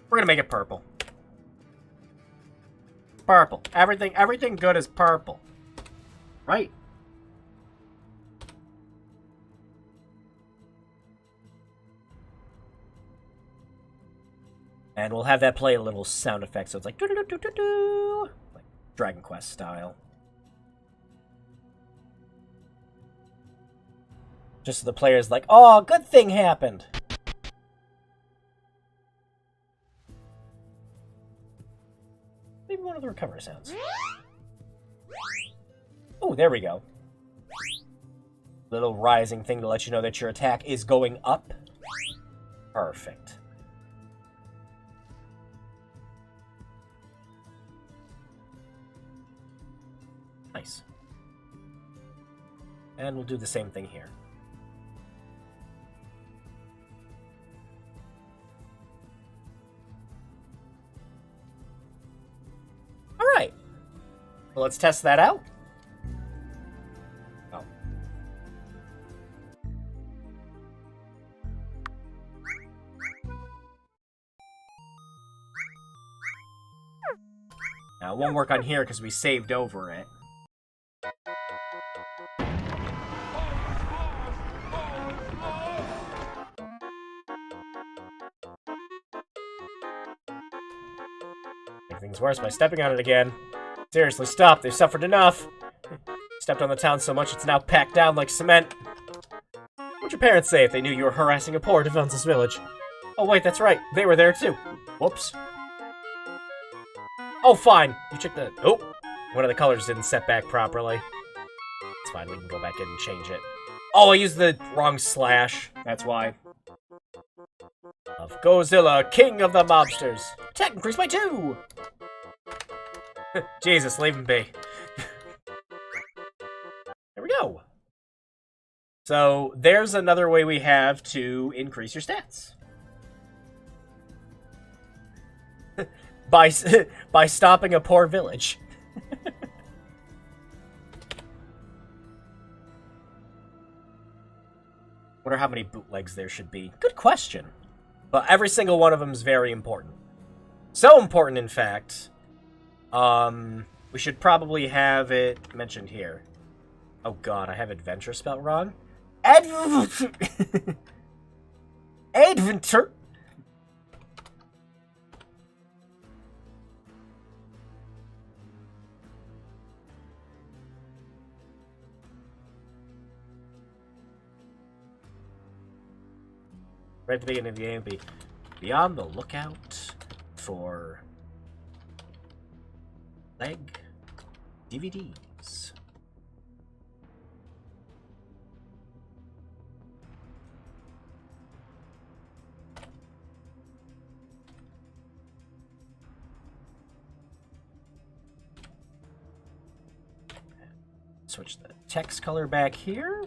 We're gonna make it purple. Purple. Everything good is purple. Right. And we'll have that play a little sound effect, so it's like doo-doo-doo-doo-doo, like Dragon Quest style. Just so the player's like, oh, good thing happened. Maybe one of the recover sounds. Oh, there we go. Little rising thing to let you know that your attack is going up. Perfect. Nice. And we'll do the same thing here. All right. Well, let's test that out. Oh. Now, it won't work on here because we saved over it. things worse by stepping on it again. Seriously, stop. They've suffered enough. Stepped on the town so much it's now packed down like cement. What'd your parents say if they knew you were harassing a poor defenseless village? Oh, wait, that's right. They were there, too. Whoops. Oh, fine. You checked the... Oh! One of the colors didn't set back properly. It's fine. We can go back in and change it. Oh, I used the wrong slash. That's why. Of Godzilla, king of the mobsters. Attack increased by 2! Jesus, leave him be. There we go. So, there's another way we have to increase your stats. by stopping a poor village. Wonder how many bootlegs there should be. Good question. But every single one of them is very important. So important, in fact. We should probably have it mentioned here. Oh god, I have adventure spelled wrong. Adventure. Right at the beginning of the game, be on the lookout for leg DVDs. Switch the text color back here.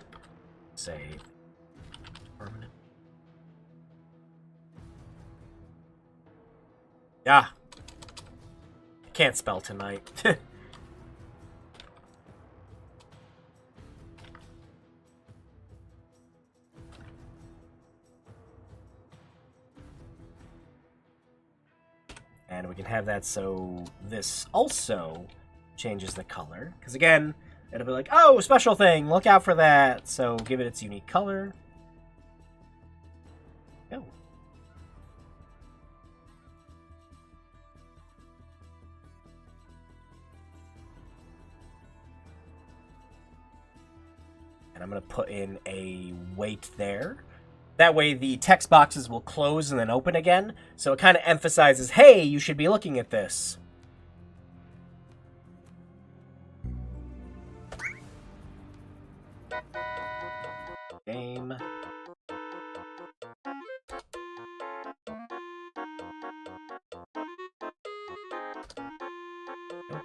Save. Permanent. Yeah. I can't spell tonight. And we can have that so this also changes the color. Because again, it'll be like, oh, special thing, look out for that. So give it its unique color. Go. And I'm going to put in a weight there. That way the text boxes will close and then open again. So it kind of emphasizes, hey, you should be looking at this. Game.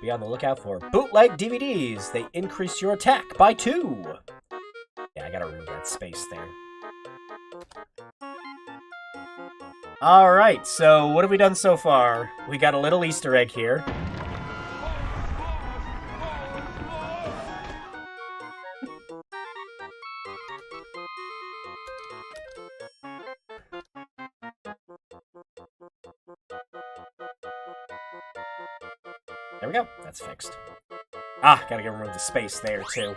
Be on the lookout for bootleg DVDs. They increase your attack by 2. Yeah, I gotta remove that space there. Alright, so what have we done so far? We got a little Easter egg here. There we go. That's fixed. Ah, gotta get rid of the space there, too.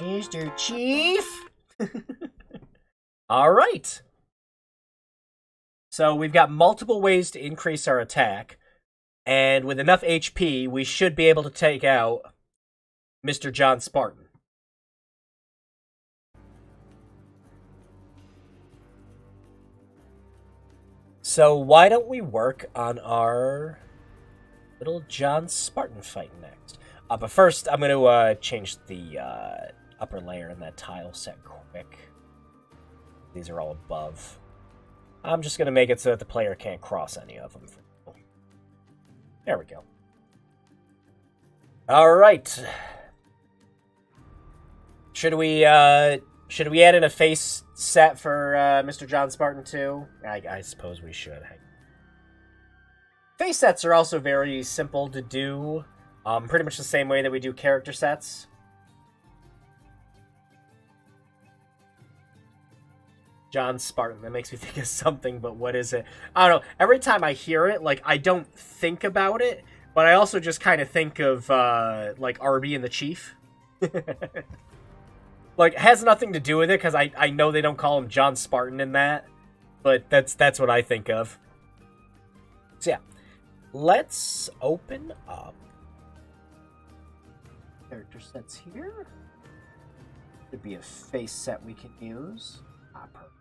Mr. Chief! Alright. So we've got multiple ways to increase our attack. And with enough HP, we should be able to take out Mr. John Spartan. So why don't we work on our little John Spartan fight next? But first, I'm going to change the upper layer in that tile set quick. These are all above. I'm just going to make it so that the player can't cross any of them. There we go. All right. Should we add in a face set for Mr. John Spartan too? I suppose we should. Face sets are also very simple to do. Pretty much the same way that we do character sets. John Spartan, that makes me think of something, but what is it? I don't know. Every time I hear it, like, I don't think about it, But I also just kind of think of, like, Arby and the Chief. Like, it has nothing to do with it, because I know they don't call him John Spartan in that. But that's what I think of. So, yeah. Let's open up character sets here. Could be a face set we can use. Perfect.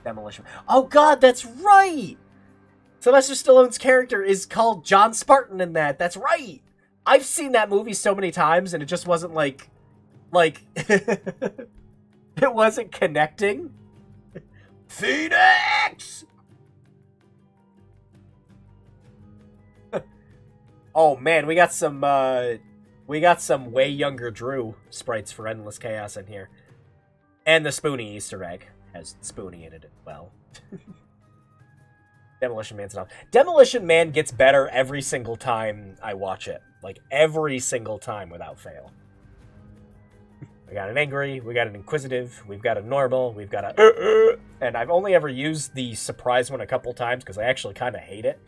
Demolition. Oh god, that's right! Sylvester Stallone's character is called John Spartan in that. That's right! I've seen that movie so many times, and it just wasn't like... it wasn't connecting. Phoenix! Oh man, we got some way younger Drew sprites for Endless Chaos in here. And the Spoonie Easter egg has Spoonie in it as well. Demolition Man's enough. Demolition Man gets better every single time I watch it. Like, every single time without fail. We got an angry, we got an inquisitive, we've got a normal, we've got a... And I've only ever used the surprise one a couple times because I actually kind of hate it.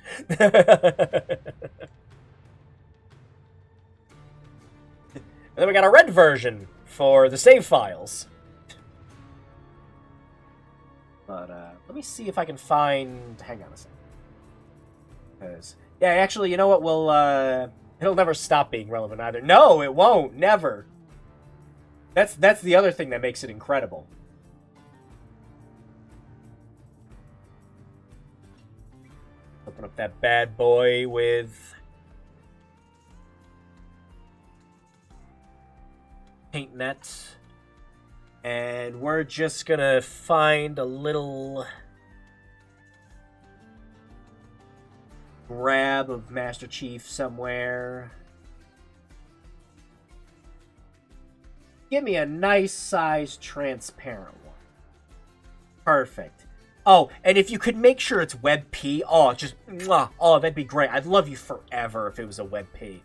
And then we got a red version for the save files. But, let me see if I can find... Hang on a second. Because, yeah, actually, you know what? We'll, it'll never stop being relevant either. No, it won't. Never. That's the other thing that makes it incredible. Open up that bad boy with... paint net, and we're just gonna find a little grab of Master Chief somewhere. Give me a nice size transparent one. Perfect. Oh, and if you could make sure it's WebP, oh, just mwah, oh, that'd be great. I'd love you forever if it was a WebP.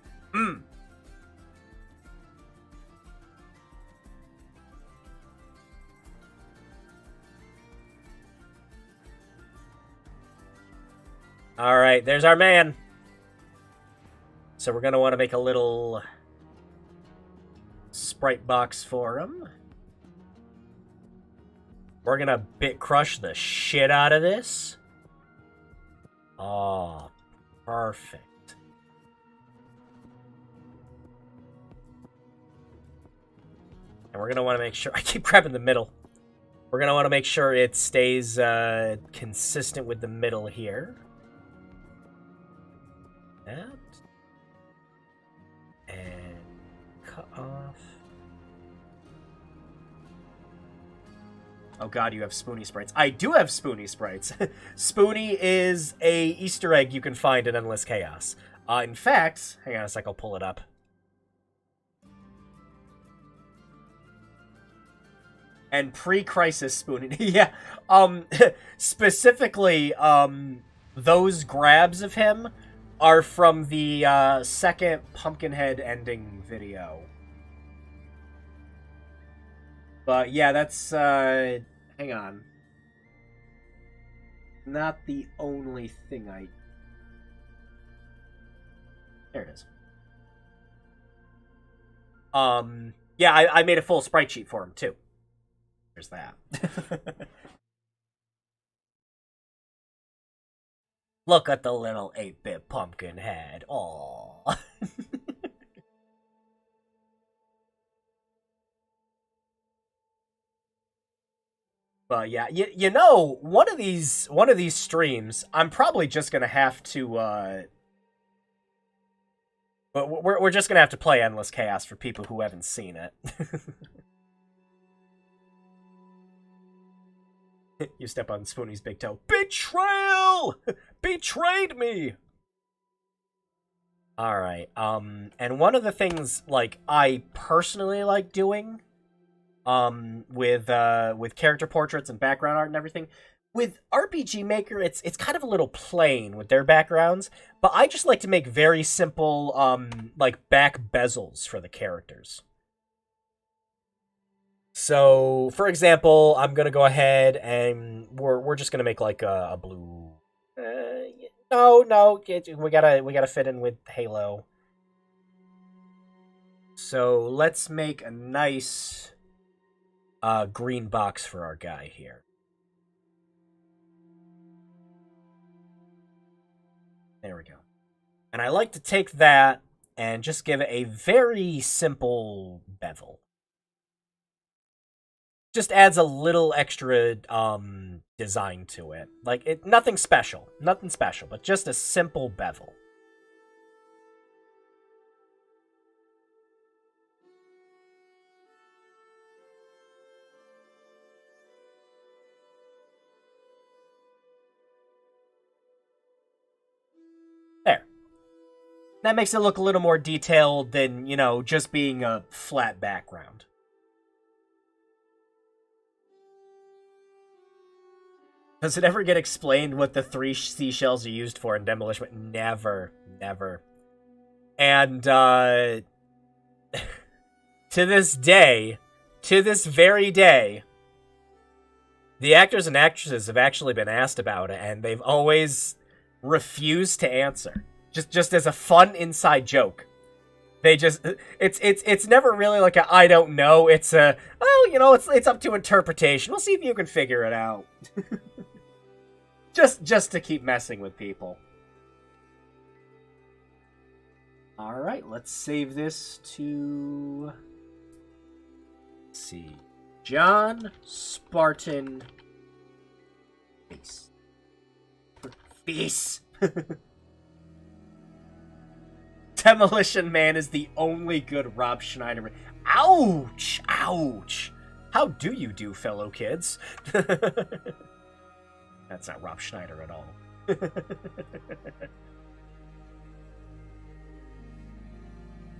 Alright, there's our man. So we're going to want to make a little sprite box for him. We're going to bit crush the shit out of this. Oh, perfect. And we're going to want to make sure... I keep grabbing the middle. We're going to want to make sure it stays consistent with the middle here. That. And cut off. Oh god, you have Spoonie sprites. I do have Spoonie sprites. Spoonie is a Easter egg you can find in Endless Chaos. In fact, hang on a sec, I'll pull it up. And pre-crisis Spoonie. Yeah. Specifically, those grabs of him are from the second Pumpkinhead ending video. But yeah, that's hang on. Not the only thing I... There it is. Yeah, I made a full sprite sheet for him too. There's that. Look at the little 8-bit pumpkin head. Aww. But yeah, you know, one of these streams, I'm probably just gonna have to we're just gonna have to play Endless Chaos for people who haven't seen it. You step on Spoonie's big toe. Betrayal! Betrayed me! Alright, and one of the things, like, I personally like doing, with character portraits and background art and everything, with RPG Maker, it's kind of a little plain with their backgrounds, but I just like to make very simple, like, back bezels for the characters. So, for example, I'm gonna go ahead and we're just gonna make like a blue, No, we gotta fit in with Halo. So let's make a nice green box for our guy here. There we go. And I like to take that and just give it a very simple bevel. Just adds a little extra design to it. Like nothing special, but just a simple bevel. There. That makes it look a little more detailed than, you know, just being a flat background. Does it ever get explained what the 3 seashells are used for in Demolition? Never. And, to this very day, the actors and actresses have actually been asked about it, and they've always refused to answer. Just as a fun inside joke. They just it's never really like a I don't know. It's a it's up to interpretation. We'll see if you can figure it out. just to keep messing with people. All right, let's save this to let's see. John Spartan Face. Demolition Man is the only good Rob Schneider. Ouch! How do you do, fellow kids? That's not Rob Schneider at all.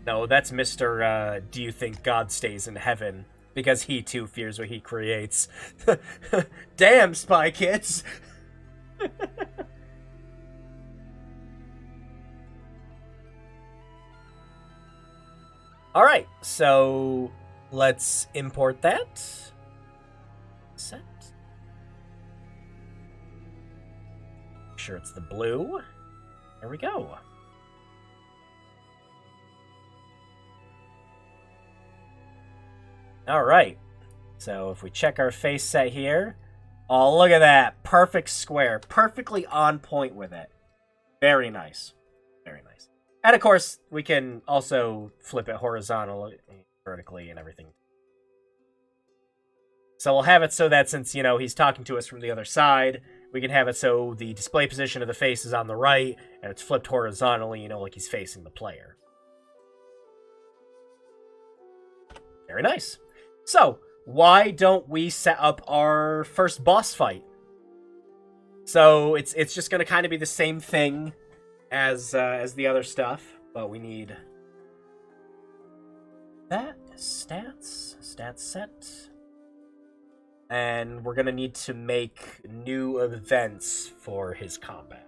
No, that's Mr. Do you think God stays in heaven? Because he too fears what he creates. Damn, Spy Kids! Alright, so let's import that. Set. Make sure it's the blue. There we go. Alright, so if we check our face set here, oh, look at that. Perfect square. Perfectly on point with it. Very nice. Very nice. And of course, we can also flip it horizontally, vertically, and everything. So we'll have it so that since, you know, he's talking to us from the other side, we can have it so the display position of the face is on the right, and it's flipped horizontally, you know, like he's facing the player. Very nice. So, why don't we set up our first boss fight? So, it's just going to kind of be the same thing as the other stuff, but we need that stats set, and we're gonna need to make new events for his combat.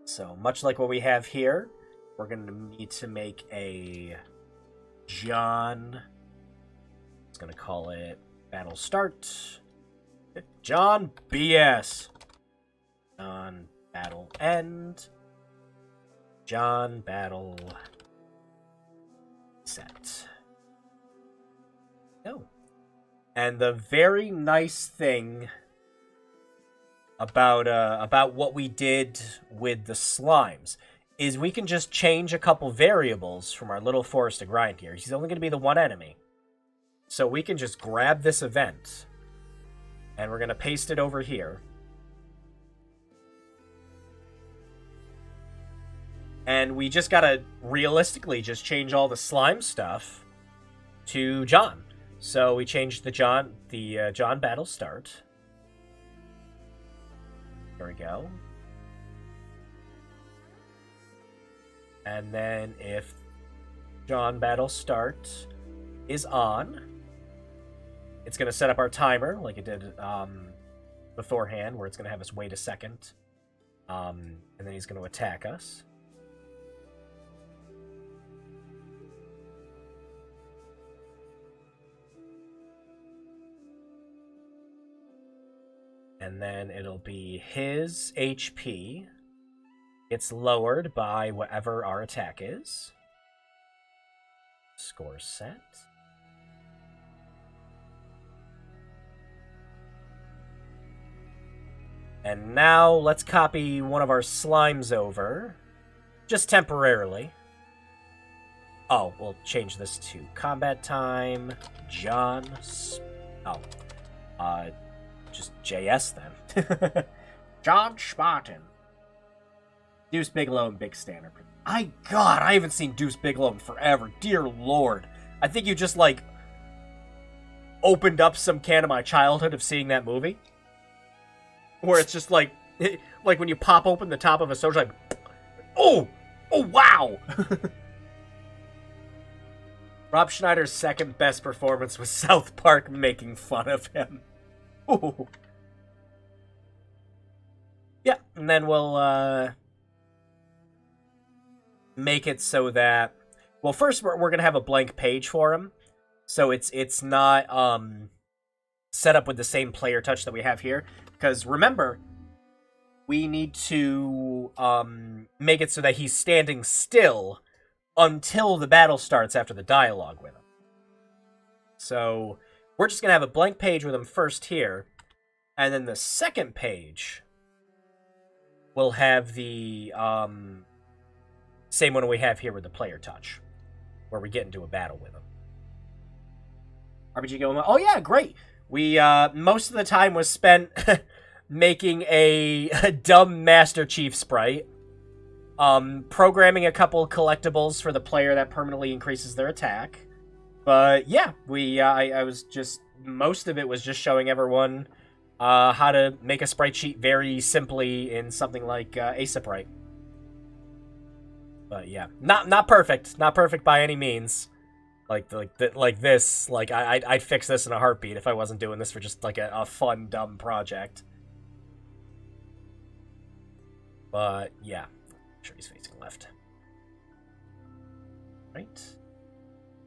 So much like what we have here, we're gonna need to make a John. It's gonna call it Battle Start. John BS. John Battle End. John Battle Set. Go. And the very nice thing about what we did with the slimes is we can just change a couple variables from our little forest to grind here. He's only going to be the one enemy. So we can just grab this event and we're going to paste it over here. And we just gotta realistically just change all the slime stuff to John. So we changed the John Battle Start. There we go. And then if John Battle Start is on, it's gonna set up our timer like it did beforehand, where it's gonna have us wait a second. And then he's gonna attack us. And then it'll be his HP. It's lowered by whatever our attack is. Score set. And now let's copy one of our slimes over. Just temporarily. Oh, we'll change this to combat time. John. Just JS then. John Spartan. Deuce Bigelow and Big Standard. God, I haven't seen Deuce Bigelow in forever. Dear Lord. I think you just, like, opened up some can of my childhood of seeing that movie. Where it's just like when you pop open the top of a soda, like, oh, wow. Rob Schneider's second best performance was South Park making fun of him. Ooh. Yeah, and then we'll make it so that, well, first we're gonna have a blank page for him, so it's not set up with the same player touch that we have here. Because remember, we need to make it so that he's standing still until the battle starts after the dialogue with him. So we're just going to have a blank page with him first here. And then the second page will have the same one we have here with the player touch. Where we get into a battle with him. RPG going, oh yeah, great. We, most of the time was spent making a dumb Master Chief sprite, programming a couple collectibles for the player that permanently increases their attack. But yeah, I was just, most of it was just showing everyone how to make a sprite sheet very simply in something like Asprite. But yeah, not perfect by any means. Like this, I'd fix this in a heartbeat if I wasn't doing this for just like a fun, dumb project. But yeah, I'm sure he's facing left. Right.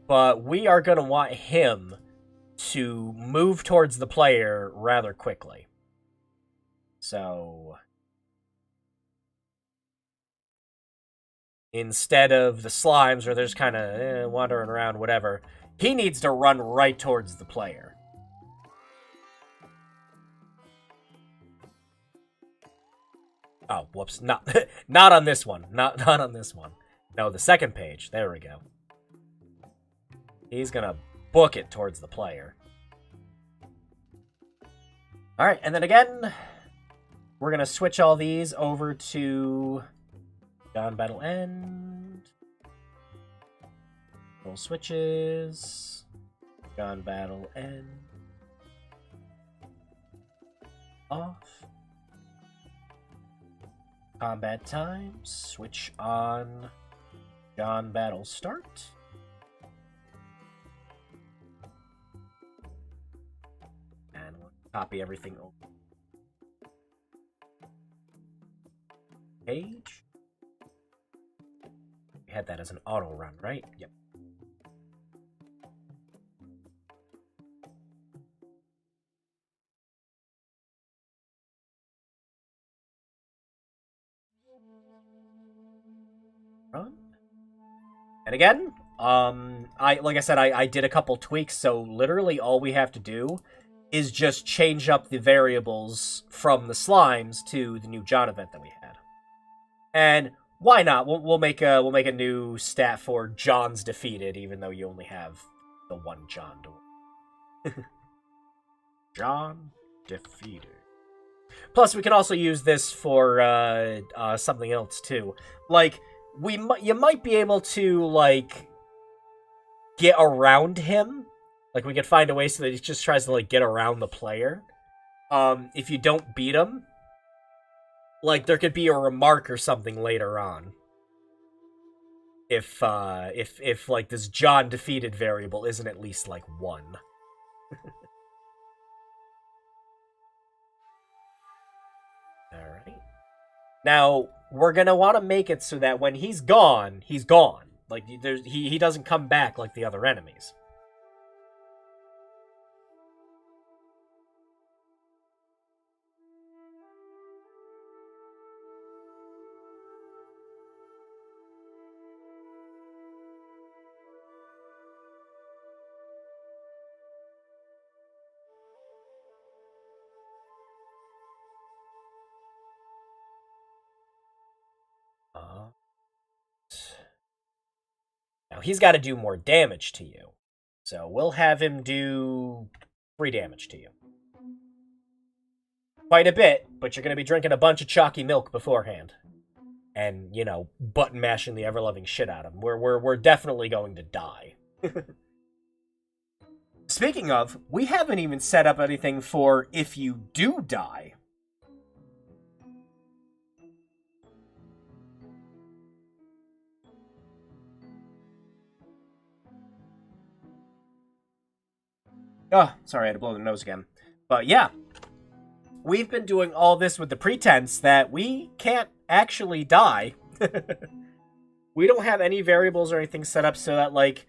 But we are gonna want him to move towards the player rather quickly. So instead of the slimes where they're just kind of wandering around, whatever, he needs to run right towards the player. Oh, whoops. Not on this one. Not on this one. No, the second page. There we go. He's gonna book it towards the player. Alright, and then again, we're gonna switch all these over to John Battle End. Roll switches. John Battle End. Off. Combat time. Switch on John Battle Start. And we'll copy everything over. Page. We had that as an auto run, right? Yep. Run. And again, like I said, I did a couple tweaks, so literally all we have to do is just change up the variables from the slimes to the new John event that we had. And why not? We'll make a new stat for John's defeated, even though you only have the one John to win. John defeated. Plus, we can also use this for something else too. Like you might be able to like get around him. Like we could find a way so that he just tries to like get around the player. If you don't beat him. Like, there could be a remark or something later on. If like, this John defeated variable isn't at least, like, 1. Alright. Now, we're gonna want to make it so that when he's gone, he's gone. Like, he doesn't come back like the other enemies. Now, he's got to do more damage to you. So we'll have him do 3 damage to you. Quite a bit, but you're going to be drinking a bunch of chalky milk beforehand. And, you know, button mashing the ever-loving shit out of him. We're definitely going to die. Speaking of, we haven't even set up anything for if you do die. Oh, sorry, I had to blow the nose again. But yeah, we've been doing all this with the pretense that we can't actually die. We don't have any variables or anything set up so that, like,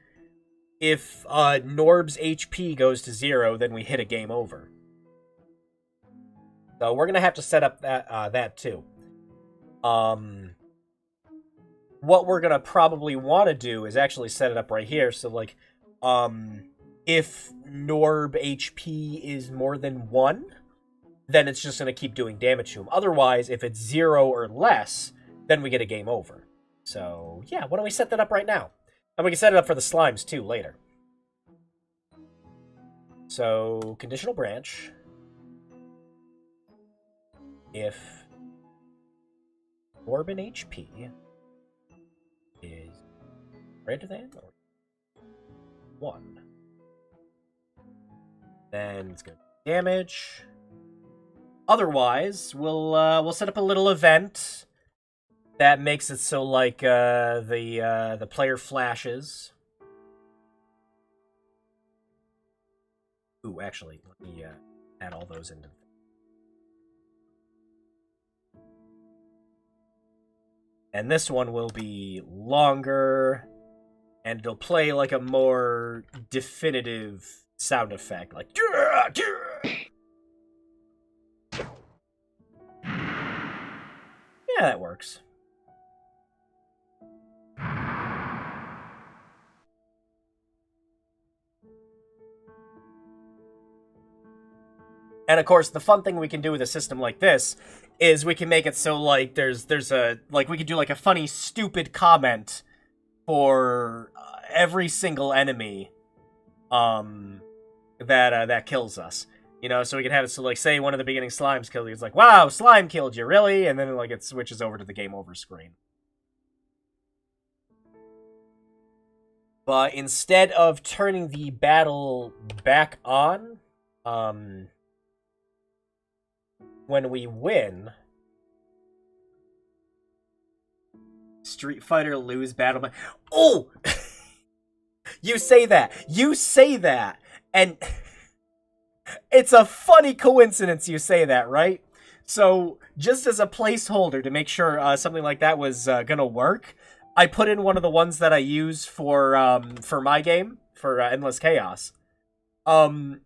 if Norb's HP goes to 0, then we hit a game over. So we're gonna have to set up that too. What we're gonna probably want to do is actually set it up right here. So, like, if Norb HP is more than 1, then it's just gonna keep doing damage to him. Otherwise, if it's 0 or less, then we get a game over. So yeah, why don't we set that up right now? And we can set it up for the slimes, too, later. So, conditional branch. If Corbin HP is greater than or 1, then it's going to be damage. Otherwise, we'll set up a little event that makes it so, like, the player flashes. Ooh, actually, let me add all those into. And this one will be longer, and it'll play like a more definitive sound effect, like. Yeah, that works. And of course, the fun thing we can do with a system like this is we can make it so, like, there's a, like, we could do, like, a funny, stupid comment for every single enemy that kills us. You know, so we can have it so, like, say one of the beginning slimes killed you. It's like, wow, slime killed you, really? And then, like, it switches over to the game over screen. But instead of turning the battle back on, when we win, Street Fighter lose battle. Oh! You say that, and it's a funny coincidence you say that, right? So, just as a placeholder to make sure something like that was gonna work, I put in one of the ones that I use for my game, for Endless Chaos. And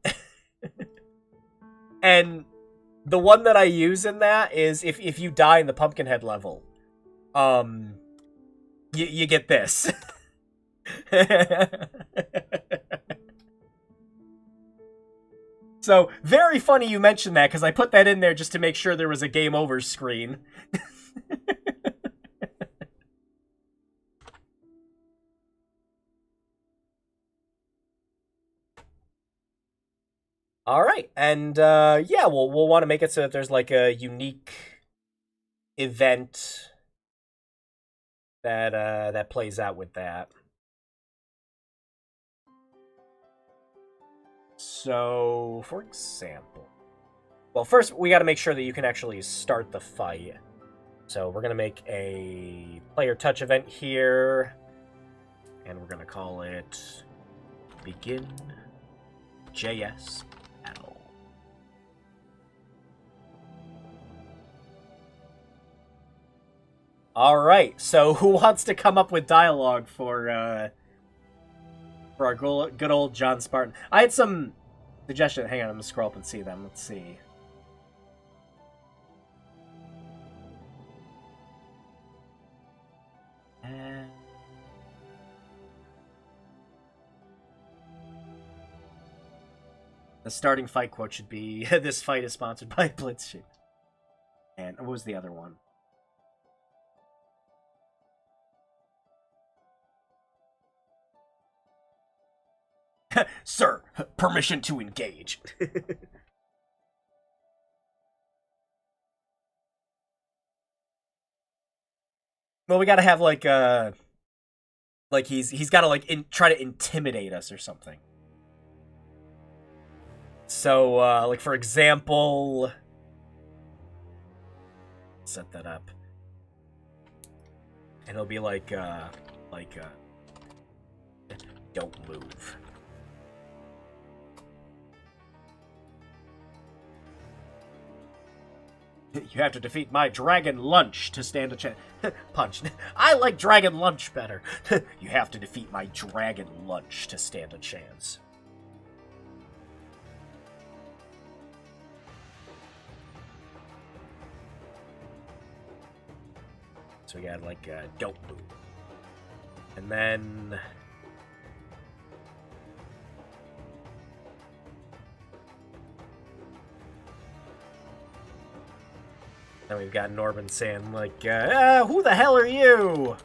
the one that I use in that is if you die in the Pumpkinhead level, you get this. So, very funny you mentioned that, because I put that in there just to make sure there was a game over screen. Alright, and yeah, we'll want to make it so that there's, like, a unique event that plays out with that. So, for example, well, first we got to make sure that you can actually start the fight. So we're gonna make a player touch event here, and we're gonna call it Begin JS Battle. All right, so who wants to come up with dialogue for our good old John Spartan? I had some suggestions. Hang on, I'm gonna scroll up and see them. Let's see. The starting fight quote should be, "This fight is sponsored by Blitzshoot." And what was the other one? Sir, permission to engage. Well, we gotta have, like he's gotta, like, try to intimidate us or something. So, like, for example... Set that up. And it'll be like, don't move. You have to defeat my dragon lunch to stand a chance. Punch. I like dragon lunch better. You have to defeat my dragon lunch to stand a chance. So we got, like, don't move. And then... Then we've got Norman saying, like, who the hell are you?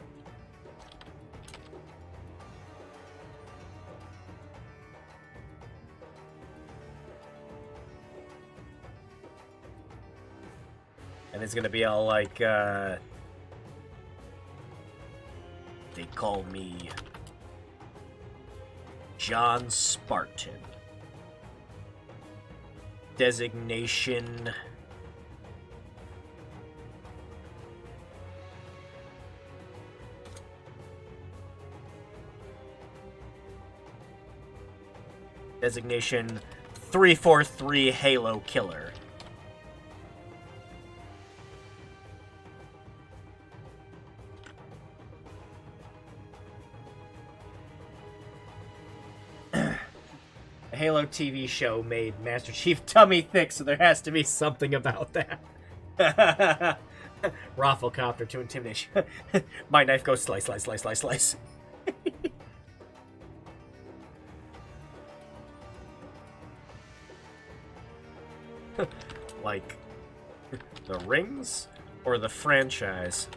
And it's gonna be all like, they call me John Spartan. Designation... Designation 343 Halo Killer. A Halo TV show made Master Chief tummy thick, so there has to be something about that. Rafflecopter to intimidation. My knife goes slice, slice, slice, slice, slice. Like, the rings or the franchise?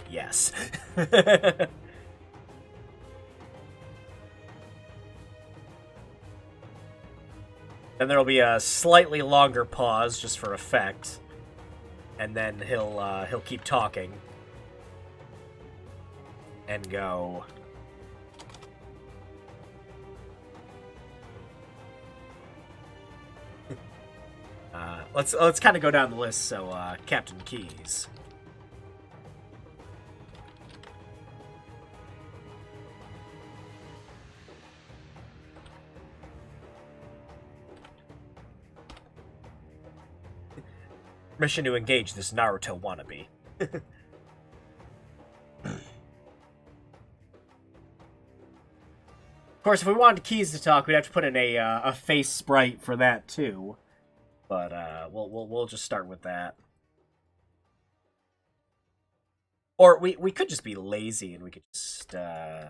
Yes. Then there'll be a slightly longer pause just for effect. And then he'll keep talking and go. Let's kind of go down the list. So Captain Keyes. Mission to engage this Naruto wannabe. Of course, if we wanted Keyes to talk, we'd have to put in a face sprite for that too. But we'll just start with that. Or we could just be lazy and we could just a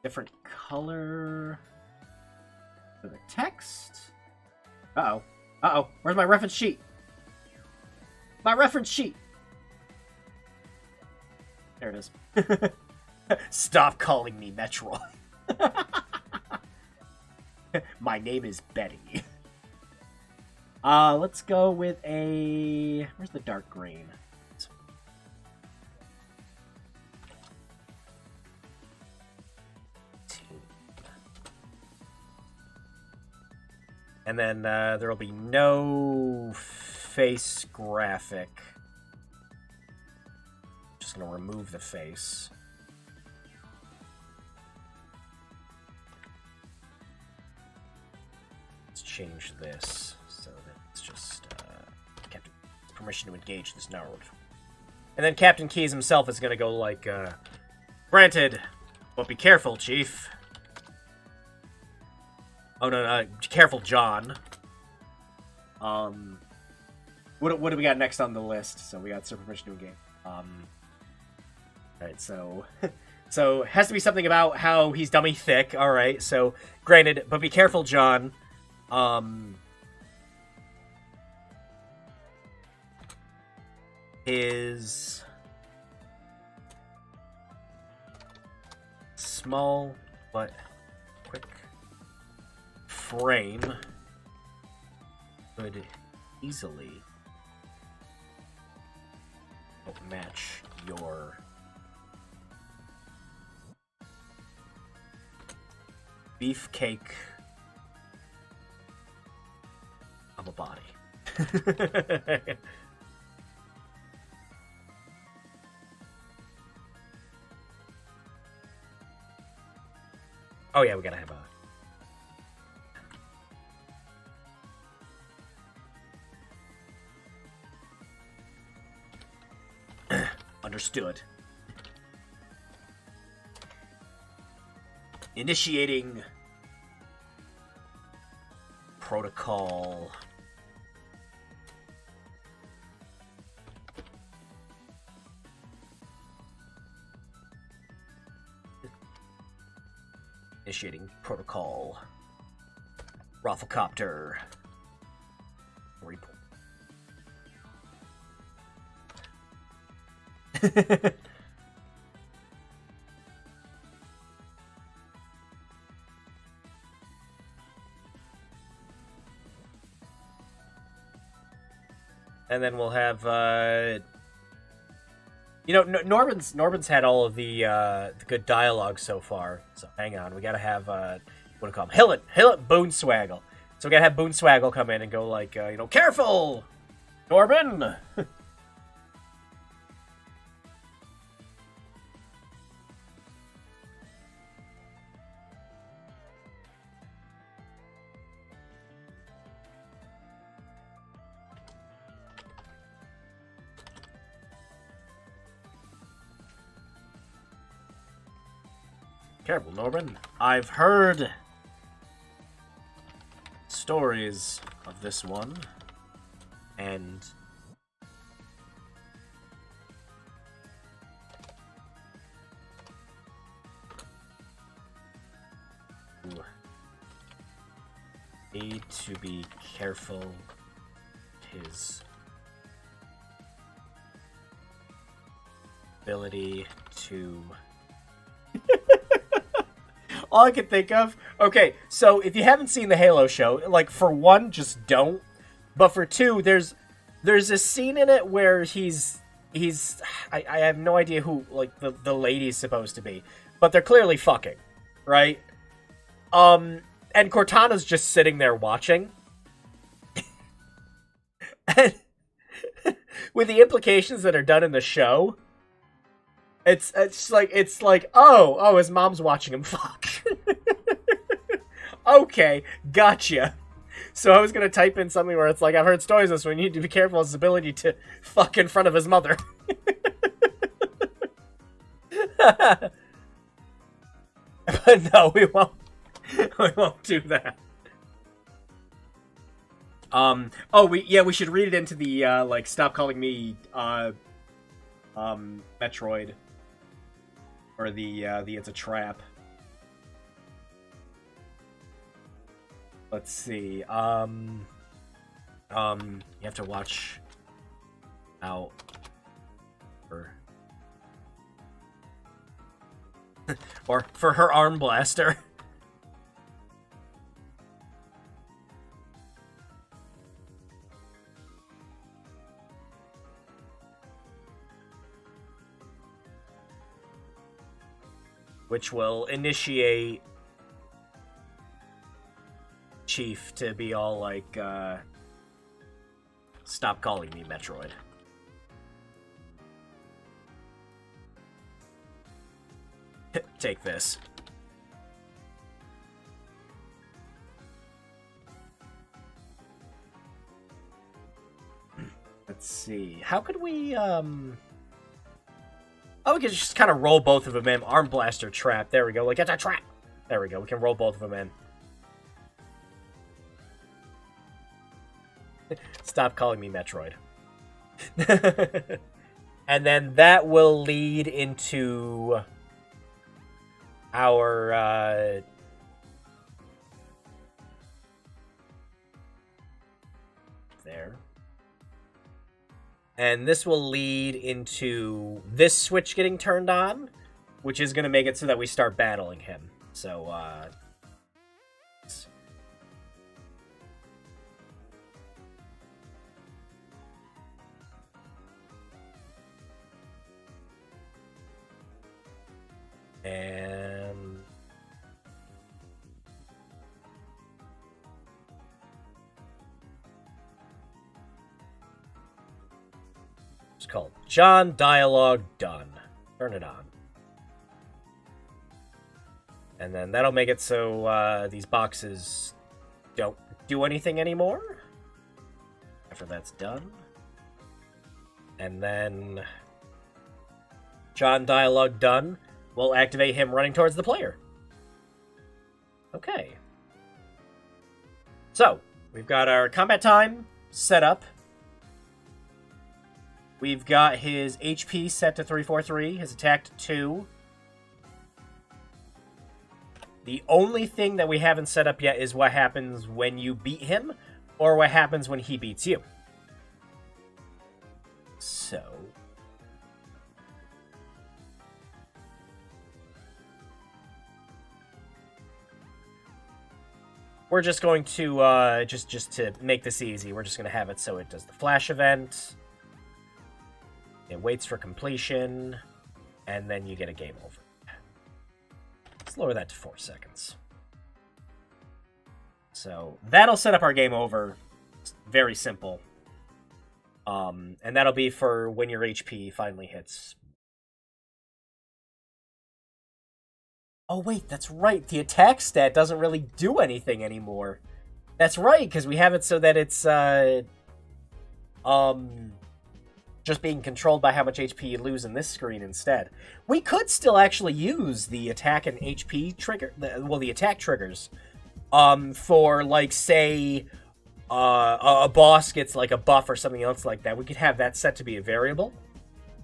different color for the text. Uh-oh. Uh-oh. Where's my reference sheet? My reference sheet! There it is. Stop calling me Metroid. My name is Betty. Let's go with a... Where's the dark green? And then there will be no face graphic. Just going to remove the face. Let's change this so that it's just Captain permission to engage this node. And then Captain Keyes himself is going to go like, granted, but be careful, Chief. Oh, no, careful, John. What do we got next on the list? So we got permission to engage. Alright, so So it has to be something about how he's dummy thick. All right. So granted, but be careful, John. His small but quick frame could easily match your beefcake of a body. Oh yeah, we gotta have a... Understood. Initiating protocol. Initiating protocol. Rafflecopter. Report. And then we'll have, you know, Norbin's had all of the good dialogue so far. So hang on, we gotta have, what do you call him? Hillet Boonswaggle. So we gotta have Boonswaggle come in and go like, you know, careful, Norbin. Careful, Norbin. I've heard stories of this one, and you need to be careful. His ability to... All I can think of... Okay, so if you haven't seen the Halo show, like, for one, just don't. But for two, there's a scene in it where he's... I have no idea who, like, the lady's supposed to be. But they're clearly fucking, right? And Cortana's just sitting there watching. And with the implications that are done in the show... It's like oh his mom's watching him fuck. Okay, gotcha. So I was gonna type in something where it's like, I've heard stories of this one. You need to be careful of his ability to fuck in front of his mother. But no, we won't. We won't do that. We should read it into the like, stop calling me Metroid. Or the it's a trap. Let's see. You have to watch out for or for her arm blaster. Which will initiate Chief to be all like, stop calling me Metroid. Take this. Let's see. How could we, Oh, we can just kind of roll both of them in. Arm blaster trap. There we go. Like, it's a trap. There we go. We can roll both of them in. Stop calling me Metroid. And then that will lead into our there. And this will lead into this switch getting turned on, which is going to make it so that we start battling him. So, and it's called John Dialogue Done. Turn it on. And then that'll make it so these boxes don't do anything anymore. After that's done. And then John Dialogue Done will activate him running towards the player. Okay. So, we've got our combat time set up. We've got his HP set to 343, his attack to 2. The only thing that we haven't set up yet is what happens when you beat him, or what happens when he beats you. So... we're just going to, just to make this easy, we're just going to have it so it does the flash event. It waits for completion, and then you get a game over. Let's lower that to 4 seconds. So that'll set up our game over. It's very simple. And that'll be for when your HP finally hits. Oh wait, that's right. The attack stat doesn't really do anything anymore. That's right, because we have it so that it's just being controlled by how much HP you lose in this screen instead. We could still actually use the attack and HP trigger, the attack triggers, for like say a boss gets like a buff or something else like that. We could have that set to be a variable,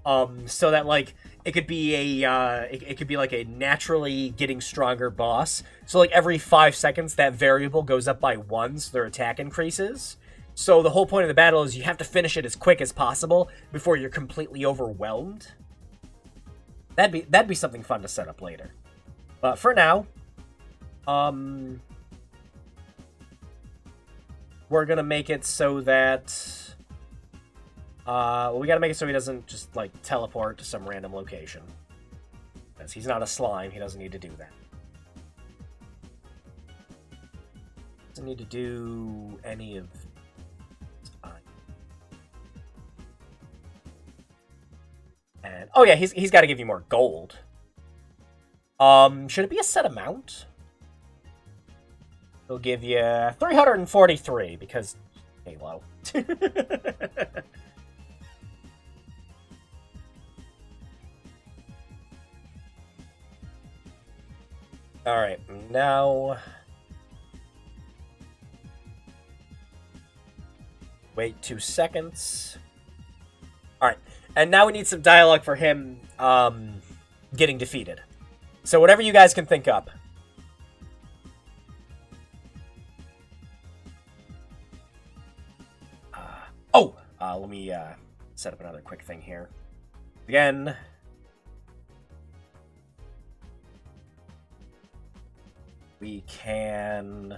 so that like it could be a it could be like a naturally getting stronger boss. So like every 5 seconds that variable goes up by 1, so their attack increases. So the whole point of the battle is you have to finish it as quick as possible before you're completely overwhelmed. That'd be something fun to set up later. But for now, we're gonna make it so that well, we gotta make it so he doesn't just like teleport to some random location. Because he's not a slime, he doesn't need to do that. Doesn't need to do any of... And oh yeah, he's got to give you more gold. Should it be a set amount? He'll give you 343 because Halo. All right, now wait 2 seconds. All right. And now we need some dialogue for him getting defeated. So whatever you guys can think up. Let me set up another quick thing here. Again. We can...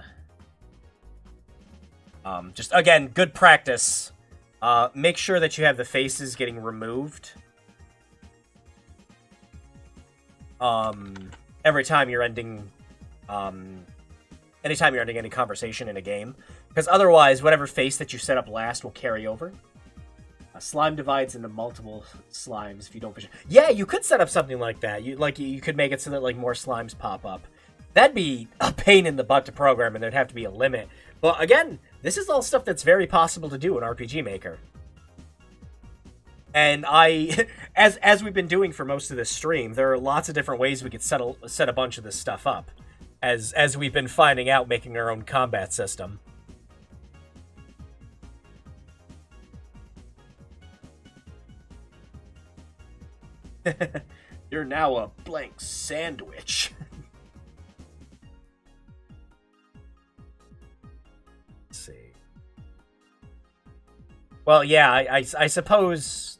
just, again, good practice. Make sure that you have the faces getting removed. Every time you're ending, anytime you're ending any conversation in a game. Because otherwise, whatever face that you set up last will carry over. A slime divides into multiple slimes if you don't... Yeah, you could set up something like that. You could make it so that, like, more slimes pop up. That'd be a pain in the butt to program, and there'd have to be a limit. But again, this is all stuff that's very possible to do in RPG Maker. And as we've been doing for most of this stream, there are lots of different ways we could set a bunch of this stuff up. As we've been finding out, making our own combat system. You're now a blank sandwich. Let's see. Well, yeah, I suppose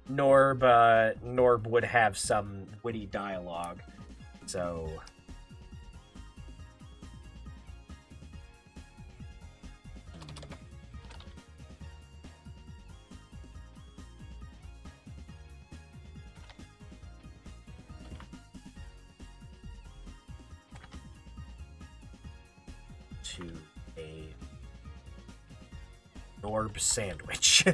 Norb would have some witty dialogue, so... to a Norb sandwich.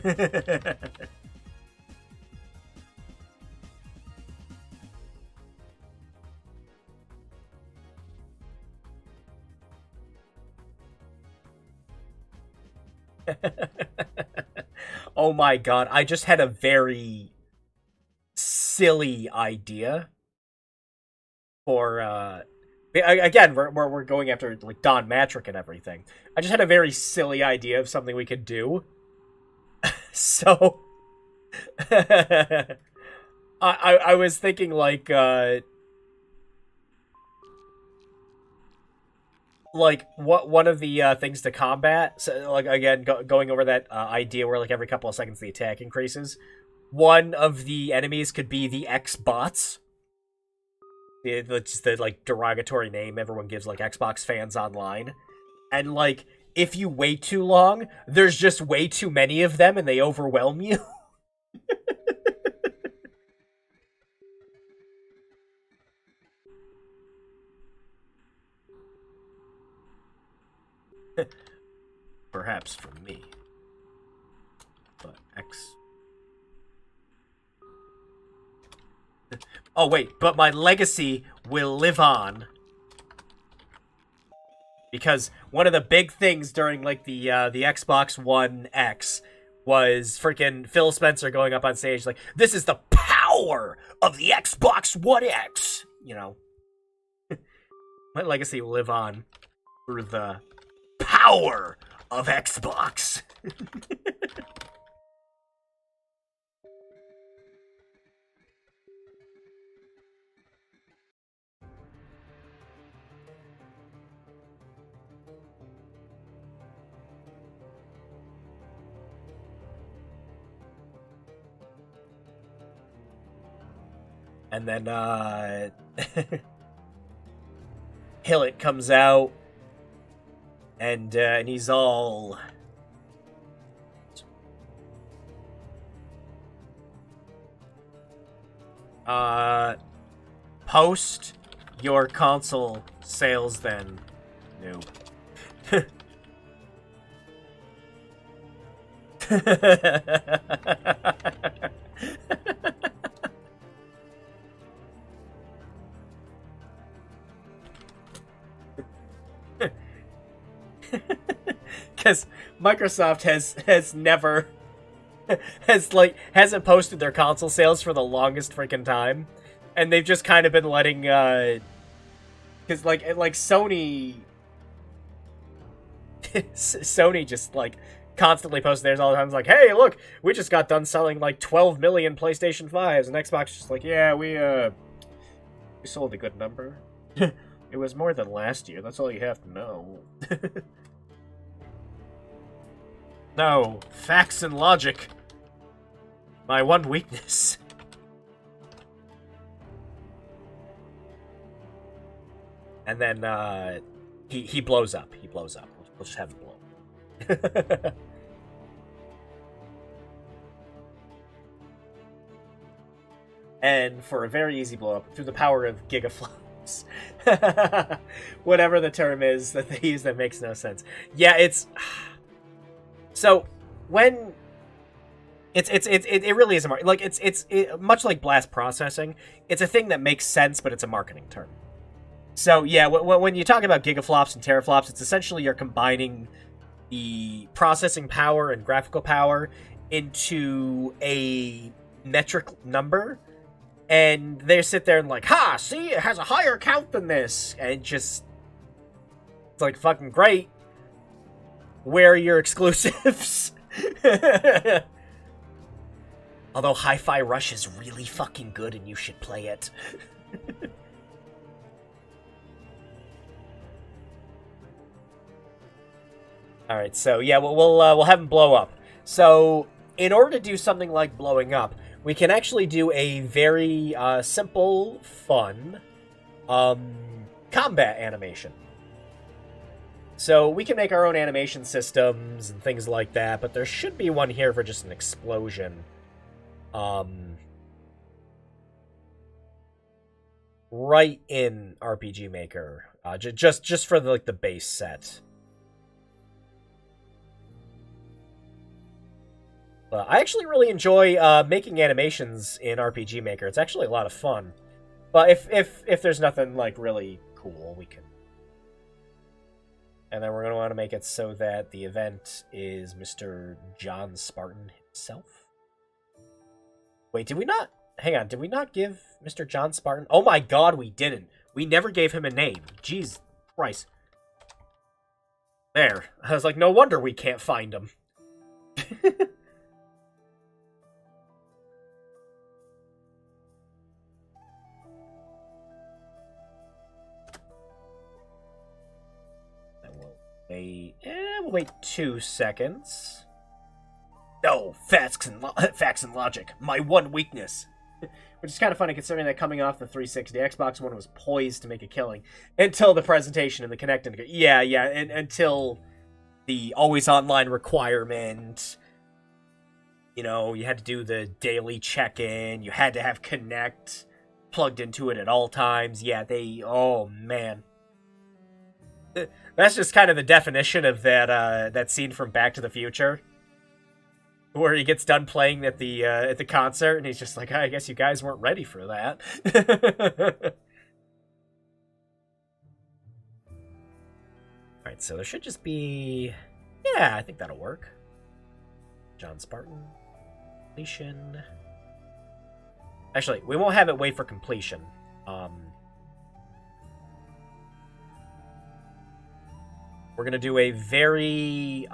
Oh my god, I just had a very silly idea for again, we're going after like Don Matrick and everything. I just had a very silly idea of something we could do. So I was thinking like what one of the things to combat, so like again going over that idea where like every couple of seconds the attack increases. One of the enemies could be the X-bots. It's the like derogatory name everyone gives like Xbox fans online. And like if you wait too long, there's just way too many of them and they overwhelm you. Perhaps for me. But X... Oh wait, but my legacy will live on. Because one of the big things during like the Xbox One X was freaking Phil Spencer going up on stage like, this is the power of the Xbox One X! You know. My legacy will live on through the power of Xbox. And then, Hillet comes out, and he's all... post your console sales then, noob. Because Microsoft hasn't posted their console sales for the longest freaking time, and they've just kind of been letting because like Sony just like constantly posts theirs all the time. It's like, hey, look, we just got done selling like 12 million PlayStation 5s, and Xbox just like, yeah, we sold a good number. It was more than last year. That's all you have to know. No, facts and logic. My one weakness. And then, he blows up. He blows up. We'll just have him blow. And for a very easy blow up, through the power of gigaflops. Whatever the term is that they use that makes no sense. Yeah, it's... So, when... It really is a market. Like, it's much like blast processing, it's a thing that makes sense, but it's a marketing term. So, yeah, when you talk about gigaflops and teraflops, it's essentially you're combining the processing power and graphical power into a metric number, and they sit there and like, ha, see, it has a higher count than this, and just... It's like, fucking great. Where are your exclusives? Although Hi-Fi Rush is really fucking good and you should play it. All right, so yeah, we'll have him blow up. So in order to do something like blowing up, we can actually do a very simple, fun combat animation. So we can make our own animation systems and things like that, but there should be one here for just an explosion. Right in RPG Maker, just for the base set. But I actually really enjoy making animations in RPG Maker. It's actually a lot of fun. But if there's nothing like really cool, we can. And then we're going to want to make it so that the event is Mr. John Spartan himself. Wait, did we not? Hang on, did we not give Mr. John Spartan? Oh my god, we didn't. We never gave him a name. Jeez Christ. There. I was like, no wonder we can't find him. We'll wait 2 seconds. No, facts and logic. My one weakness. Which is kind of funny considering that coming off the 360, Xbox One was poised to make a killing until the presentation and the Kinect. And until the always online requirement. You know, you had to do the daily check-in. You had to have Kinect plugged into it at all times. Yeah, oh man. That's just kind of the definition of that scene from Back to the Future, where he gets done playing at the concert, and he's just like, I guess you guys weren't ready for that. All right, so there should just be, yeah, I think that'll work. John Spartan, completion. Actually, we won't have it wait for completion. We're going to do a very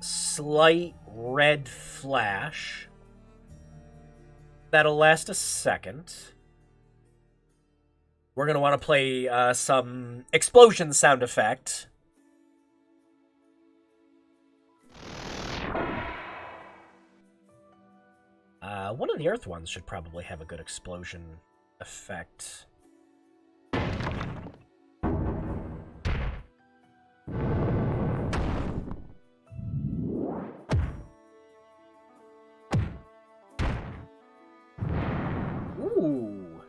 slight red flash. That'll last a second. We're going to want to play some explosion sound effect. One of the Earth ones should probably have a good explosion effect. Ooh.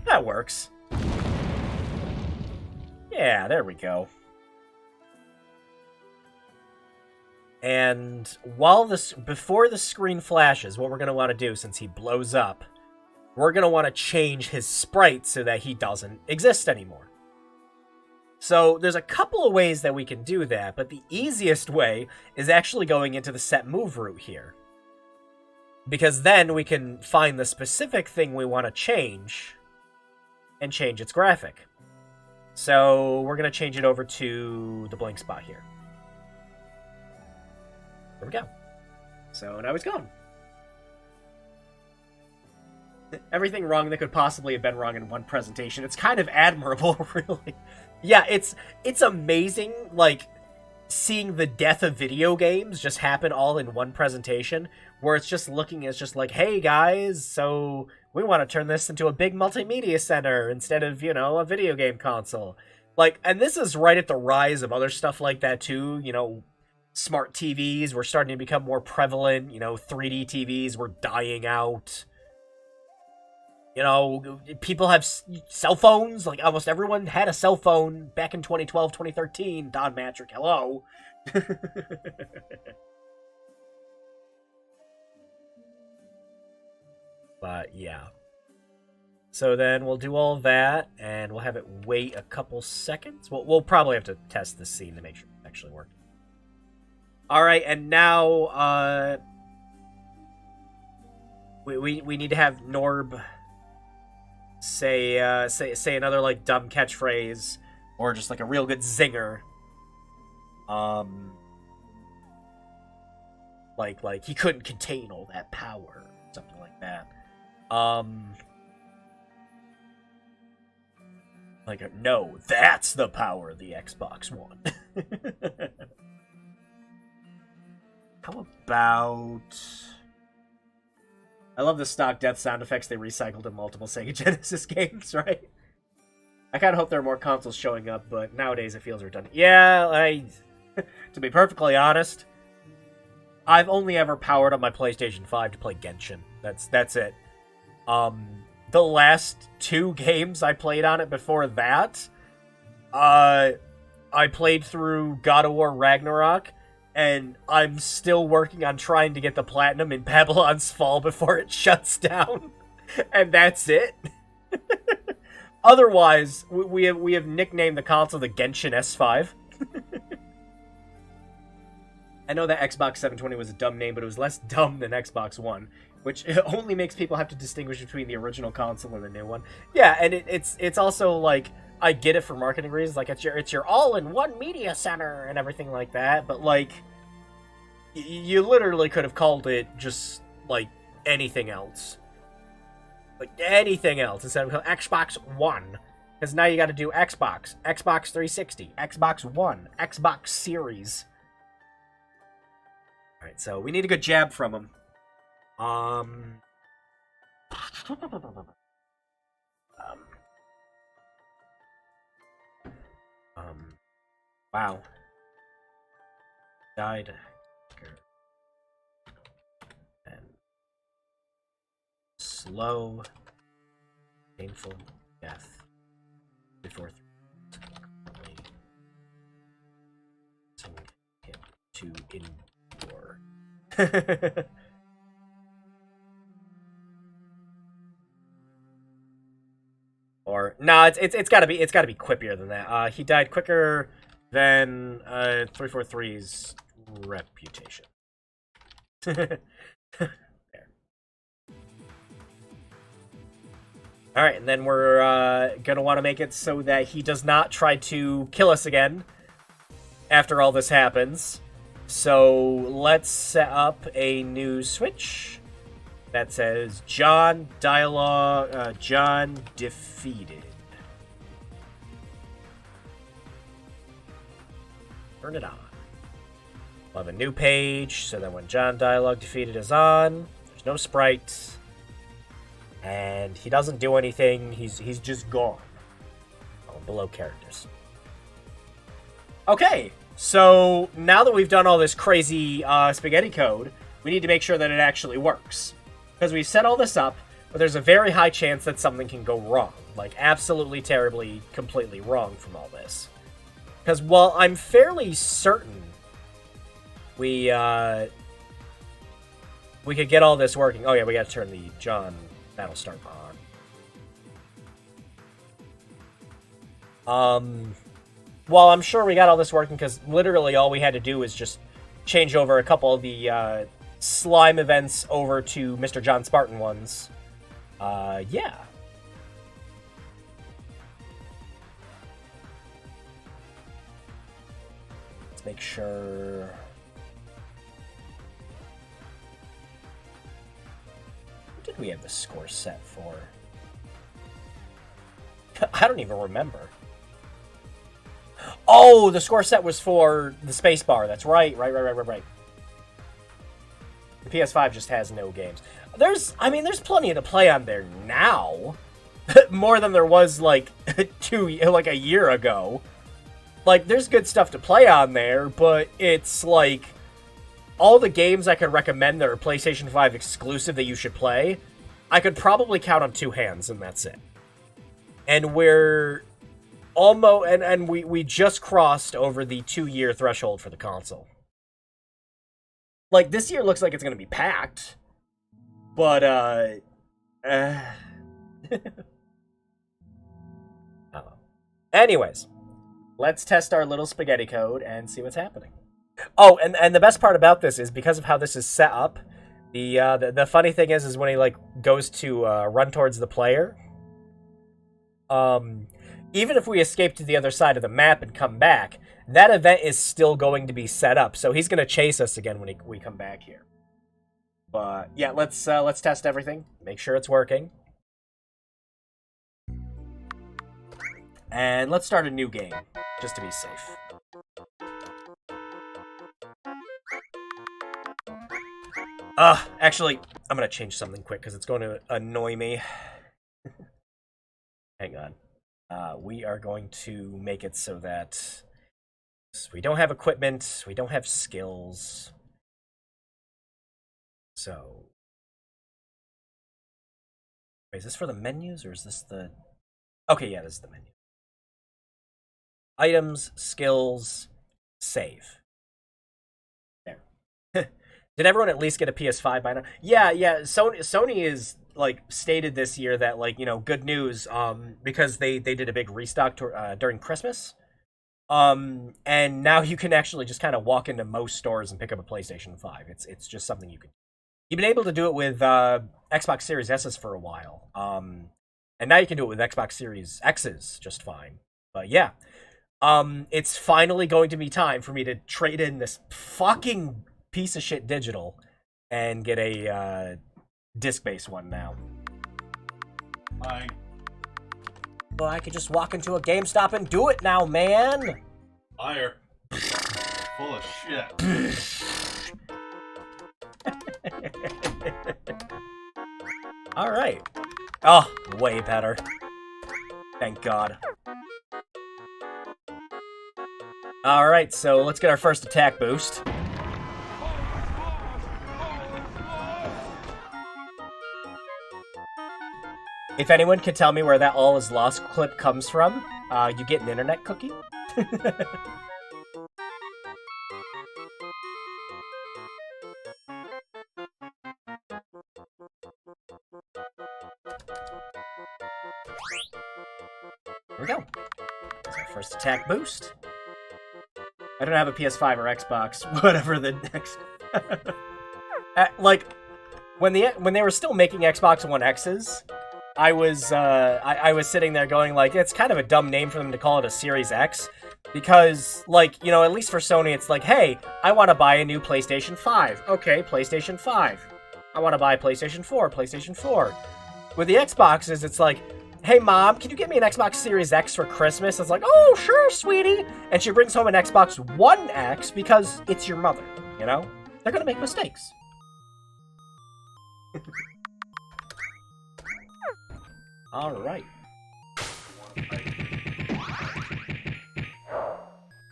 That works. Yeah, there we go. And before the screen flashes, what we're going to want to do, since he blows up, we're going to want to change his sprite so that he doesn't exist anymore. So there's a couple of ways that we can do that, but the easiest way is actually going into the set move route here. Because then we can find the specific thing we want to change and change its graphic. So we're going to change it over to the blank spot here. There we go. So now he's gone. Everything wrong that could possibly have been wrong in one presentation. It's kind of admirable, really. Yeah, it's amazing, like, seeing the death of video games just happen all in one presentation, where it's just looking as just like, hey guys, so we want to turn this into a big multimedia center instead of, you know, a video game console. Like, and this is right at the rise of other stuff like that too, you know. Smart TVs were starting to become more prevalent. You know, 3D TVs were dying out. You know, people have cell phones. Like, almost everyone had a cell phone back in 2012, 2013. Don Matrick, hello. But, yeah. So then we'll do all that, and we'll have it wait a couple seconds. We'll probably have to test this scene to make sure it actually works. Alright, and now, we need to have Norb say another, like, dumb catchphrase, or just, like, a real good zinger. Like, he couldn't contain all that power, something like that. Like, no, that's the power of the Xbox One. How about... I love the stock death sound effects they recycled in multiple Sega Genesis games, right? I kind of hope there are more consoles showing up, but nowadays it feels redundant. Yeah, to be perfectly honest, I've only ever powered up my PlayStation 5 to play Genshin. That's it. The last 2 games I played on it before that, I played through God of War Ragnarok, and I'm still working on trying to get the platinum in Babylon's Fall before it shuts down. And that's it. Otherwise, we have nicknamed the console the Genshin S5. I know that Xbox 720 was a dumb name, but it was less dumb than Xbox One, which only makes people have to distinguish between the original console and the new one. Yeah, and it's also like, I get it for marketing reasons, like it's your all-in-one media center and everything like that, but like, you literally could have called it just like anything else. Like anything else instead of Xbox One. Because now you got to do Xbox, Xbox 360, Xbox One, Xbox Series. Alright, so we need a good jab from him. Wow. Died. And slow, painful death before to endure. Or no, it's gotta be quippier than that. He died quicker than 343's reputation. There. All right, and then we're gonna want to make it so that he does not try to kill us again after all this happens. So let's set up a new switch that says John dialogue, John defeated. Turn it on. We'll have a new page so that when John dialogue defeated is on, there's no sprite, and he doesn't do anything. He's just gone. Oh, below characters. Okay. So, now that we've done all this crazy spaghetti code, we need to make sure that it actually works. Because we've set all this up, but there's a very high chance that something can go wrong. Like, absolutely, terribly, completely wrong from all this. Because while I'm fairly certain we could get all this working... Oh yeah, we gotta turn the John battle start on. Well, I'm sure we got all this working because literally all we had to do was just change over a couple of the slime events over to Mr. John Spartan ones. Yeah. Let's make sure... What did we have the score set for? I don't even remember. Oh, the score set was for the spacebar. That's right. Right. The PS5 just has no games. There's plenty to play on there now. More than there was, like, a year ago. Like, there's good stuff to play on there, but it's, like, all the games I could recommend that are PlayStation 5 exclusive that you should play, I could probably count on 2 hands, and that's it. And we're... almost, and we just crossed over the 2-year threshold for the console. Like, this year looks like it's gonna be packed, but oh. Anyways, let's test our little spaghetti code and see what's happening. Oh, and the best part about this is because of how this is set up. The funny thing is when he like goes to run towards the player. Even if we escape to the other side of the map and come back, that event is still going to be set up. So he's going to chase us again when we come back here. But yeah, let's test everything. Make sure it's working. And let's start a new game, just to be safe. Actually, I'm gonna change something quick, because it's going to annoy me. Hang on. We are going to make it so that we don't have equipment, we don't have skills. So... Wait, is this for the menus, or is this the... Okay, yeah, this is the menu. Items, skills, save. There. Did everyone at least get a PS5 by now? Yeah. Sony is, like, stated this year that, like, you know, good news, because they did a big restock during Christmas. And now you can actually just kind of walk into most stores and pick up a PlayStation 5. It's just something you can... You've been able to do it with Xbox Series S's for a while. And now you can do it with Xbox Series X's just fine. But yeah. It's finally going to be time for me to trade in this fucking piece of shit digital and get a disc-based one now. Hi. Well, I could just walk into a GameStop and do it now, man! Liar. Full of shit. Alright. Oh, way better. Thank God. Alright, so let's get our first attack boost. If anyone could tell me where that all is lost clip comes from, you get an internet cookie. Here we go. That's our first attack boost. I don't have a PS5 or Xbox, whatever the next... like, when they were still making Xbox One X's, I was sitting there going, like, it's kind of a dumb name for them to call it a Series X, because, like, you know, at least for Sony, it's like, hey, I want to buy a new PlayStation 5. Okay, PlayStation 5. I want to buy a PlayStation 4, PlayStation 4. With the Xboxes, it's like, hey, Mom, can you get me an Xbox Series X for Christmas? It's like, oh, sure, sweetie. And she brings home an Xbox One X because it's your mother, you know? They're going to make mistakes. All right.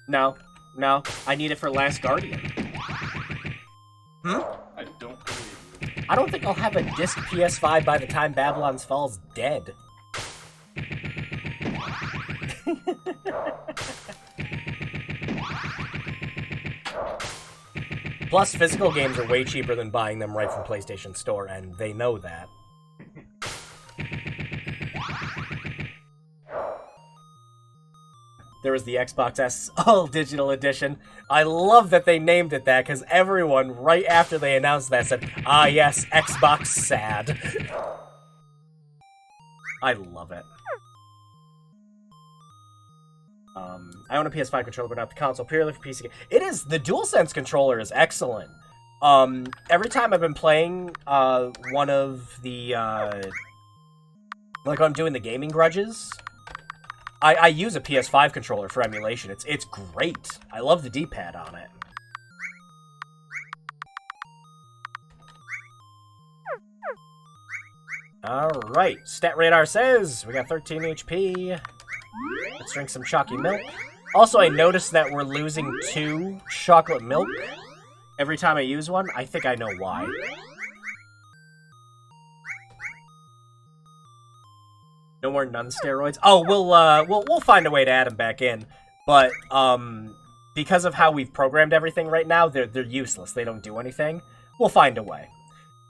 No, I need it for Last Guardian. I don't believe you. I don't think I'll have a disc PS5 by the time Babylon's Fall's dead. Plus, physical games are way cheaper than buying them right from PlayStation Store, and they know that. There was the Xbox S All Digital Edition. I love that they named it that, because everyone, right after they announced that, said, ah yes, Xbox sad. I love it. I own a PS5 controller, but not the console, purely for PC. It is, the DualSense controller is excellent. Every time I've been playing, one of the, like, I'm doing the gaming grudges, I use a PS5 controller for emulation. It's great. I love the D-pad on it. Alright, Stat Radar says we got 13 HP. Let's drink some chalky milk. Also, I noticed that we're losing 2 chocolate milk every time I use one. I think I know why. No more nun steroids. Oh, we'll find a way to add them back in. But because of how we've programmed everything right now, they're useless. They don't do anything. We'll find a way.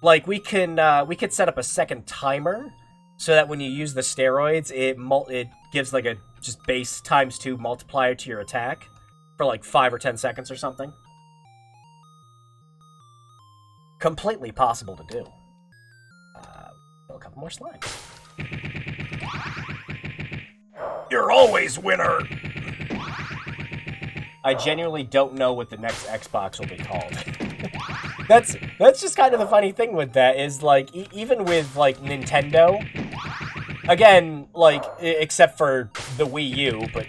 Like we could set up a second timer so that when you use the steroids, it gives like a just base times 2 multiplier to your attack for like 5 or 10 seconds or something. Completely possible to do. A couple more slimes. You're always winner! I genuinely don't know what the next Xbox will be called. That's just kind of the funny thing with that, is like, even with like Nintendo, Again, like, except for the Wii U, but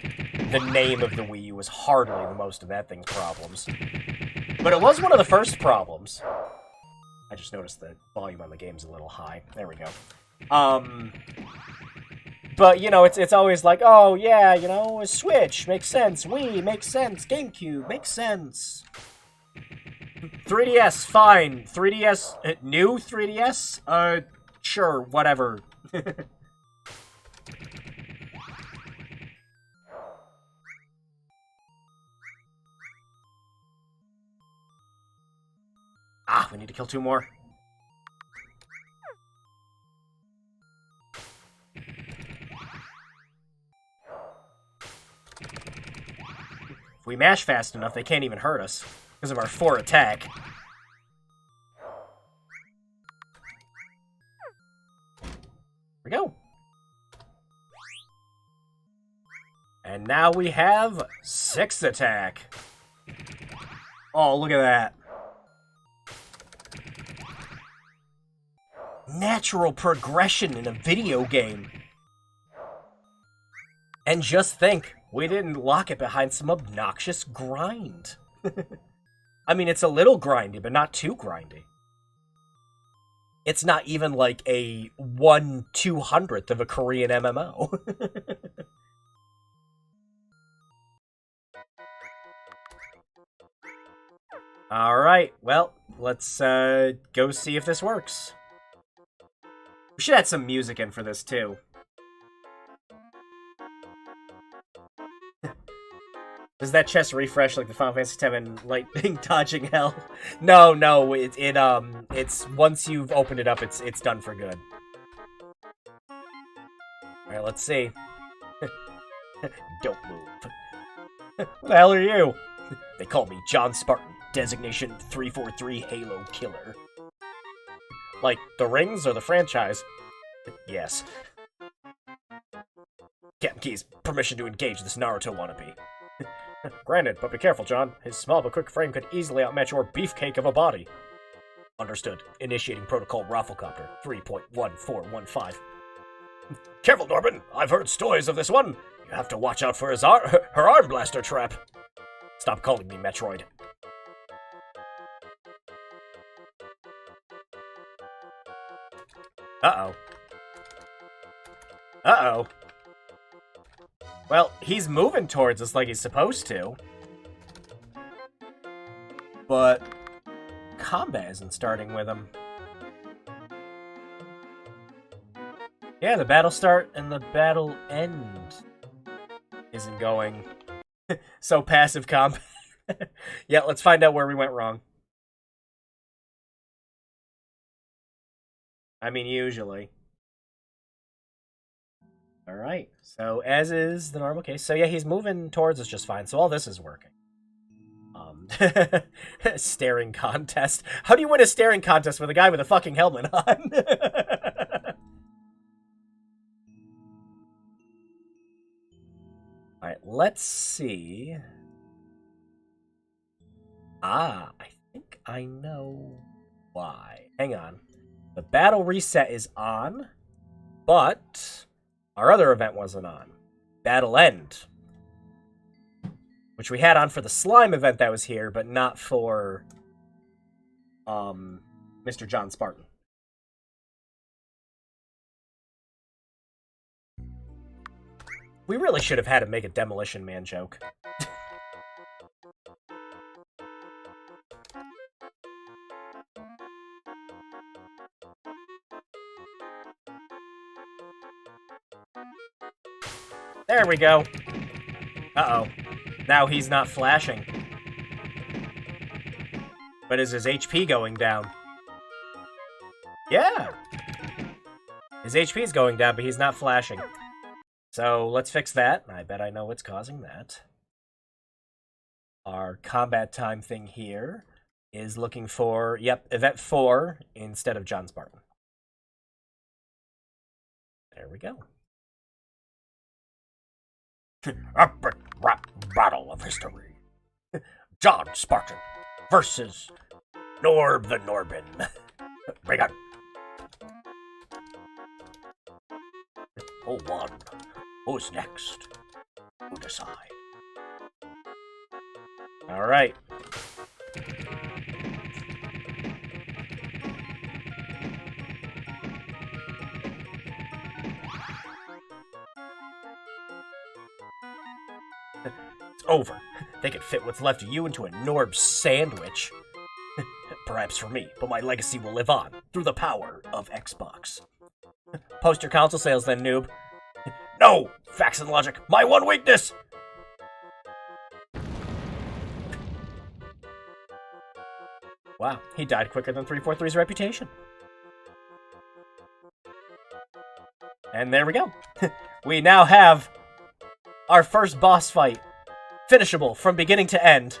the name of the Wii U was hardly the most of that thing's problems. But it was one of the first problems. I just noticed the volume on the game's a little high. There we go. But, you know, it's always like, oh, yeah, you know, Switch makes sense, Wii makes sense, GameCube makes sense. 3DS, fine. 3DS, new 3DS? Sure, whatever. Ah, we need to kill 2 more. If we mash fast enough, they can't even hurt us because of our 4 attack. Here we go. And now we have 6 attack. Oh, look at that. Natural progression in a video game. And just think, we didn't lock it behind some obnoxious grind. I mean, it's a little grindy, but not too grindy. It's not even like a 1/200th of a Korean MMO. Alright, well, let's go see if this works. We should add some music in for this, too. Does that chest refresh like the Final Fantasy VII Lightning Dodging Hell? No, it's once you've opened it up, it's done for good. Alright, let's see. Don't move. Who the hell are you? They call me John Spartan, designation 343 Halo Killer. Like, the rings or the franchise? Yes. Captain Key's permission to engage this Naruto wannabe. Granted, but be careful, John. His small but quick frame could easily outmatch your beefcake of a body. Understood. Initiating protocol Rafflecopter 3.1415. Careful, Norbin! I've heard stories of this one! You have to watch out for her arm blaster trap! Stop calling me Metroid. Uh-oh. Uh-oh. Well, he's moving towards us like he's supposed to. But combat isn't starting with him. Yeah, the battle start and the battle end isn't going. So passive combat. Yeah, let's find out where we went wrong. I mean, usually. Alright, so as is the normal case. So yeah, he's moving towards us just fine, so all this is working. Staring contest. How do you win a staring contest with a guy with a fucking helmet on? Alright, let's see. Ah, I think I know why. Hang on. The battle reset is on, but our other event wasn't on. Battle End. Which we had on for the slime event that was here, but not for Mr. John Spartan. We really should have had him make a Demolition Man joke. There we go. Uh-oh. Now he's not flashing. But is his HP going down? Yeah! His HP is going down, but he's not flashing. So let's fix that. I bet I know what's causing that. Our combat time thing here is looking for, yep, event 4 instead of John Spartan. There we go. Epic rap battle of history. John Spartan versus Norb the Norbin. Bring on. Battle 1. Who's next? Who decide? Alright. It's over. They could fit what's left of you into a Norb sandwich. Perhaps for me, but my legacy will live on through the power of Xbox. Post your console sales then, noob. No! Facts and logic, my one weakness! Wow, he died quicker than 343's reputation. And there we go. We now have our first boss fight. Finishable from beginning to end.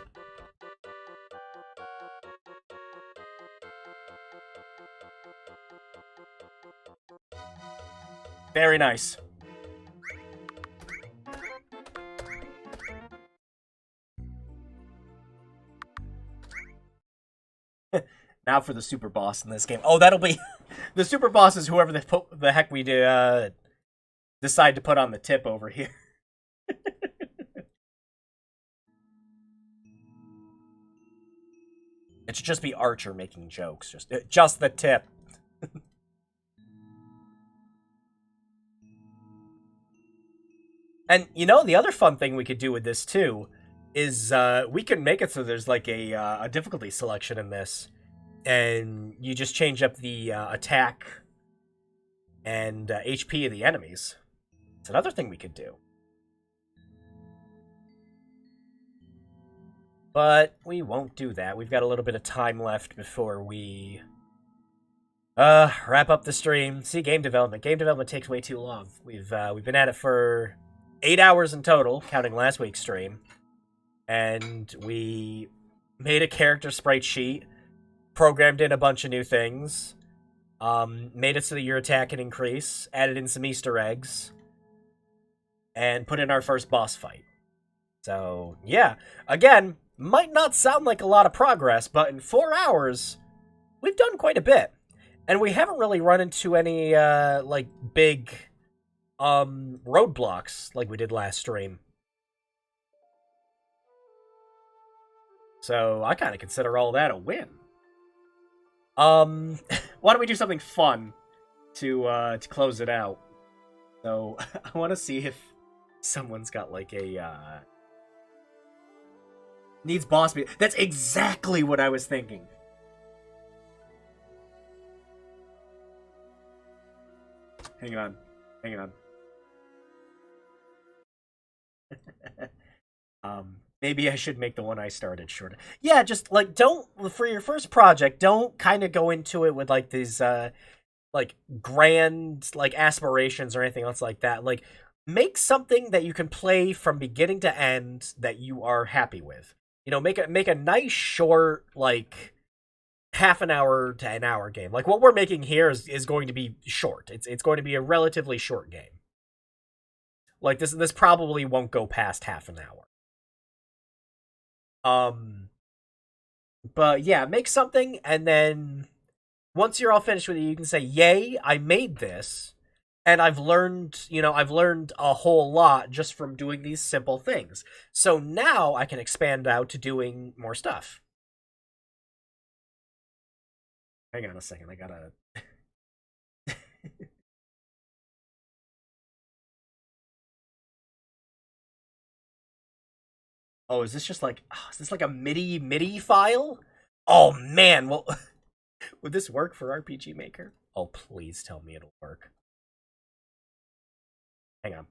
Very nice. Now for the super boss in this game. Oh, that'll be... the super boss is whoever the heck we decide to put on the tip over here. It should just be Archer making jokes. Just the tip. And, you know, the other fun thing we could do with this, too, is we can make it so there's, like, a difficulty selection in this. And you just change up the attack and HP of the enemies. It's another thing we could do. But we won't do that. We've got a little bit of time left before we wrap up the stream. See, game development. Game development takes way too long. We've been at it for 8 hours in total, counting last week's stream. And we made a character sprite sheet, programmed in a bunch of new things, made it so that your attack can increase, added in some Easter eggs, and put in our first boss fight. So, yeah. Again, might not sound like a lot of progress, but in 4 hours, we've done quite a bit. And we haven't really run into any, like, big roadblocks like we did last stream. So, I kind of consider all that a win. Why don't we do something fun to close it out? So, I want to see if someone's got, like, a, needs boss beat. That's exactly what I was thinking. Hang on. Hang on. Maybe I should make the one I started shorter. Yeah, just, like, don't, for your first project, don't kind of go into it with, like, these, like, grand, like, aspirations or anything else like that. Like, make something that you can play from beginning to end that you are happy with. You know, make a nice, short, like, half an hour to an hour game. Like, what we're making here is going to be short. It's going to be a relatively short game. Like, this probably won't go past half an hour. But yeah, make something, and then once you're all finished with it, you can say, yay, I made this, and I've learned a whole lot just from doing these simple things. So now I can expand out to doing more stuff. Hang on a second, I gotta... Oh, is this just like... Oh, is this like a MIDI file? Oh, man, well... Would this work for RPG Maker? Oh, please tell me it'll work. Hang on.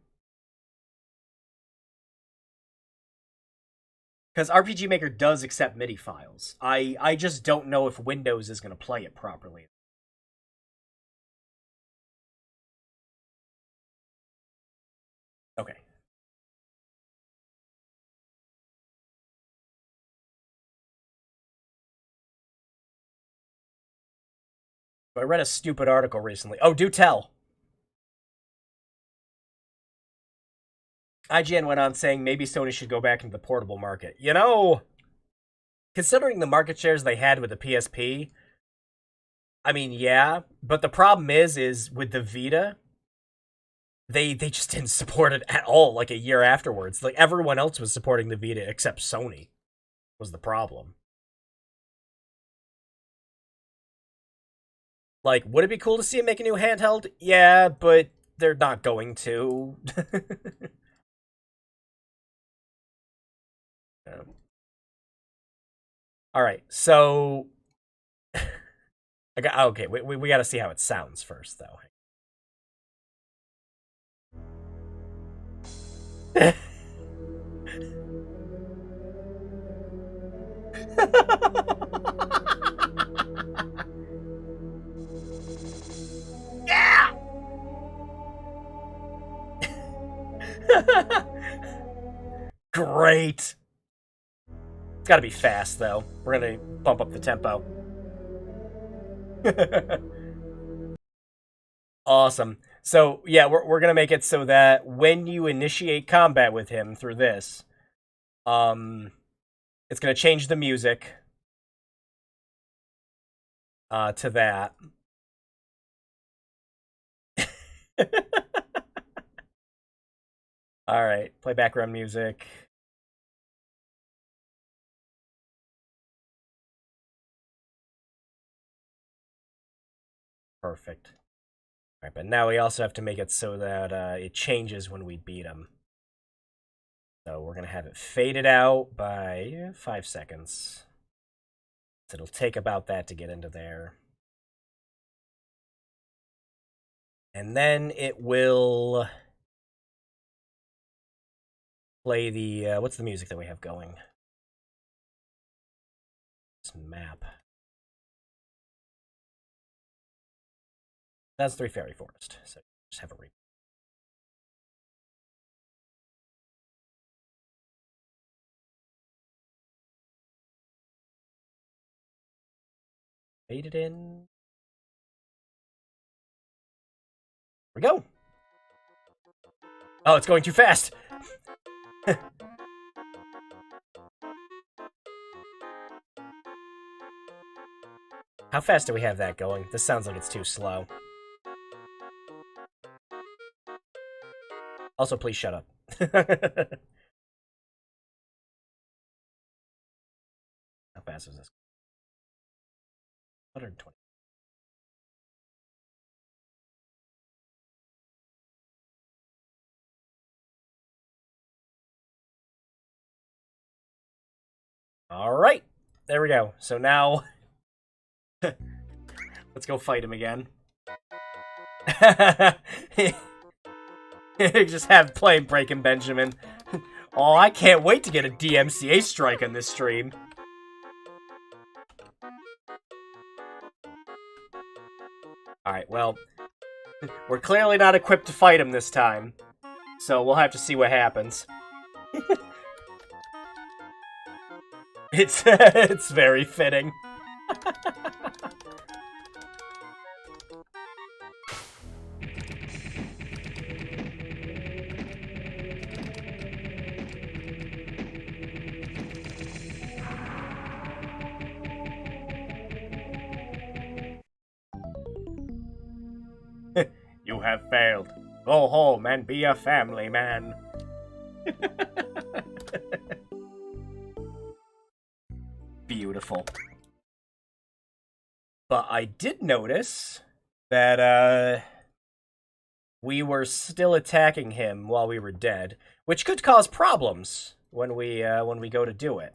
Because RPG Maker does accept MIDI files. I just don't know if Windows is going to play it properly. Okay. I read a stupid article recently. Oh, do tell. IGN went on saying maybe Sony should go back into the portable market. You know, considering the market shares they had with the PSP, I mean, yeah, but the problem is with the Vita, they just didn't support it at all, like, a year afterwards. Like, everyone else was supporting the Vita except Sony, was the problem. Like, would it be cool to see him make a new handheld? Yeah, but they're not going to. Alright, so... okay, we gotta see how it sounds first, though. Yeah! Great! It's gotta be fast, though. We're gonna bump up the tempo. Awesome. So, yeah, we're gonna make it so that when you initiate combat with him through this, it's gonna change the music to that. Alright, play background music. Perfect. Alright, but now we also have to make it so that it changes when we beat him. So we're gonna have it faded out by 5 seconds. So it'll take about that to get into there. And then it will play the, what's the music that we have going? This map. That's Three Fairy Forest, so just have a read. Fade it in. Here we go. Oh, it's going too fast. How fast do we have that going? This sounds like it's too slow. Also, please shut up. How fast is this? 120. All right. There we go. So now, let's go fight him again. Just have play Breaking Benjamin. Oh, I can't wait to get a DMCA strike on this stream. Alright, well, we're clearly not equipped to fight him this time. So we'll have to see what happens. It's very fitting. You have failed. Go home and be a family man. Beautiful. But I did notice that, we were still attacking him while we were dead, which could cause problems when we go to do it.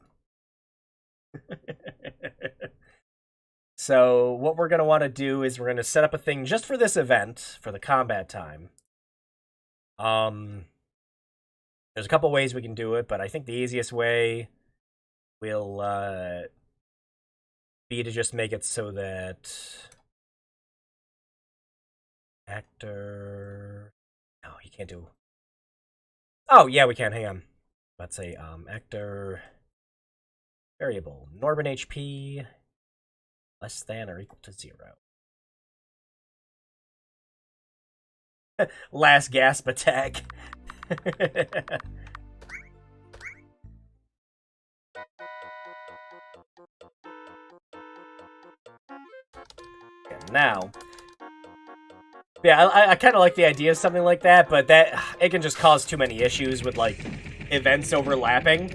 So what we're going to want to do is we're going to set up a thing just for this event, for the combat time. There's a couple ways we can do it, but I think the easiest way will be to just make it so that actor... No, you can't do... Oh, yeah, we can. Hang on. Let's say actor variable Norbin HP less than or equal to 0. Last gasp attack. Okay, now Yeah, I kind of like the idea of something like that, but that it can just cause too many issues with like events overlapping.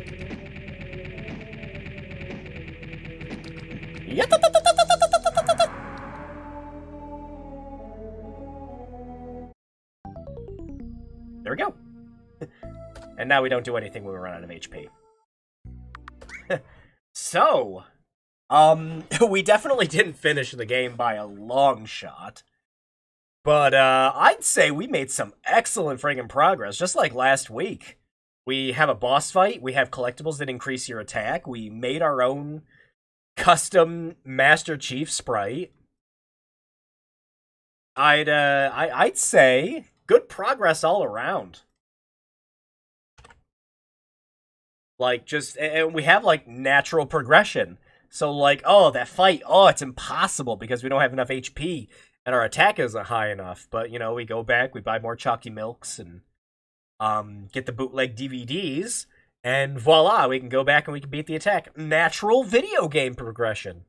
There we go. And now we don't do anything when we run out of HP. So, we definitely didn't finish the game by a long shot. But, I'd say we made some excellent friggin' progress, just like last week. We have a boss fight, we have collectibles that increase your attack, we made our own custom Master Chief sprite. I'd say good progress all around. Like, just, and we have, like, natural progression. So, like, oh, that fight, oh, it's impossible because we don't have enough HP and our attack isn't high enough. But, you know, we go back, we buy more Chalky Milks and get the bootleg DVDs, and voila, we can go back and we can beat the attack. Natural video game progression.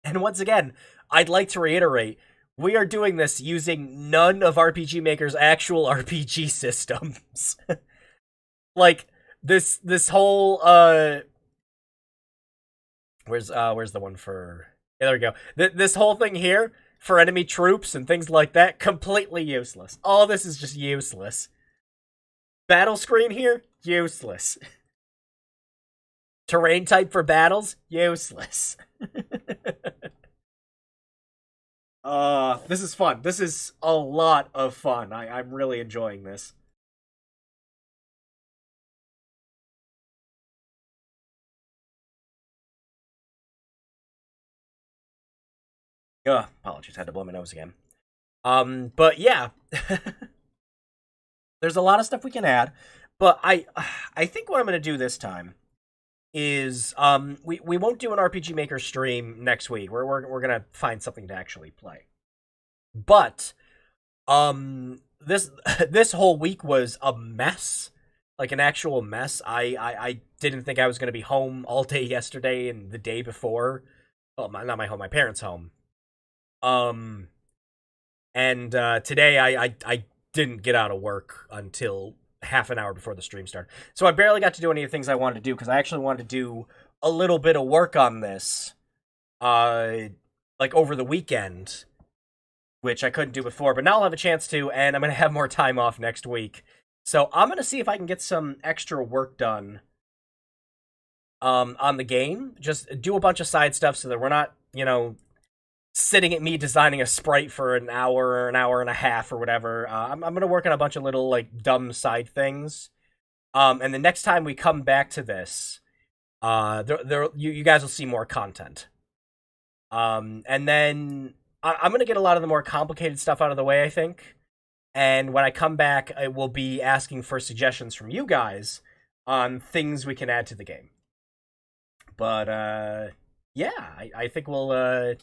And once again, I'd like to reiterate, we are doing this using none of RPG Maker's actual RPG systems. Like, this whole where's the one for, yeah, there we go. This whole thing here for enemy troops and things like that, completely useless. All this is just useless. Battle screen here, useless. Terrain type for battles, useless. This is fun. This is a lot of fun. I'm really enjoying this. Apologies, had to blow my nose again. But yeah. There's a lot of stuff we can add, but I think what I'm going to do this time is we won't do an RPG Maker stream next week. We're going to find something to actually play. But this whole week was a mess, like an actual mess. I didn't think I was going to be home all day yesterday and the day before. Well, not my home, my parents' home. And today I didn't get out of work until half an hour before the stream started. So I barely got to do any of the things I wanted to do because I actually wanted to do a little bit of work on this, like over the weekend, which I couldn't do before, but now I'll have a chance to, and I'm going to have more time off next week. So I'm going to see if I can get some extra work done on the game. Just do a bunch of side stuff so that we're not, you know, sitting at me designing a sprite for an hour and a half or whatever. I'm going to work on a bunch of little, like, dumb side things. And the next time we come back to this, you guys will see more content. And then I'm going to get a lot of the more complicated stuff out of the way, I think. And when I come back, I will be asking for suggestions from you guys on things we can add to the game. But, yeah, I think we'll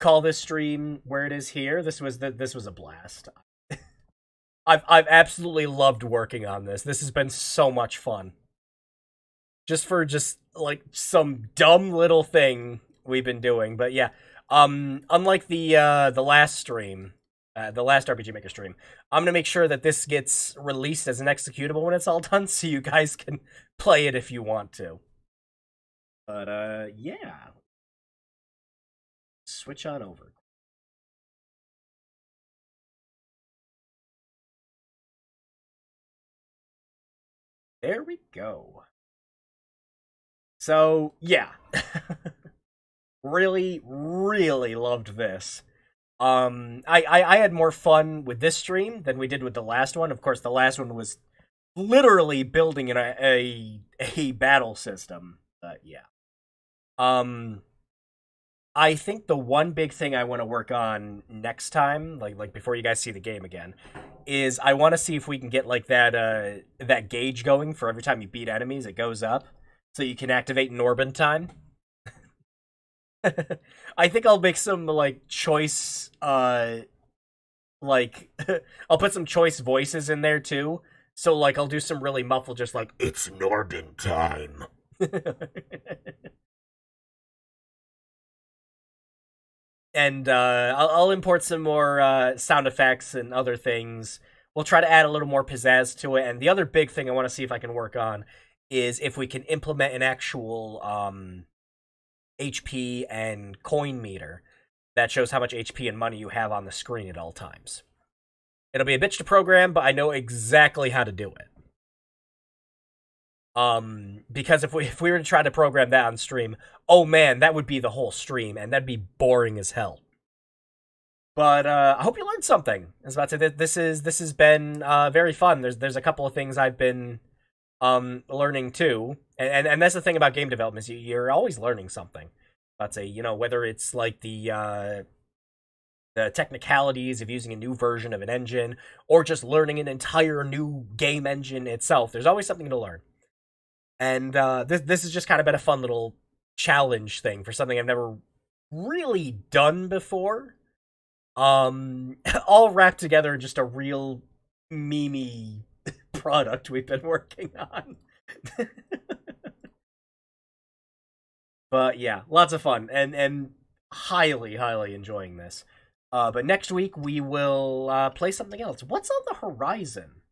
call this stream where it is here. This was a blast. I've absolutely loved working on this. This has been so much fun. Just like some dumb little thing we've been doing, but yeah. Unlike the last stream, the last RPG Maker stream, I'm gonna make sure that this gets released as an executable when it's all done, so you guys can play it if you want to. But yeah. Switch on over. There we go. So, yeah. Really, really loved this. I had more fun with this stream than we did with the last one. Of course, the last one was literally building a battle system. But yeah. I think the one big thing I want to work on next time, like before you guys see the game again, is I want to see if we can get like that gauge going for every time you beat enemies, it goes up, so you can activate Norbin time. I think I'll make some like choice, like I'll put some choice voices in there too. So like I'll do some really muffled, just like it's Norbin time. And I'll import some more sound effects and other things. We'll try to add a little more pizzazz to it. And the other big thing I want to see if I can work on is if we can implement an actual HP and coin meter that shows how much HP and money you have on the screen at all times. It'll be a bitch to program, but I know exactly how to do it. Because if we were to try to program that on stream, oh man, that would be the whole stream, and that'd be boring as hell. But I hope you learned something. I was about to say that this has been very fun. There's a couple of things I've been learning too, and that's the thing about game development is you're always learning something. I'd say, you know, whether it's like the technicalities of using a new version of an engine, or just learning an entire new game engine itself. There's always something to learn. And this has just kind of been a fun little challenge thing for something I've never really done before. All wrapped together in just a real memey product we've been working on. But yeah, lots of fun and highly, highly enjoying this. But next week we will play something else. What's on the horizon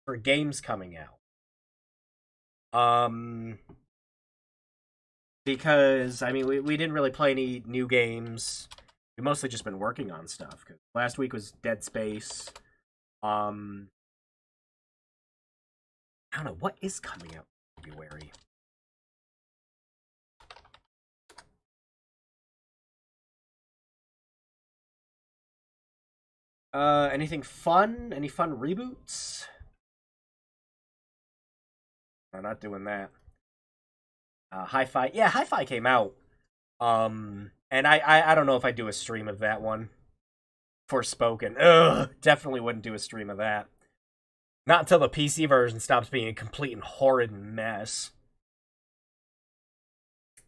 for games coming out? Because, I mean, we didn't really play any new games. We've mostly just been working on stuff. Cause last week was Dead Space. I don't know, what is coming out in February? Anything fun? Any fun reboots? I'm not doing that. Hi-Fi. Yeah, Hi-Fi came out. And I don't know if I'd do a stream of that one. Forspoken. Ugh, definitely wouldn't do a stream of that. Not until the PC version stops being a complete and horrid mess.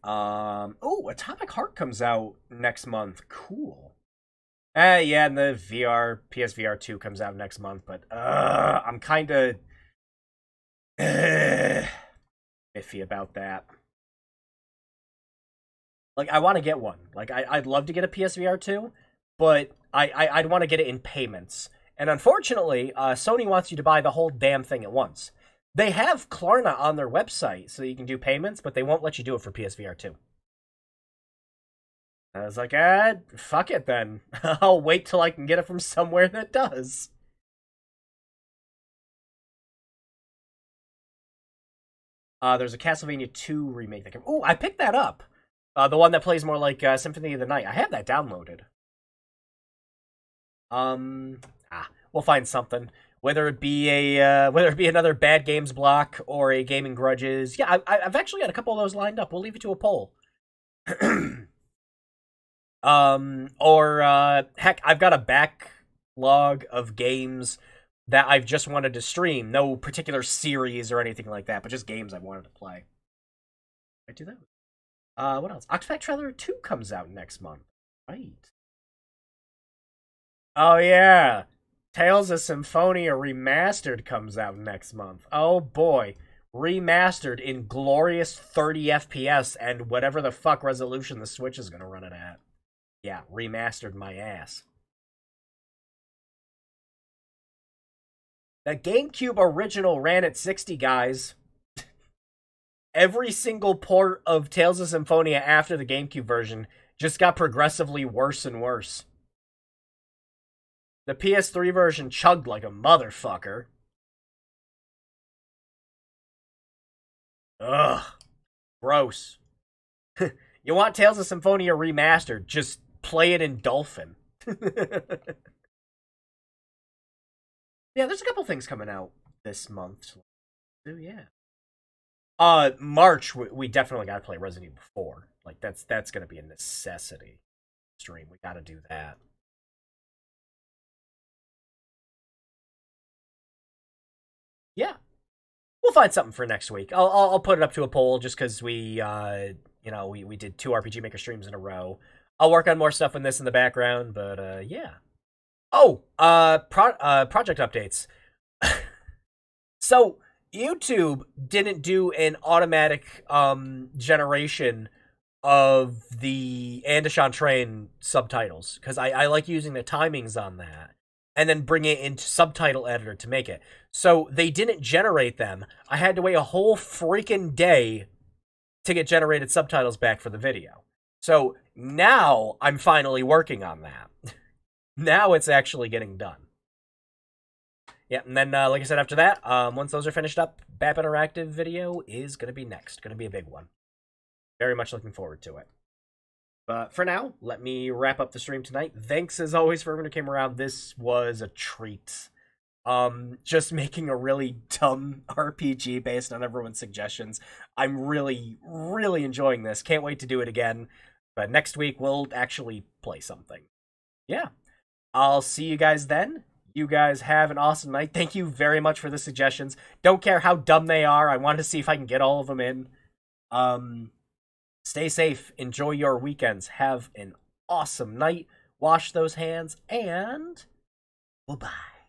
Oh, Atomic Heart comes out next month. Cool. Yeah, and the PSVR 2 comes out next month, but I'm kind of iffy about that. Like, I want to get one. Like, I'd love to get a PSVR 2, but I'd want to get it in payments. And unfortunately, Sony wants you to buy the whole damn thing at once. They have Klarna on their website so you can do payments, but they won't let you do it for PSVR 2. I was like, fuck it then. I'll wait till I can get it from somewhere that does. There's a Castlevania 2 remake that came. Oh, I picked that up. The one that plays more like Symphony of the Night. I have that downloaded. We'll find something. Whether it be another Bad Games block or a Gaming Grudges. Yeah, I've actually got a couple of those lined up. We'll leave it to a poll. Heck, I've got a backlog of games that I've just wanted to stream. No particular series or anything like that, but just games I've wanted to play. I do that. What else? Octopath Traveler 2 comes out next month. Right. Oh, yeah. Tales of Symphonia Remastered comes out next month. Oh, boy. Remastered in glorious 30 FPS and whatever the fuck resolution the Switch is going to run it at. Yeah, remastered my ass. The GameCube original ran at 60, guys. Every single port of Tales of Symphonia after the GameCube version just got progressively worse and worse. The PS3 version chugged like a motherfucker. Ugh. Gross. You want Tales of Symphonia remastered, just play it in Dolphin. Yeah, there's a couple things coming out this month. Oh, yeah. March, we definitely gotta play Resident Evil 4. Like, that's gonna be a necessity. Stream, we gotta do that. Yeah. We'll find something for next week. I'll put it up to a poll just because we did 2 RPG Maker streams in a row. I'll work on more stuff in this in the background, but yeah. Oh, project updates. So YouTube didn't do an automatic generation of the Andishan Train subtitles, because I like using the timings on that, and then bring it into subtitle editor to make it. So they didn't generate them. I had to wait a whole freaking day to get generated subtitles back for the video. So now I'm finally working on that. Now it's actually getting done. Yeah, and then, like I said, after that, once those are finished up, BAP Interactive video is going to be next. Going to be a big one. Very much looking forward to it. But for now, let me wrap up the stream tonight. Thanks, as always, for everyone who came around. This was a treat. Just making a really dumb RPG based on everyone's suggestions. I'm really, really enjoying this. Can't wait to do it again. But next week, we'll actually play something. Yeah. I'll see you guys then. You guys have an awesome night. Thank you very much for the suggestions. Don't care how dumb they are. I want to see if I can get all of them in. Stay safe. Enjoy your weekends. Have an awesome night. Wash those hands. And bye-bye.